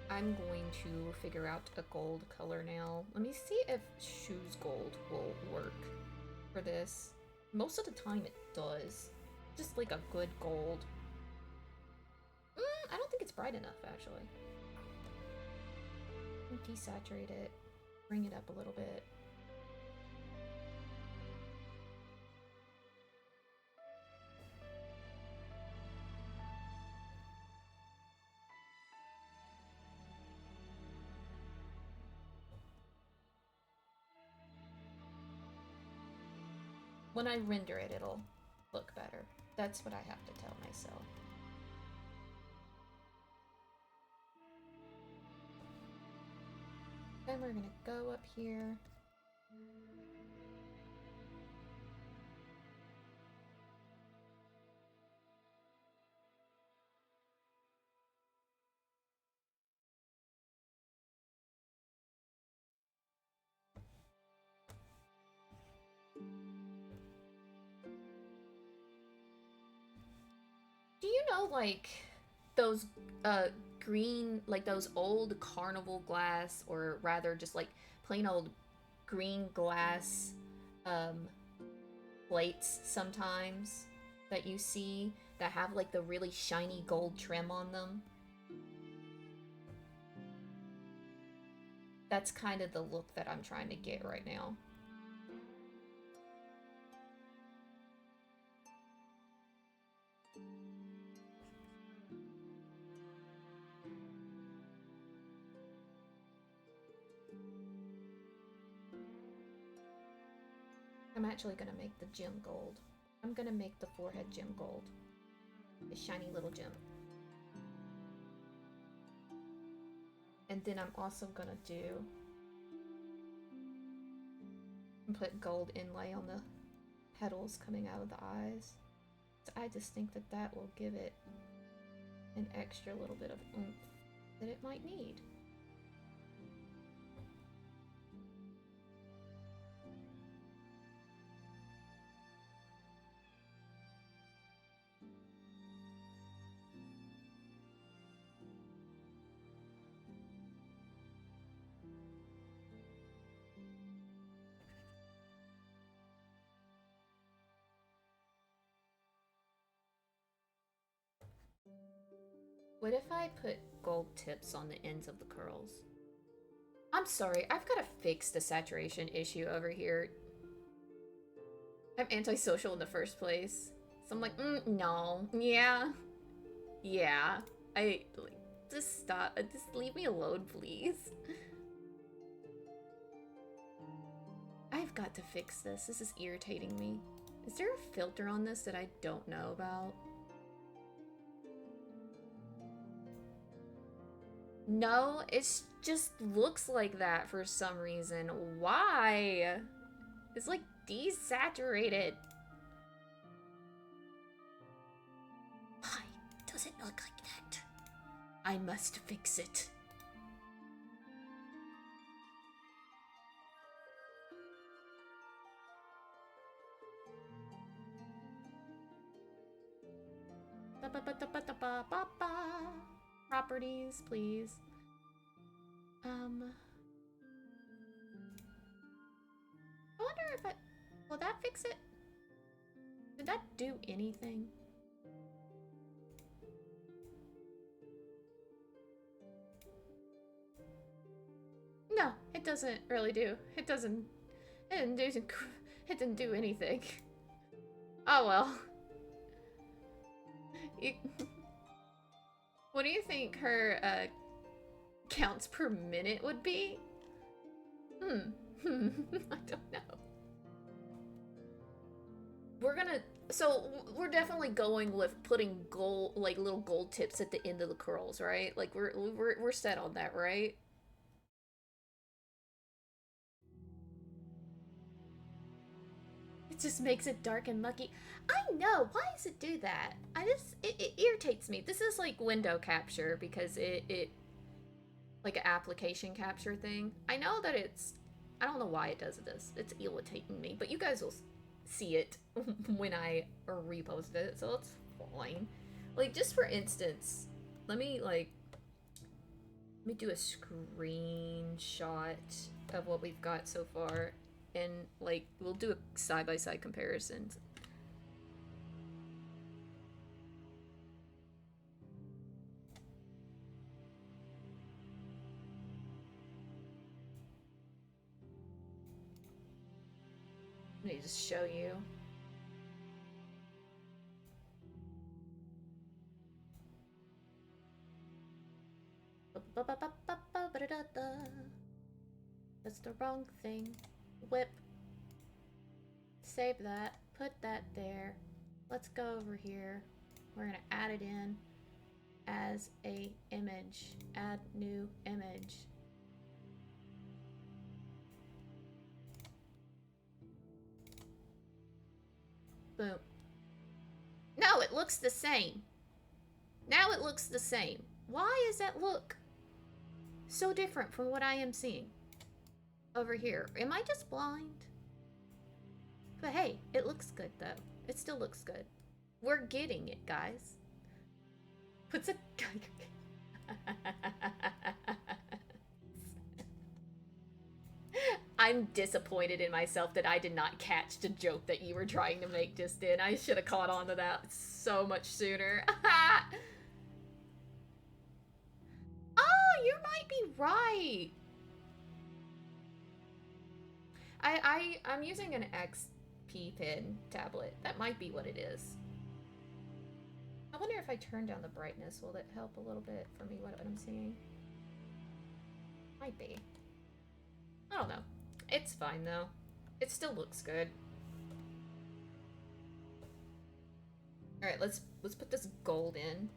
Speaker 1: I'm going to figure out a gold color now. Let me see if shoes gold will work for this. Most of the time it does. Just like a good gold. I don't think it's bright enough, actually. Desaturate it. Bring it up a little bit. When I render it, it'll look better. That's what I have to tell myself. Then we're gonna go up here. Do you know, like, those green, like those old carnival glass, or rather just like plain old green glass plates sometimes that you see that have like the really shiny gold trim on them? That's kind of the look that I'm trying to get right now. I'm actually gonna make the gem gold. I'm gonna make the forehead gem gold. The shiny little gem. And then I'm also gonna do and put gold inlay on the petals coming out of the eyes. So I just think that that will give it an extra little bit of oomph that it might need. What if I put gold tips on the ends of the curls? I'm sorry, I've got to fix the saturation issue over here. I'm antisocial in the first place. So I'm like, no. Yeah. Yeah. Just stop. Just leave me alone, please. I've got to fix this. This is irritating me. Is there a filter on this that I don't know about? No, it just looks like that for some reason. Why? It's like desaturated. Why does it look like that? I must fix it. Properties, please. I wonder if will that fix it? Did that do anything? No, it doesn't really do. It didn't do anything. Oh well. What do you think her counts per minute would be? I don't know. We're gonna, so we're definitely going with putting gold, like little gold tips at the end of the curls, right? Like we're set on that, right? It just makes it dark and mucky. I know. Why does it do that? It irritates me. This is like window capture because it like an application capture thing. I know that I don't know why it does this. It's irritating me, but you guys will see it when I repost it, so it's fine. Like just for instance, let me like let me do a screenshot of what we've got so far, and like we'll do a side-by-side comparison. Let me just show you. That's the wrong thing. Whip. Save that. Put that there. Let's go over here. We're gonna add it in as a image. Add new image. Boom. No, it looks the same. Now it looks the same. Why does that look so different from what I am seeing over here? Am I just blind? But hey, it looks good though. It still looks good. We're getting it, guys. Puts a... I'm disappointed in myself that I did not catch the joke that you were trying to make just then. I should have caught on to that so much sooner. Oh, you might be right. I'm using an XP Pen tablet. That might be what it is. I wonder if I turn down the brightness, will that help a little bit for me what I'm seeing? Might be. I don't know. It's fine though. It still looks good. All right, let's put this gold in.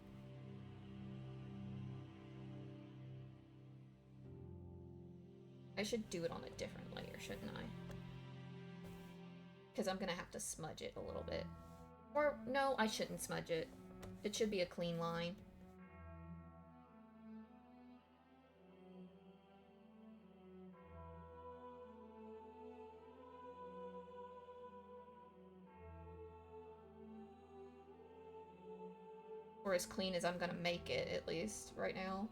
Speaker 1: I should do it on a different layer, shouldn't I? Because I'm gonna have to smudge it a little bit. Or no, I shouldn't smudge it. It should be a clean line. Or as clean as I'm gonna make it, at least, right now.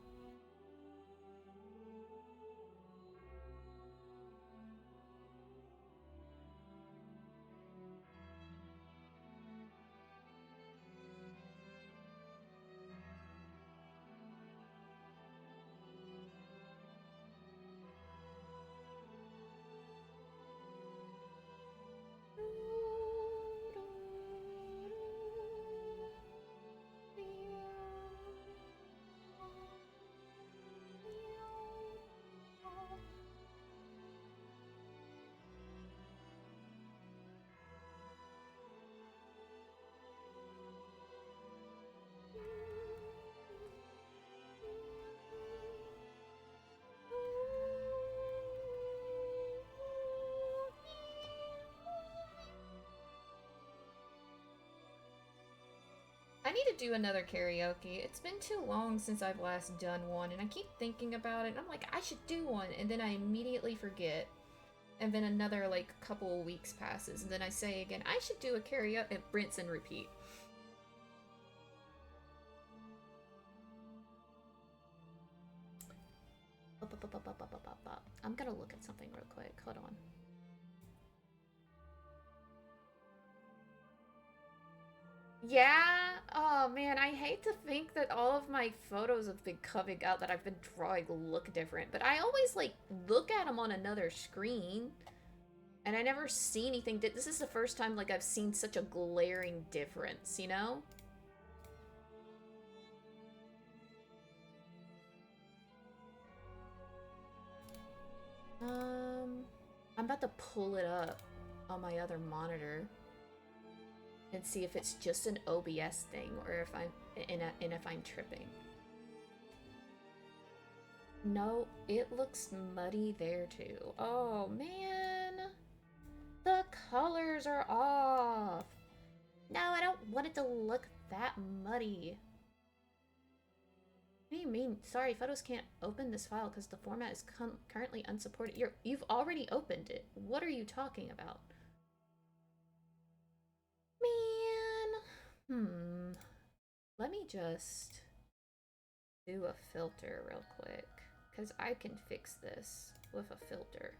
Speaker 1: I need to do another karaoke. It's been too long since I've last done one, and I keep thinking about it, and I'm like, I should do one, and then I immediately forget. And then another, like, couple weeks passes, and then I say again, I should do a karaoke, and rinse and repeat. I'm gonna look at something real quick. Hold on. Yeah. Oh man, I hate to think that all of my photos have been coming out that I've been drawing look different, but I always like look at them on another screen, and I never see anything. This is the first time like I've seen such a glaring difference, you know? I'm about to pull it up on my other monitor. and see if it's just an OBS thing or if I'm tripping. No, it looks muddy there too. Oh man, the colors are off. No, I don't want it to look that muddy. What do you mean? Sorry, photos can't open this file because the format is currently unsupported. You've already opened it. What are you talking about? Man. Let me just do a filter real quick because I can fix this with a filter.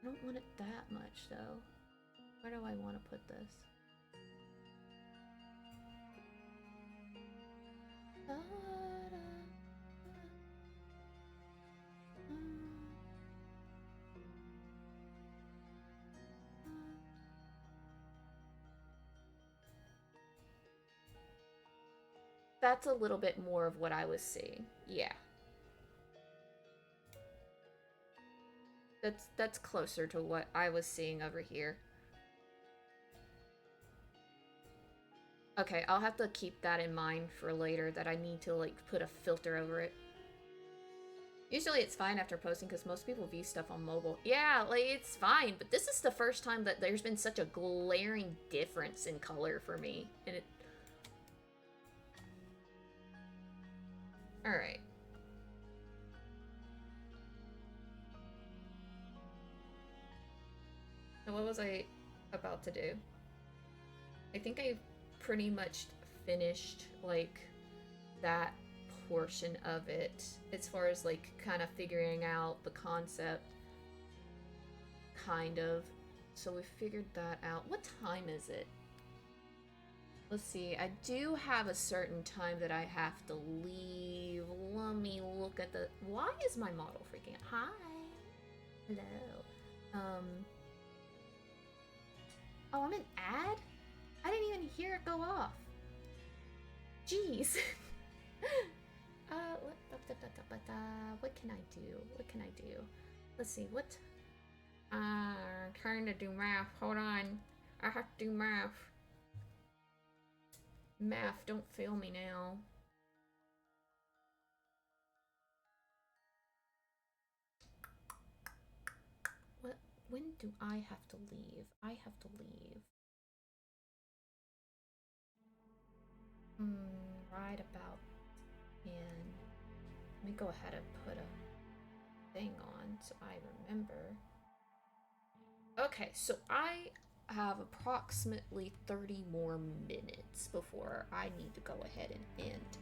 Speaker 1: I don't want it that much though. Where do I want to put this? That's a little bit more of what I was seeing. Yeah. That's closer to what I was seeing over here. Okay, I'll have to keep that in mind for later, that I need to like put a filter over it. Usually it's fine after posting because most people view stuff on mobile. Yeah, like it's fine, but this is the first time that there's been such a glaring difference in color for me. And it... Alright. So what was I about to do? I think I pretty much finished like that portion of it as far as like kind of figuring out the concept, kind of. So we figured that out. What time is it? Let's see, I do have a certain time that I have to leave. Let me look at the... Why is my model freaking out? Hi. Hello. Oh, I'm an ad? I didn't even hear it go off. Jeez. What can I do? What can I do? Let's see, what? Trying to do math. Hold on. I have to do math. Math, don't fail me now. What? When do I have to leave? I have to leave. Right about in. Let me go ahead and put a thing on so I remember. Okay, so I have approximately 30 more minutes before I need to go ahead and end.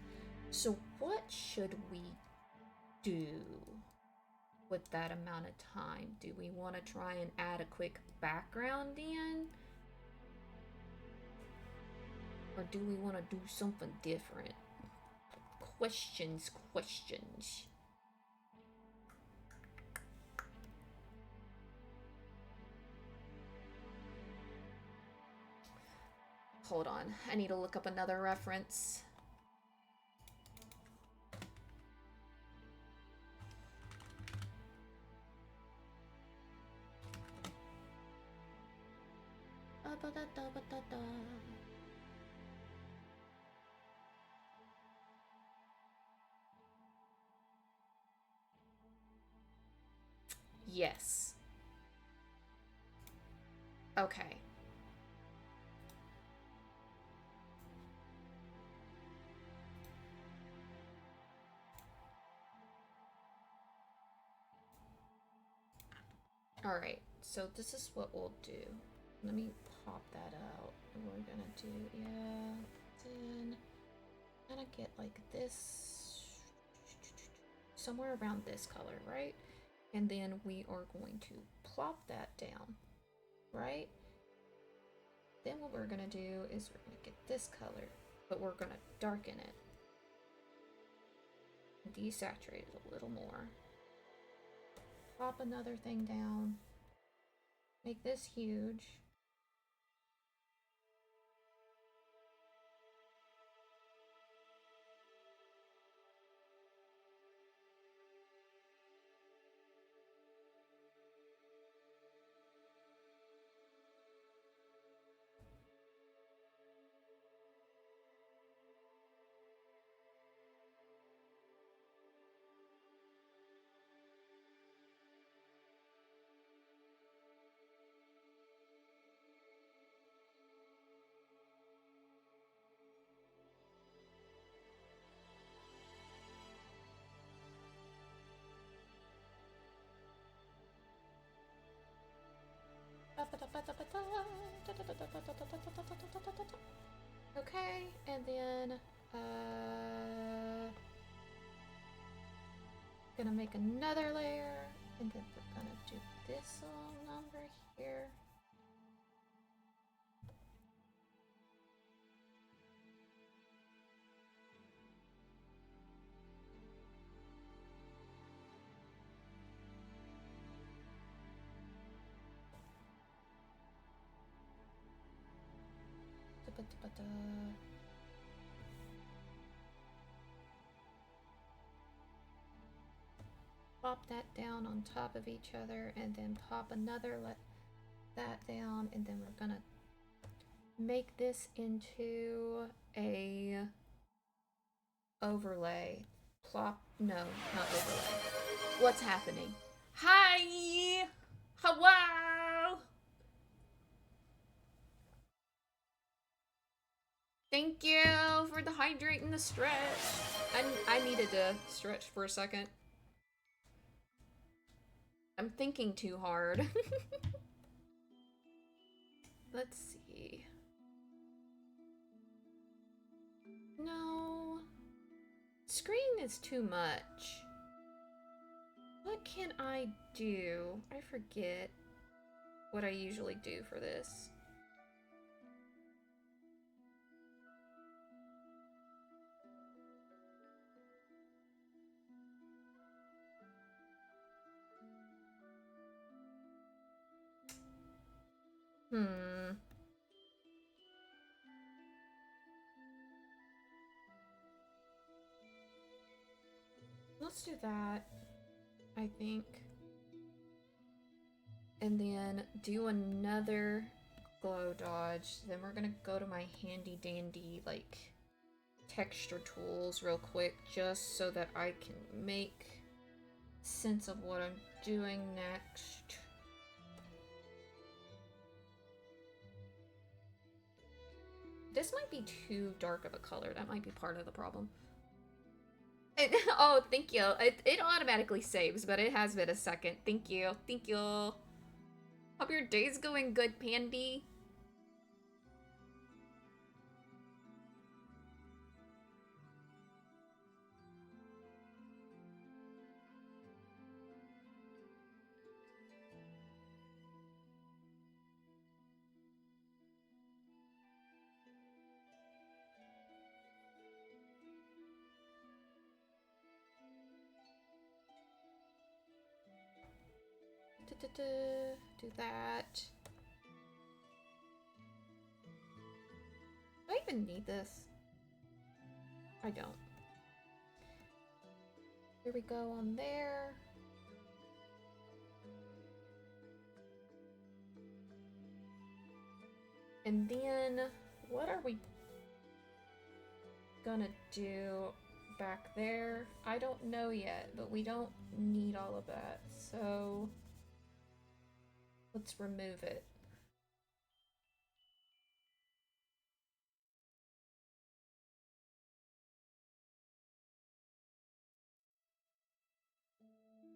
Speaker 1: So what should we do with that amount of time? Do we want to try and add a quick background in? Or do we want to do something different? Questions. Hold on, I need to look up another reference. Yes. Okay. Alright, so this is what we'll do. Let me pop that out. We're gonna do, yeah, then gonna get like this, somewhere around this color, right? And then we are going to plop that down, right? Then what we're gonna do is we're gonna get this color, but we're gonna darken it. Desaturate it a little more. Pop another thing down. Make this huge. Okay, and then gonna make another layer, and then we're gonna do this little number here. Pop that down on top of each other, and then pop another, let that down, and then we're gonna make this into a overlay. Plop, no, not overlay. What's happening? Hi! Hello! Thank you for the hydrate and the stretch. I needed to stretch for a second. I'm thinking too hard. Let's see. No. Screen is too much. What can I do? I forget what I usually do for this. Let's do that, I think. And then do another glow dodge. Then we're gonna go to my handy dandy, like, texture tools real quick, just so that I can make sense of what I'm doing next. This might be too dark of a color. That might be part of the problem. Oh, thank you. It automatically saves, but it has been a second. Thank you. Thank you. Hope your day's going good, Pandy. Do that. Do I even need this? I don't. Here we go on there. And then, what are we gonna do back there? I don't know yet, but we don't need all of that, so let's remove it.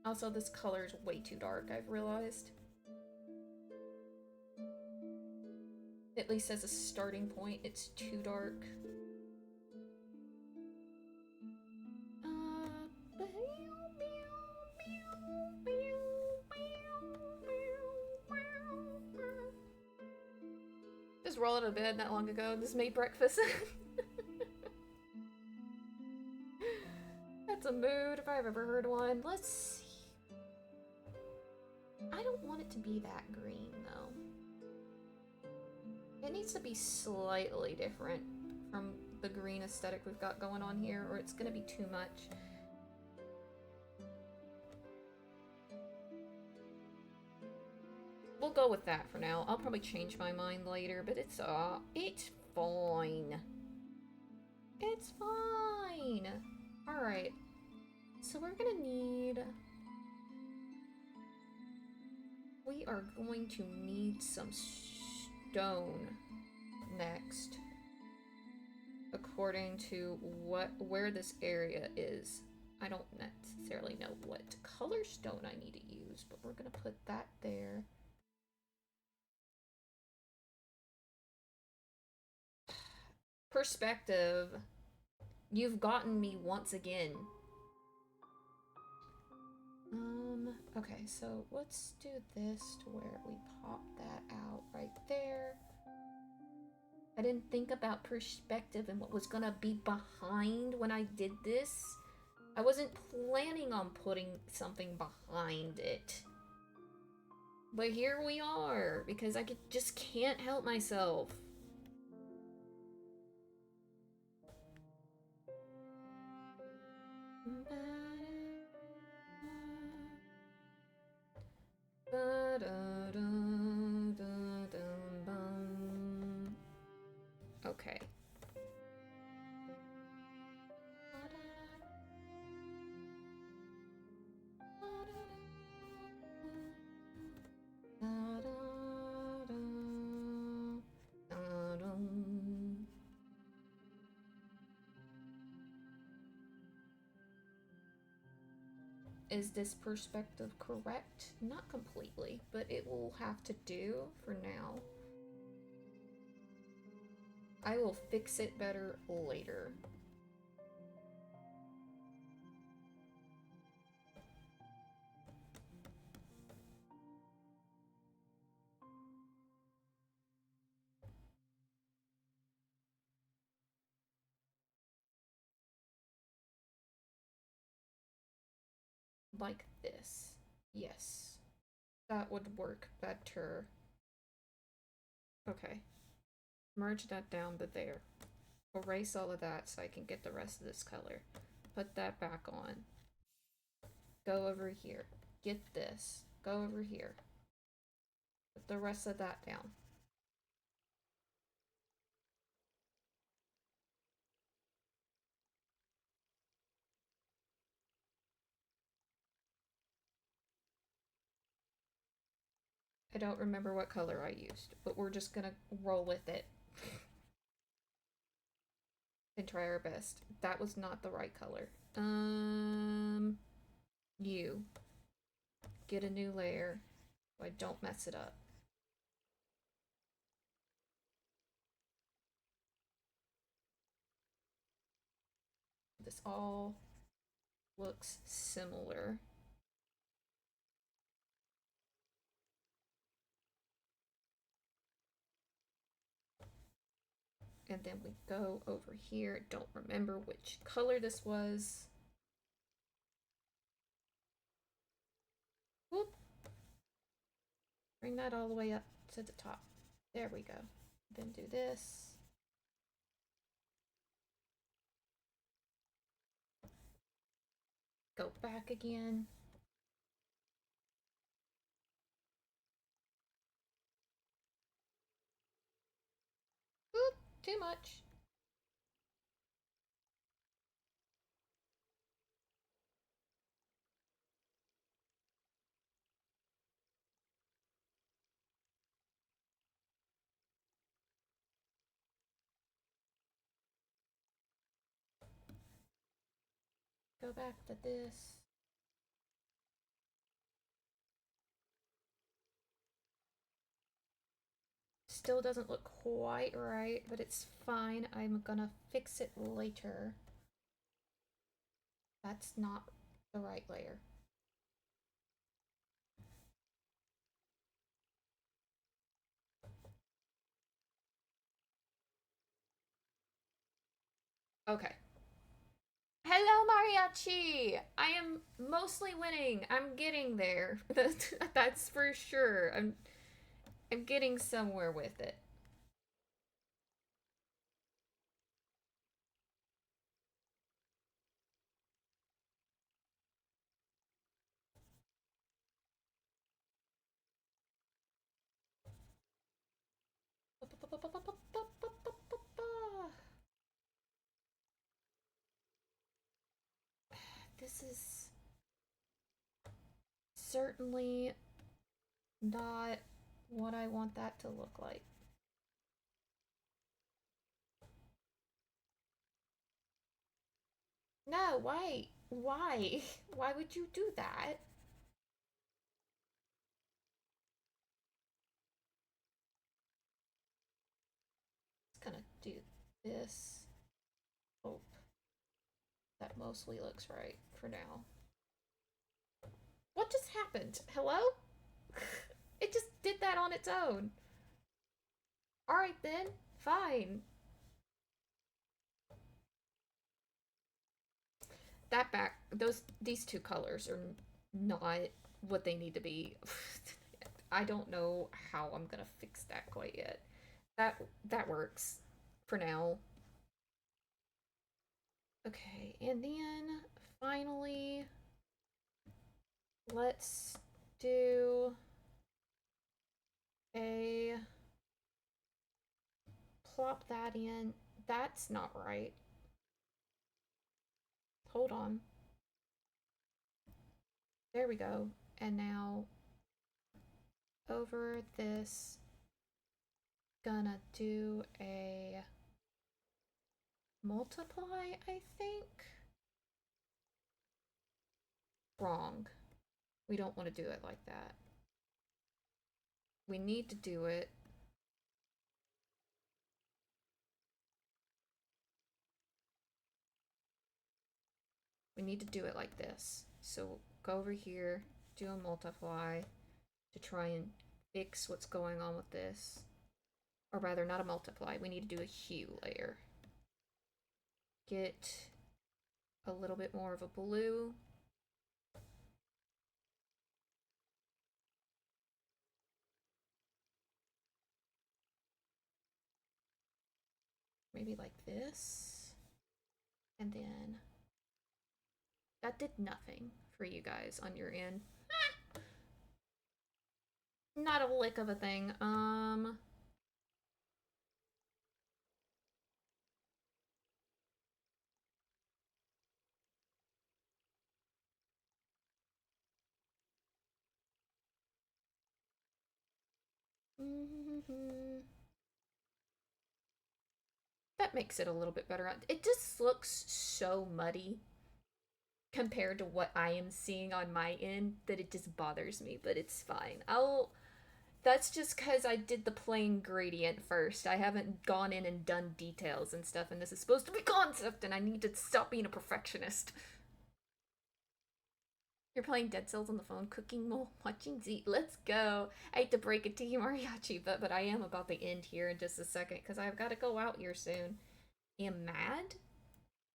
Speaker 1: Also, this color is way too dark, I've realized. At least as a starting point, it's too dark. Just roll out of bed not long ago and just made breakfast. That's amazing. mood if I've ever heard one. Let's see. I don't want it to be that green, though. It needs to be slightly different from the green aesthetic we've got going on here, or it's gonna be too much. We'll go with that for now. I'll probably change my mind later, but it's fine. It's fine. Alright. So we're gonna need... We are going to need some stone next. According to where this area is. I don't necessarily know what color stone I need to use, but we're gonna put that there. Perspective. You've gotten me once again. Okay, so let's do this to where we pop that out right there. I didn't think about perspective and what was gonna be behind when I did this. I wasn't planning on putting something behind it. But here we are, because I just can't help myself. Okay. Is this perspective correct? Not completely, but it will have to do for now. I will fix it better later. Like this. Yes. That would work better. Okay. Merge that down to there. Erase all of that so I can get the rest of this color. Put that back on. Go over here. Get this. Go over here. Put the rest of that down. I don't remember what color I used, but we're just gonna roll with it. And try our best. That was not the right color. You. Get a new layer so I don't mess it up. This all looks similar. And then we go over here. Don't remember which color this was. Whoop. Bring that all the way up to the top. There we go. Then do this. Go back again. Oop, too much. Go back to this. Still doesn't look quite right, but it's fine. I'm gonna fix it later. That's not the right layer. Okay. Hello, Mariachi! I am mostly winning. I'm getting there. That's for sure. I'm getting somewhere with it. This is certainly not what I want that to look like. No, why? Why? Why would you do that? Just gonna do this. Hope that mostly looks right for now. What just happened? Hello? It just did that on its own. Alright then, fine. That back, these two colors are not what they need to be. I don't know how I'm gonna fix that quite yet. That works for now. Okay, and then finally, let's do a plop that in. That's not right. Hold on. There we go. And now over this, gonna do a multiply, I think. Wrong. We don't want to do it like that. We need to do it. We need to do it like this. So go over here, do a multiply to try and fix what's going on with this. Or rather, not a multiply. We need to do a hue layer. Get a little bit more of a blue. Maybe like this. And then that did nothing for you guys on your end. Not a lick of a thing. That makes it a little bit better. It just looks so muddy compared to what I am seeing on my end that it just bothers me, but it's fine. That's just because I did the plain gradient first. I haven't gone in and done details and stuff, and this is supposed to be concept, and I need to stop being a perfectionist. You're playing Dead Cells on the phone, cooking while watching Z. Let's go. I hate to break it to you, Mariachi, but I am about to end here in just a second because I've got to go out here soon. Am mad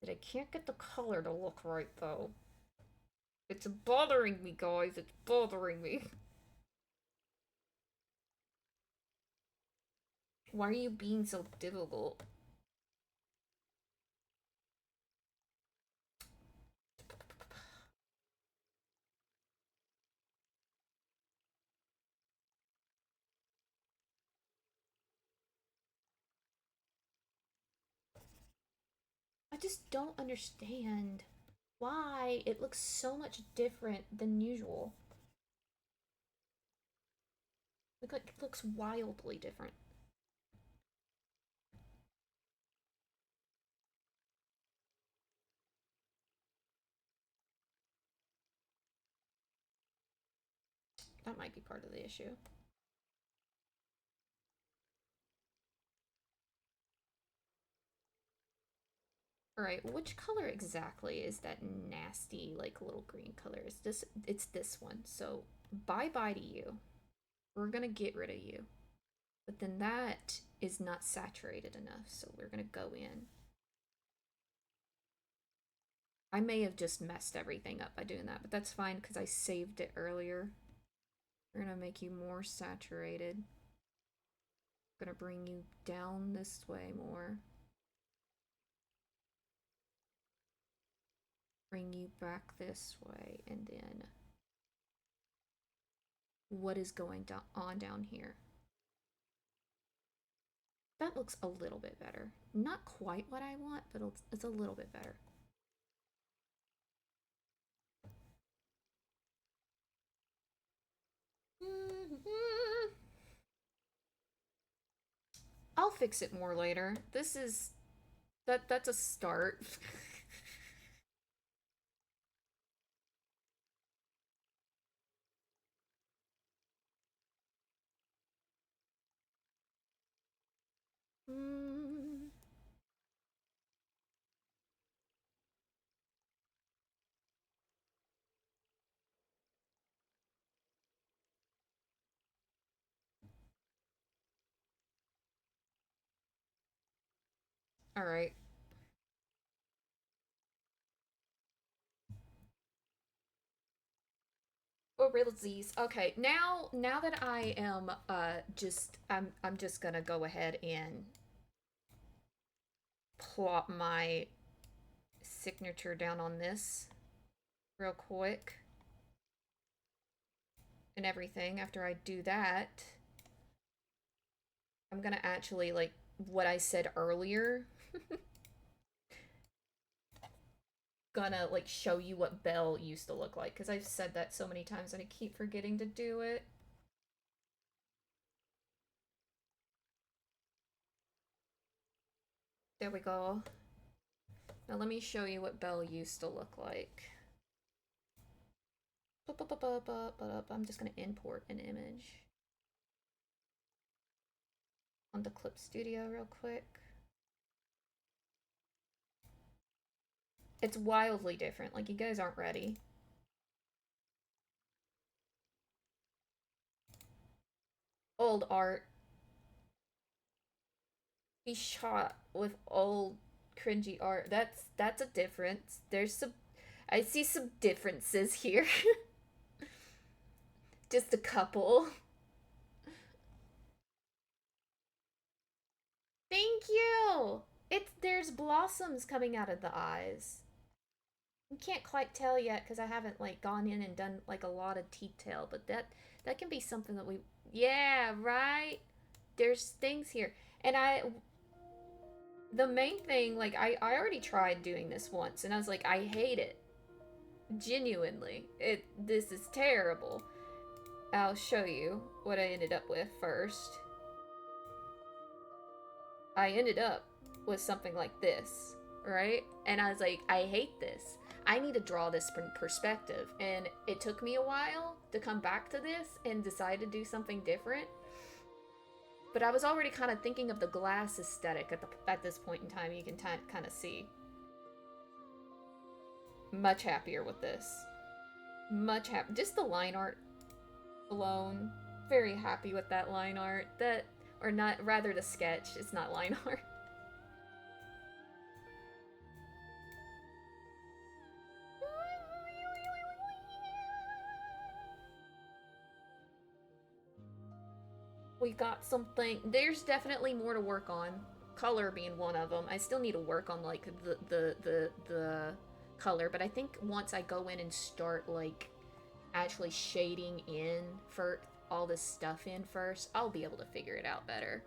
Speaker 1: that I can't get the color to look right though. It's bothering me, guys. It's bothering me. Why are you being so difficult? I just don't understand why it looks so much different than usual. Like it looks wildly different. That might be part of the issue. Alright, which color exactly is that nasty, like, little green color? It's this one. So, bye-bye to you. We're gonna get rid of you. But then that is not saturated enough, so we're gonna go in. I may have just messed everything up by doing that, but that's fine because I saved it earlier. We're gonna make you more saturated. Gonna bring you down this way more. Bring you back this way, and then what is going on down here? That looks a little bit better. Not quite what I want, but it's a little bit better. I'll fix it more later. This is that's a start. All right. Oh, realsies. Okay, now that I am I'm just gonna go ahead and plop my signature down on this real quick and everything. After I do that, I'm gonna actually like what I said earlier. Gonna like show you what Belle used to look like because I've said that so many times and I keep forgetting to do it. There we go. Now let me show you what Belle used to look like. I'm just gonna import an image onto Clip Studio real quick. It's wildly different. Like, you guys aren't ready. Old art. He shot with old cringy art. That's a difference. There's some I see some differences here. Just a couple. Thank you. There's blossoms coming out of the eyes. You can't quite tell yet because I haven't like gone in and done like a lot of detail, but that can be something that we yeah, right? There's things here. And the main thing, like I already tried doing this once and I was like, I hate it. Genuinely. This is terrible. I'll show you what I ended up with first. I ended up with something like this, right? And I was like, I hate this. I need to draw this from perspective. And it took me a while to come back to this and decide to do something different. But I was already kind of thinking of the glass aesthetic at this point in time. You can kind of see. Much happier with this. Much happy. Just the line art alone. Very happy with that line art. Or not, rather the sketch. It's not line art. We got something. There's definitely more to work on. Color being one of them. I still need to work on like the color, but I think once I go in and start like actually shading in for all this stuff in first, I'll be able to figure it out better.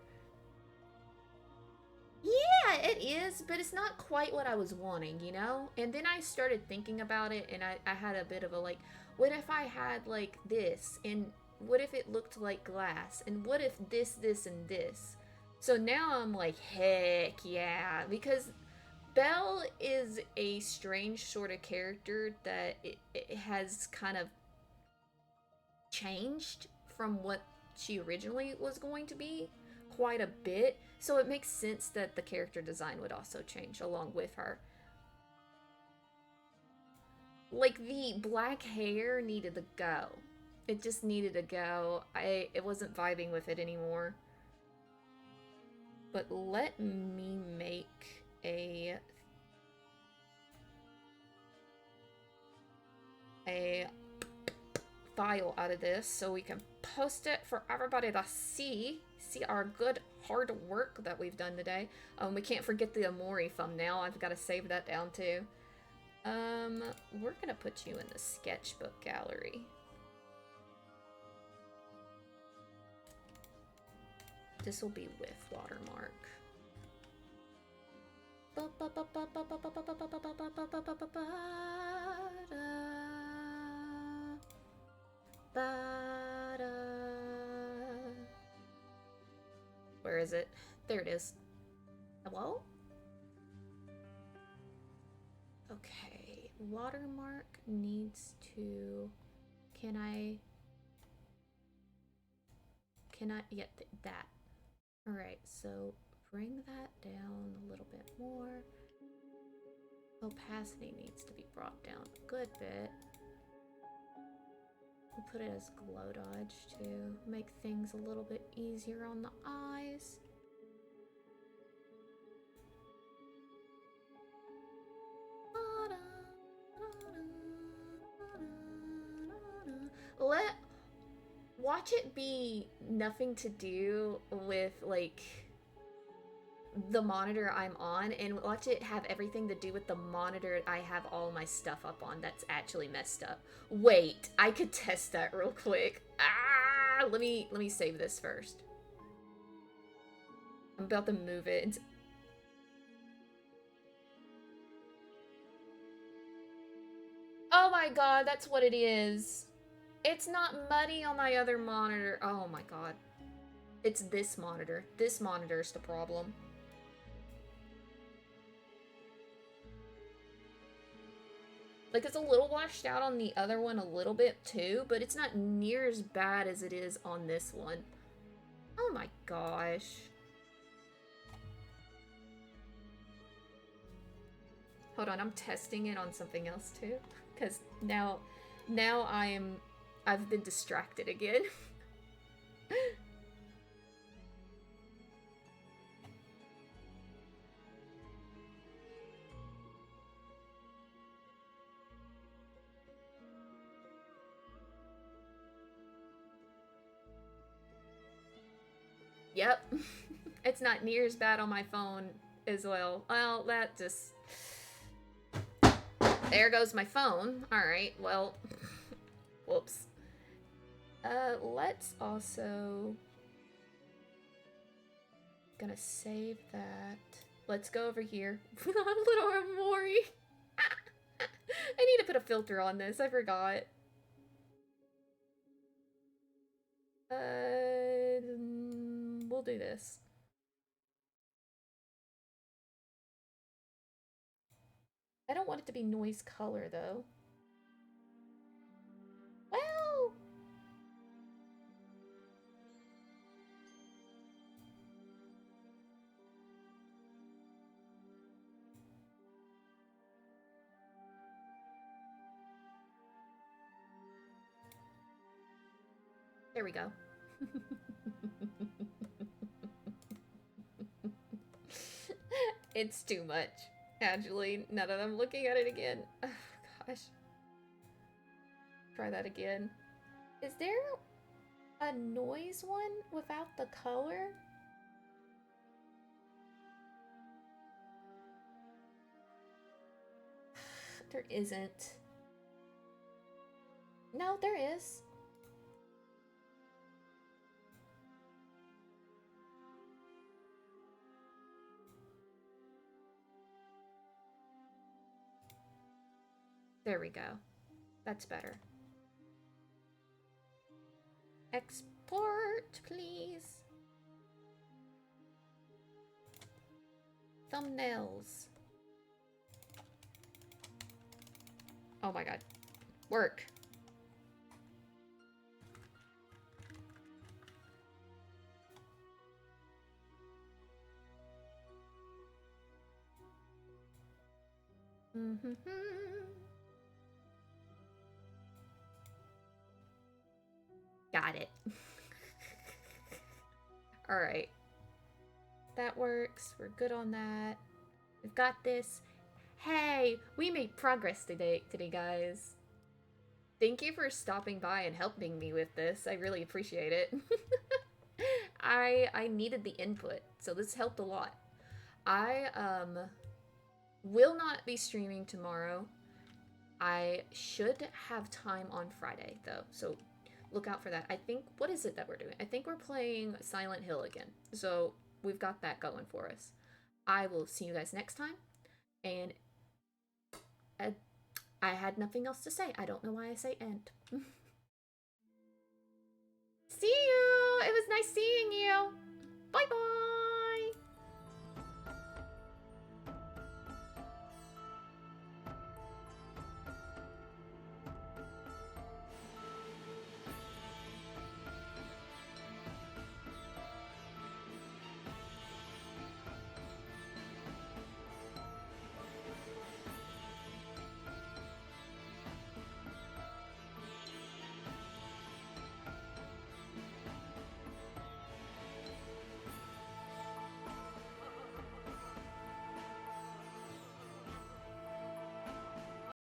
Speaker 1: Yeah, it is, but it's not quite what I was wanting, you know? And then I started thinking about it and I had a bit of a like, what if I had like this? And what if it looked like glass? And what if this, and this? So now I'm like, heck yeah. Because Belle is a strange sort of character that it has kind of changed from what she originally was going to be quite a bit. So it makes sense that the character design would also change along with her. Like the black hair needed to go. It just needed to go. It wasn't vibing with it anymore. But let me make a a file out of this so we can post it for everybody to see our good hard work that we've done today. We can't forget the Omori thumbnail. I've got to save that down too. We're gonna put you in the sketchbook gallery. This will be with watermark. Where is it? There it is. Hello? Okay, watermark needs to... Can I... Yeah, that. Alright, so bring that down a little bit more. Opacity needs to be brought down a good bit. We'll put it as glow dodge to make things a little bit easier on the eyes. Watch it be nothing to do with, like, the monitor I'm on, and watch it have everything to do with the monitor I have all my stuff up on that's actually messed up. Wait, I could test that real quick. Ah, let me save this first. I'm about to move it. Oh my god, that's what it is. It's not muddy on my other monitor. Oh my god. It's this monitor. This monitor's the problem. Like, it's a little washed out on the other one a little bit too, but it's not near as bad as it is on this one. Oh my gosh. Hold on, I'm testing it on something else too. Because now I've been distracted again. Yep. It's not near as bad on my phone as well. Well, that just... There goes my phone. Alright, well... Whoops. Let's also... Gonna save that. Let's go over here. Little Omori! I need to put a filter on this, I forgot. We'll do this. I don't want it to be noise color, though. Well... There we go. It's too much. Actually, now that I'm looking at it again. Oh, gosh. Try that again. Is there a noise one without the color? There isn't. No, there is. There we go. That's better. Export, please. Thumbnails. Oh my god. Work. Mm-hmm. Got it. Alright. That works. We're good on that. We've got this. Hey, we made progress today, guys. Thank you for stopping by and helping me with this. I really appreciate it. I needed the input, so this helped a lot. I will not be streaming tomorrow. I should have time on Friday though, so look out for that. I think, what is it that we're doing? I think we're playing Silent Hill again. So we've got that going for us. I will see you guys next time, and I had nothing else to say. I don't know why I say end. See you! It was nice seeing you! Bye bye!